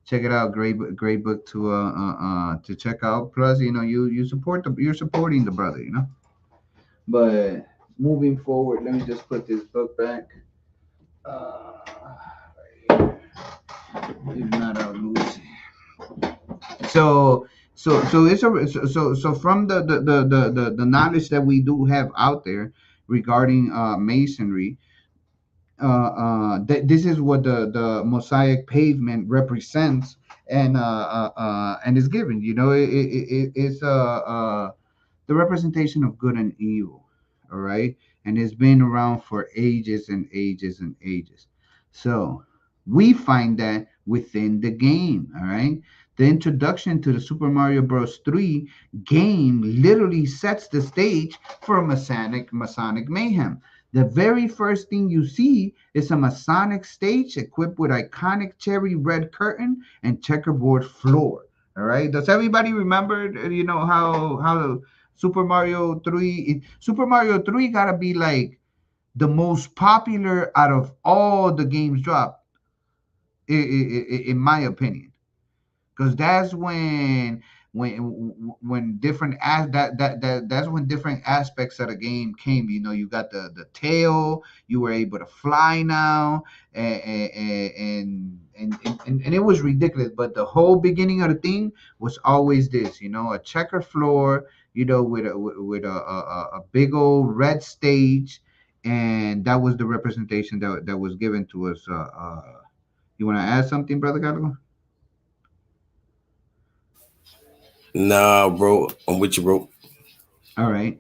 check it out, great book to check out. Plus, you're supporting the brother. But moving forward, let me just put this book back. Uh, if not, I'll lose it. So it's so from the knowledge that we do have out there regarding masonry, this is what the mosaic pavement represents and is given. It's the representation of good and evil. All right, and it's been around for ages and ages and ages. So we find that within the game. All right, the introduction to the Super Mario Bros. 3 game literally sets the stage for Masonic mayhem. The very first thing you see is a Masonic stage equipped with iconic cherry red curtain and checkerboard floor. All right. Does everybody remember? How Super Mario 3 gotta be like the most popular out of all the games dropped, in my opinion, because that's when different that's when different aspects of the game came. You got the tail, you were able to fly now, and it was ridiculous. But the whole beginning of the thing was always this, a checker floor, with a big old red stage, and that was the representation that was given to us. You want to add something, brother Gallagher? Nah, bro. I'm with you, bro. All right.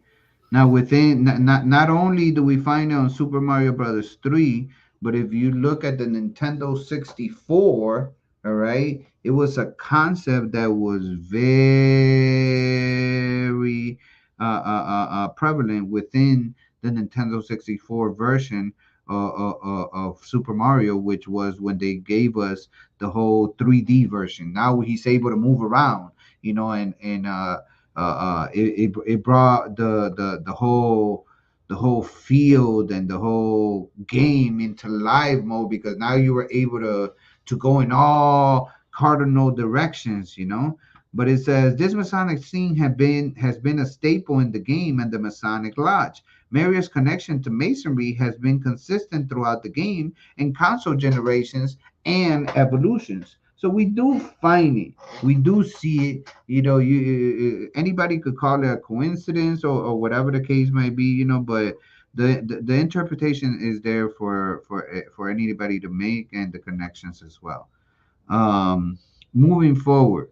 Now, within not only do we find it on Super Mario Brothers 3, But if you look at the Nintendo 64, all right, it was a concept that was very prevalent within the Nintendo 64 version of Super Mario, which was when they gave us the whole 3D version. Now he's able to move around, it brought the whole field and the whole game into live mode, because now you were able to go in all cardinal directions, But it says this Masonic scene has been a staple in the game and the Masonic Lodge. Mario's connection to Masonry has been consistent throughout the game and console generations and evolutions. So we do find it, we do see it. You anybody could call it a coincidence, or whatever the case might be, but the interpretation is there for anybody to make, and the connections as well. Moving forward,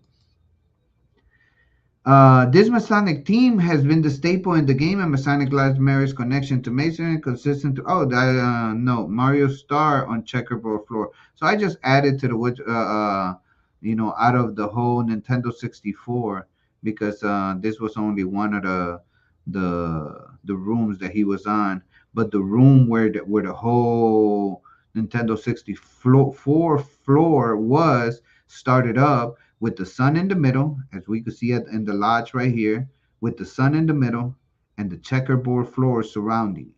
this Masonic theme has been the staple in the game, and Masonic Lodge Mary's connection to Masonry consistent to no Mario Star on checkerboard floor. So I just added to the out of the whole Nintendo 64, because this was only one of the rooms that he was on, but the room where the whole Nintendo 64 floor was started up with the sun in the middle, as we could see in the lodge right here, with the sun in the middle and the checkerboard floor surrounding it.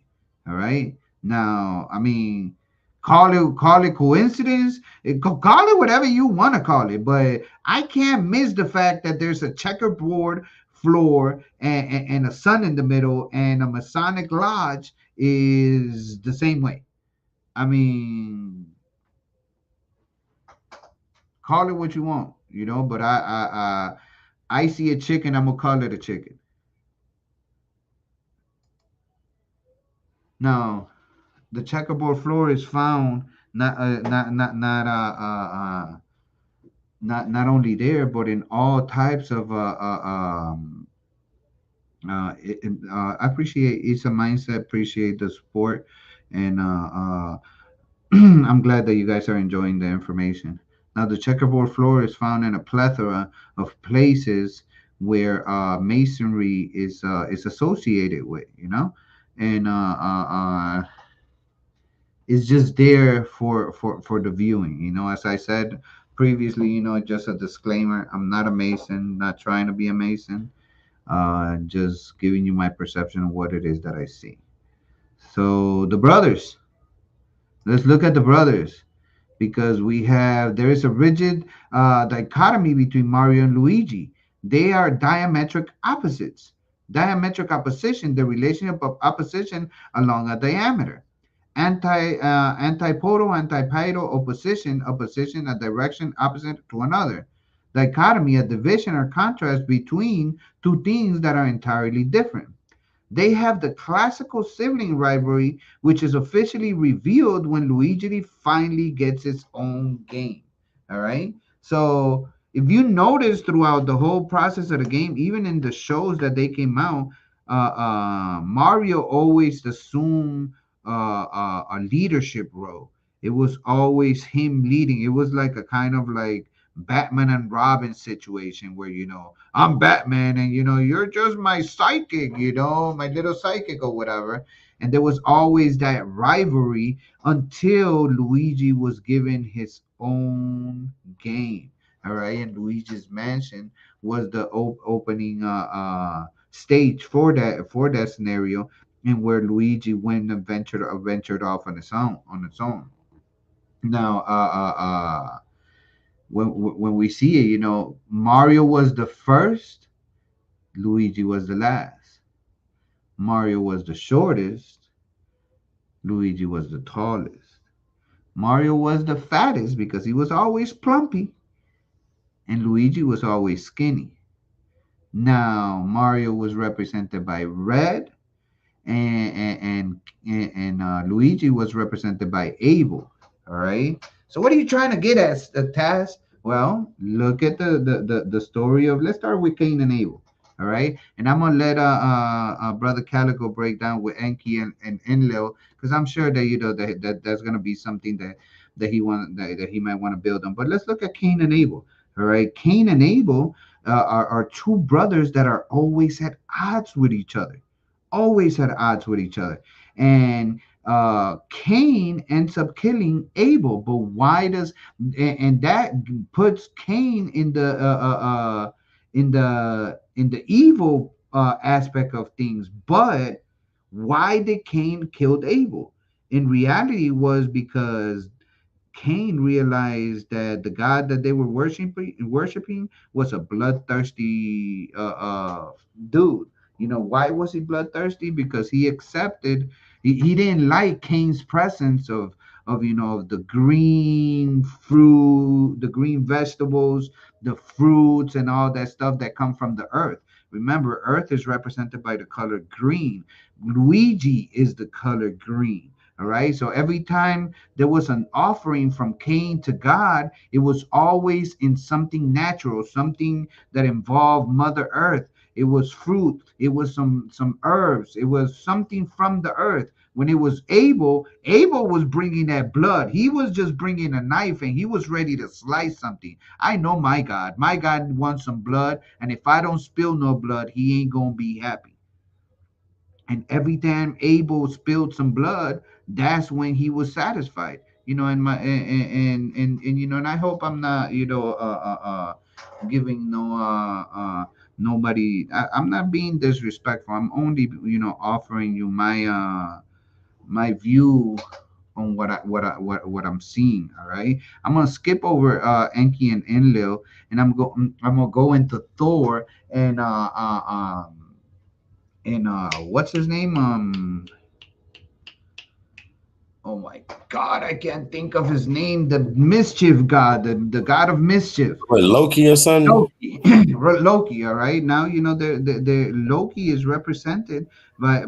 All right. Now, I mean, call it coincidence, call it whatever you want to call it, but I can't miss the fact that there's a checkerboard floor and a sun in the middle, and a Masonic lodge is the same way. I mean, call it what you want, but I see a chicken, I'm gonna call it a chicken. Now, the checkerboard floor is found not only there, but in all types of I appreciate it's a mindset, appreciate the support, and I'm glad that you guys are enjoying the information. Now, the checkerboard floor is found in a plethora of places where masonry is associated with, and it's just there for the viewing. As I said previously, just a disclaimer: I'm not a mason, not trying to be a mason. Just giving you my perception of what it is that I see. So the brothers. Let's look at the brothers, because there is a rigid dichotomy between Mario and Luigi. They are diametric opposites. Diametric opposition, the relationship of opposition along a diameter. Antipodal, antipodal opposition, a direction opposite to another. Dichotomy, a division or contrast between two things that are entirely different. They have the classical sibling rivalry, which is officially revealed when Luigi finally gets his own game. All right. So if you notice throughout the whole process of the game, even in the shows that they came out, Mario always assumed a leadership role. It was always him leading. It was like a kind of like Batman and Robin situation where, I'm Batman and, you're just my psychic, my little psychic or whatever. And there was always that rivalry until Luigi was given his own game. All right. And Luigi's Mansion was the opening stage for that scenario, and where Luigi went and ventured off on its own. Now, when we see it, Mario was the first, Luigi was the last. Mario was the shortest, Luigi was the tallest. Mario was the fattest because he was always plumpy, and Luigi was always skinny. Now, Mario was represented by red, and Luigi was represented by Abel. All right. So what are you trying to get at, Taz? Well, look at the story of. Let's start with Cain and Abel. All right, and I'm gonna let brother Calico break down with Enki and Enlil, because I'm sure that that's gonna be something that he might want to build on. But let's look at Cain and Abel. All right, Cain and Abel are two brothers that are always at odds with each other, always at odds with each other, and Cain ends up killing Abel. But why does and that puts Cain in the evil aspect of things. But why did Cain kill Abel? In reality, was because Cain realized that the God that they were worshiping was a bloodthirsty dude. You know why was he bloodthirsty? Because he didn't like Cain's presence of the green fruit, the green vegetables, the fruits, and all that stuff that come from the earth. Remember, earth is represented by the color green. Luigi is the color green. All right. So every time there was an offering from Cain to God, it was always in something natural, something that involved Mother Earth. It was fruit, it was some herbs, it was something from the earth. When it was Abel, Abel was bringing that blood. He was just bringing a knife and he was ready to slice something. I know my God. My God wants some blood, and if I don't spill no blood, he ain't gonna be happy. And every time Abel spilled some blood, that's when he was satisfied. And my and and I hope I'm not giving nobody. I'm not being disrespectful. I'm only offering you my view on what I'm seeing. All right, I'm gonna skip over Enki and Enlil, and I'm gonna go into Thor and what's his name? Oh my God, I can't think of his name. The mischief god, the god of mischief. What, Loki or something? Loki. Loki. All right. Now the Loki is represented by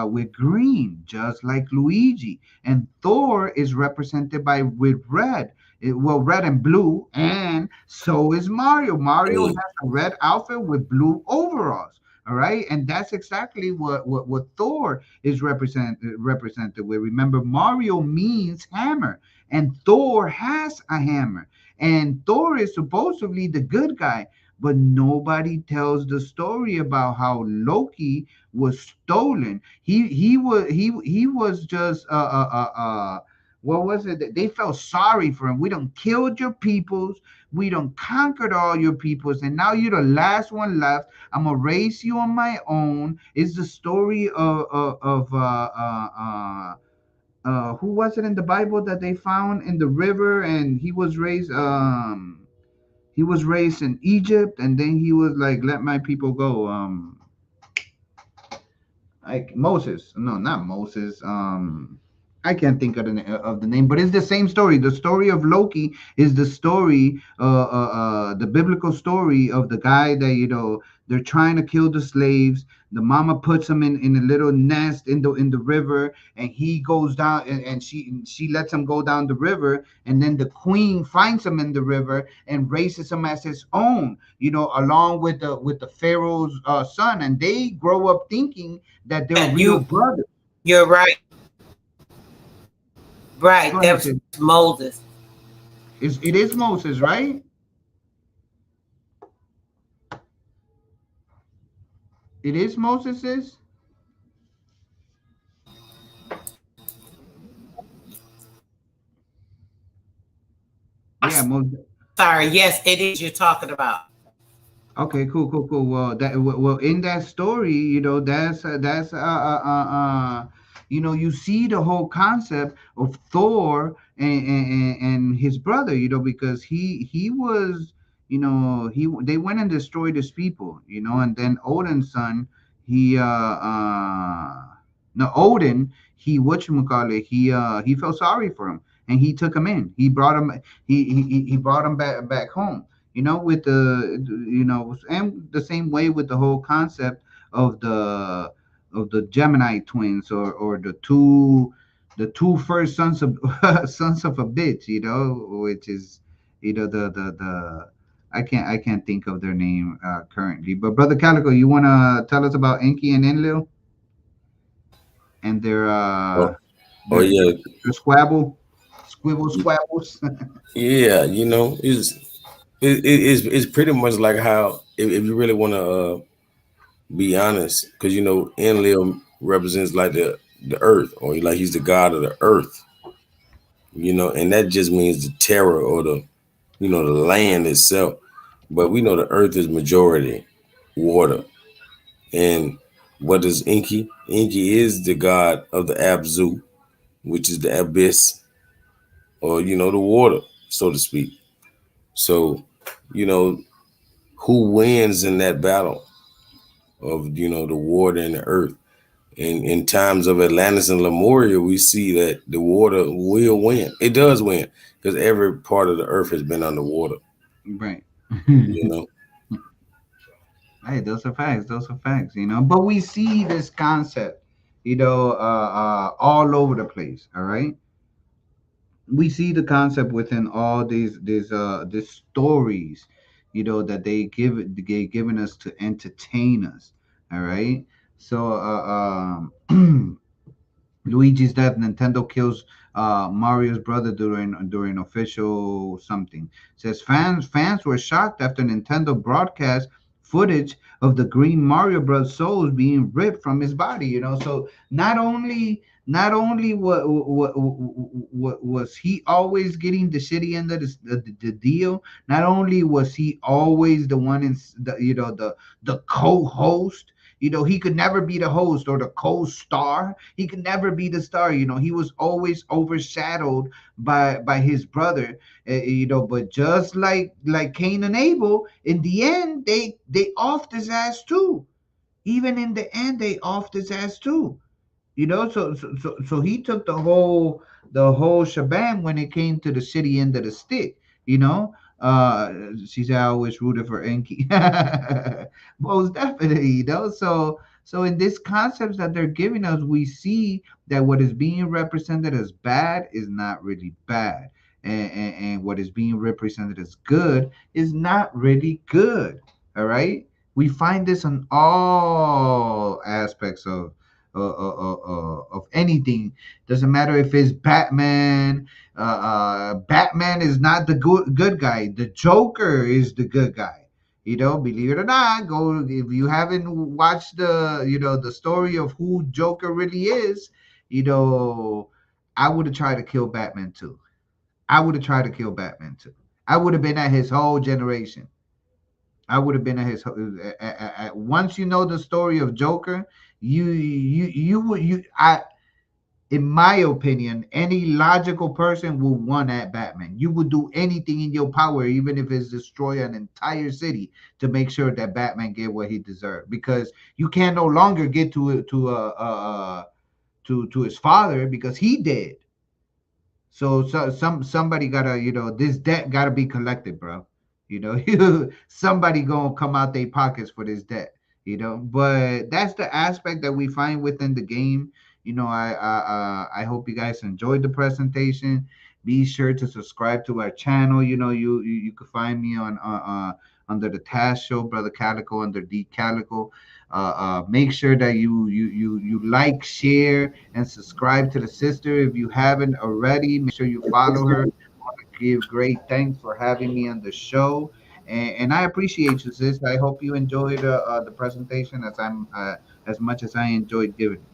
with green, just like Luigi, and Thor is represented by with red. Well, red and blue, and so is Mario. Mario has Hey, a red outfit with blue overalls. All right, and that's exactly what Thor is represented with. Remember, Mario means hammer, and Thor has a hammer, and Thor is supposedly the good guy, but nobody tells the story about how Loki was stolen. He was just what was it? They felt sorry for him. We done killed your peoples. We done conquered all your peoples, and now you're the last one left. I'm gonna raise you on my own. It's the story of who was it in the Bible that they found in the river, and he was raised in Egypt, and then he was like, let my people go. Like Moses. No, not Moses. I can't think of the name, but it's the same story. The story of Loki is the story, the biblical story of the guy that they're trying to kill the slaves. The mama puts him in a little nest in the river, and he goes down, and she lets him go down the river, and then the queen finds him in the river and raises him as his own. Along with the Pharaoh's son, and they grow up thinking that they're Yeah, real brothers. you're right. Right. Go That ahead, was sis. Moses. It is Moses, right? It is Moses, sis? I'm Yeah, Moses. sorry. Yes, it is you're talking about. Okay, cool, cool, cool. Well, in that story, you see the whole concept of Thor and his brother, because he was, they went and destroyed his people, and then Odin's son, he no Odin, he whatchamacallit, he felt sorry for him, and he took him in. He brought him back home, with and the same way with the whole concept of the Gemini twins, or the two first sons of sons of a bitch, which is the I can't think of their name currently. But Brother Calico, you wanna tell us about Enki and Enlil and Oh, oh their, yeah, their squabbles? yeah. It's pretty much like how if you really want to be honest, because Enlil represents like the earth, or like he's the god of the earth. And that just means the terror or the land itself. But we know the earth is majority water. And what is Enki? Enki is the god of the Abzu, which is the abyss, or the water, so to speak. So, you know, who wins in that battle of the water and the earth? In times of Atlantis and Lemuria, we see that the water will win. It does win because every part of the earth has been underwater. Right. You know, Hey, those are facts. Those are facts. But we see this concept, all over the place. All right. We see the concept within all these stories, that they given us to entertain us. All right. So, Luigi's death. Nintendo kills Mario's brother during official something. Says fans were shocked after Nintendo broadcast footage of the Green Mario Bros. Souls being ripped from his body. So not only what was he always getting the shitty end of the deal. Not only was he always the one in the co-host. He could never be the host or the co-star. He could never be the star. He was always overshadowed by his brother. But just like Cain and Abel, in the end, they offed his ass too. Even in the end, they offed his ass too. So he took the whole shabam when it came to the city end of the stick. you know she said I always rooted for Enki. Most definitely. So in these concepts that they're giving us, we see that what is being represented as bad is not really bad, and what is being represented as good is not really good. All right, we find this in all aspects of anything. Doesn't matter if it's Batman. Batman is not the good guy. The Joker is the good guy. Believe it or not, go if you haven't watched the story of who Joker really is. You know, I would have tried to kill Batman too. I would have tried to kill Batman too. I would have been at his whole generation. I would have been at his. Once you know the story of Joker, you would you I in my opinion, any logical person would want at Batman. You would do anything in your power, even if it's destroy an entire city, to make sure that Batman get what he deserved. Because you can no longer get to his father because he did. So somebody gotta, this debt gotta be collected, bro. Somebody gonna come out their pockets for this debt. But that's the aspect that we find within the game. I hope you guys enjoyed the presentation. Be sure to subscribe to our channel. You could find me on under the Taz Show, Brother Calico, under DCALICO. Make sure that you like, share, and subscribe to the sister if you haven't already. Make sure you follow her. I want to give great thanks for having me on the show, and I appreciate you, sis. I hope you enjoyed the presentation as much as I enjoyed giving it.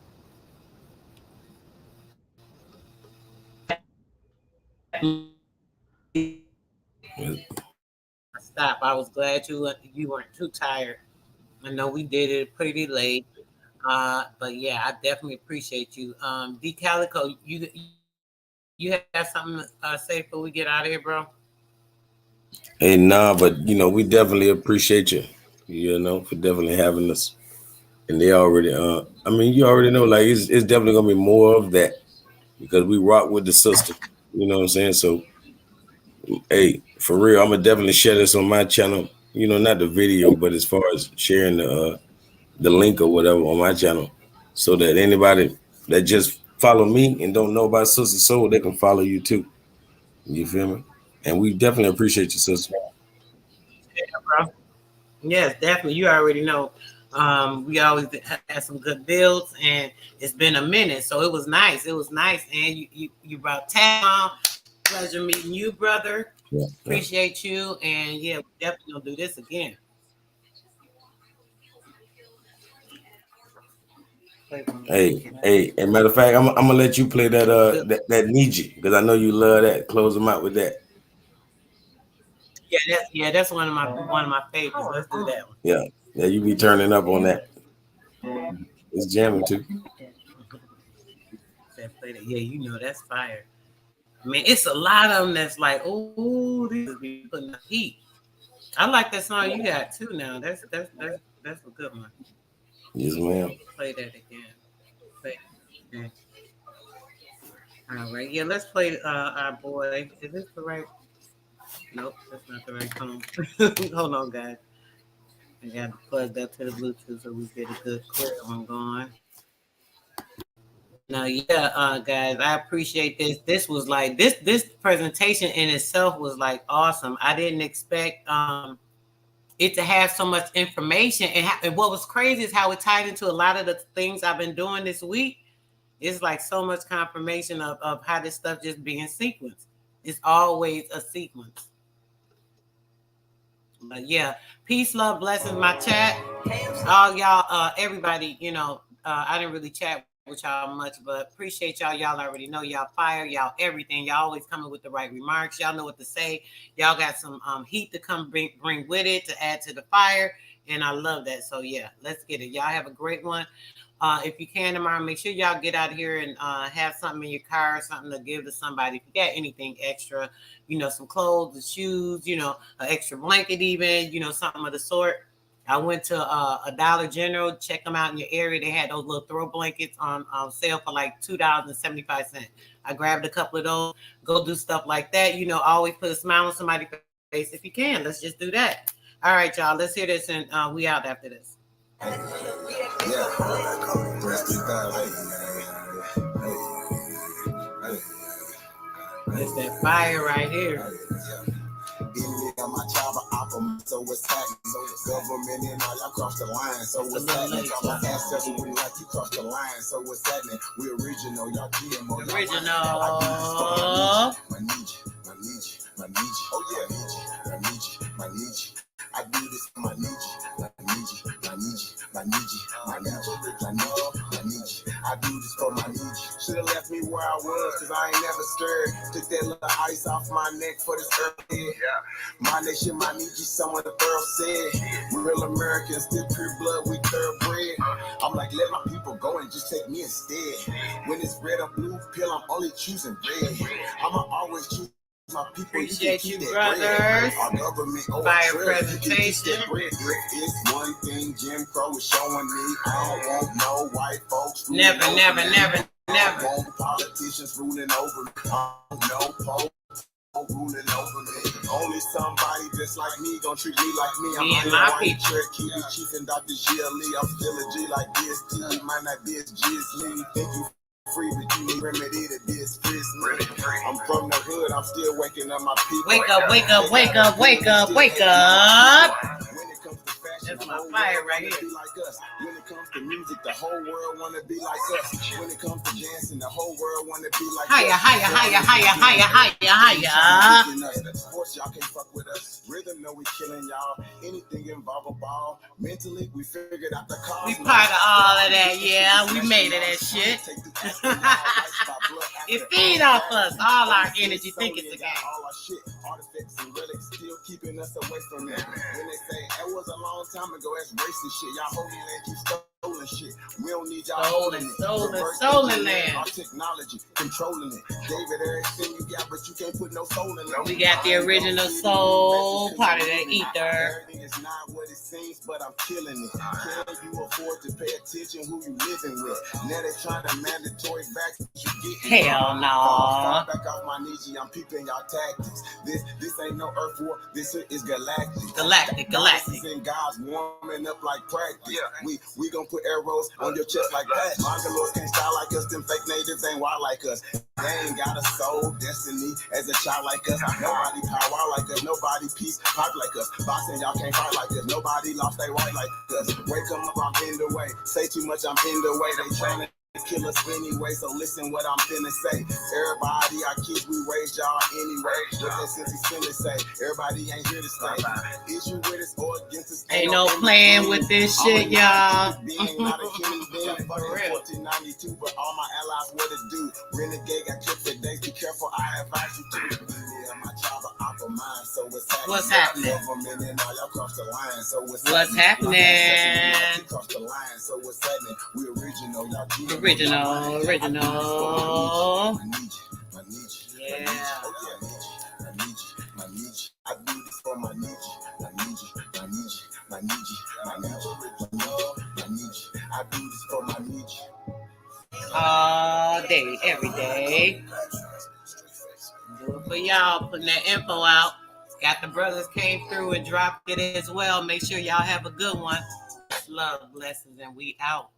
Stop. I was glad you weren't too tired. I know we did it pretty late. But yeah, I definitely appreciate you. DeCalico, you have something to say before we get out of here, bro? hey, nah, but we definitely appreciate you. For definitely having us. And they already, I mean, you already know, like it's definitely gonna be more of that because we rock with the sister. You know what I'm saying? So, hey, for real, I'm gonna definitely share this on my channel. Not the video, but as far as sharing the link or whatever on my channel, so that anybody that just follow me and don't know about Sister Soul, they can follow you too. You feel me? And we definitely appreciate you, sister. bro. Yes, definitely. You already know. We always had some good builds, and it's been a minute, so it was nice. It was nice, and you brought Tam. Pleasure meeting you, brother. Yeah. Appreciate you, and yeah, we definitely gonna do this again. Hey, and matter of fact, I'm gonna let you play that Niji, because I know you love that. Close them out with that. That's one of my favorites. Let's do that one. Yeah, you be turning up on that. It's jamming too. Yeah, you know that's fire. Man, it's a lot of them that's like, oh, these be putting the heat. I like that song you got too. Now that's a good one. Yes, ma'am. Play that again. Play that again. All right, yeah, let's play our boy. Is this the right? Nope, that's not the right song. Hold on, guys. I got to plug that to the Bluetooth so we get a good clear one going. Now, yeah, guys, I appreciate this. This was like this presentation in itself was like awesome. I didn't expect it to have so much information, and what was crazy is how it tied into a lot of the things I've been doing this week. It's like so much confirmation of how this stuff just being sequenced. It's always a sequence. But yeah, peace, love, blessings, my chat. All y'all, everybody, I didn't really chat with y'all much, but appreciate y'all. Y'all already know y'all fire, y'all everything. Y'all always coming with the right remarks. Y'all know what to say. Y'all got some heat to come bring with it to add to the fire, and I love that. So yeah, let's get it. Y'all have a great one. If you can tomorrow, make sure y'all get out here and have something in your car, something to give to somebody. If you got anything extra, some clothes, the shoes, an extra blanket even, something of the sort. I went to a Dollar General, check them out in your area. They had those little throw blankets on sale for like $2.75. I grabbed a couple of those, go do stuff like that. Always put a smile on somebody's face if you can. Let's just do that. All right, y'all, let's hear this, and we out after this. It's that fire right here. My child, so what's happening? Government and all y'all cross the line, so what's happening? My ass everywhere like you cross the line, so what's happening? We original, y'all GMO. Original. I need you. Oh yeah, I need you. I do this for my need you. I need you. I do this for my need you. Should've left me where I was, cause I ain't never scared. Took that little ice off my neck for this earth. My nation, my need you, someone the world said. Real Americans, still pure blood, we thoroughbred. I'm like, let my people go and just take me instead. When it's red or blue pill, I'm only choosing red. I'ma always choose my people. Appreciate you, brothers. Our government fire presentation. It's one thing Jim Crow is showing me. I don't want no white folks. Never. I don't want politicians ruling over me. I don't know Pope ruling over me. Only somebody just like me gon' treat me like me. I'm and my people. Cherokee, the Chief and Dr. Lee. I'm still a G like DST. You might not be as G as me. Think you free, but you need remedy to this me. I'm from the hood, I'm still waking up my people. Wake up. When it comes to fashion, that's my fire right here. When it comes to music, the whole world wanna be like us. When it comes to dancing, the whole world wanna be like us. Higher. Sports, y'all can't fuck with us. Rhythm, know we killing y'all. Anything involve a ball. Mentally, we figured out the cause. We part of all of that, yeah. We made it that shit. It feed off us, all our energy. Think it's a game. All our shit, artifacts and relics, still keeping us away from it. When they say it was a long time ago, that's racist shit. Y'all holding and keep stolen shit. We don't need y'all holding it. Stolen land. Our technology, controlling it. David, everything you got, but you can't put no soul in it. We got the original soul, part of the ether. Everything is not what it seems, but I'm killing it. Can you afford to pay attention who you living with? Now they trying to mandatory back you get. Hell no. Back off my Nietzsche, I'm peeping y'all tactics. This ain't no Earth war, this is galactic. Galactic. And God's warming up like practice. We gonna put arrows on your chest like that. Mongoloids can't style like us, them fake natives ain't wild like us. They ain't got a soul, destiny as a child like us. Nobody power like us, nobody peace pop like us. Boxing, y'all can't fight like us. Nobody lost they right like us. Wake 'em up, I'm in the way. Say too much, I'm in the way. They trying to kill us anyway, so listen what I'm finna say. Everybody, our kids, we raised y'all anyway. What that simply finna say, everybody ain't here to stay. Issue with us or against us. Ain't no playing with this shit, y'all. Being not a human being, fucking 1492, but all my allies, what it do? Renegade got kicked for days, be careful, I advise you to. Yeah, my job of upper mind, so what's happening? Government and all y'all cross the line, so what's happening? Cross the line, so what's happening? We original, y'all keep Original. Yeah. Yeah. I do this for my niche. I do this for my niche. All day, every day. Do it for y'all, putting that info out. Got the brothers came through and dropped it as well. Make sure y'all have a good one. Love, blessings, and we out.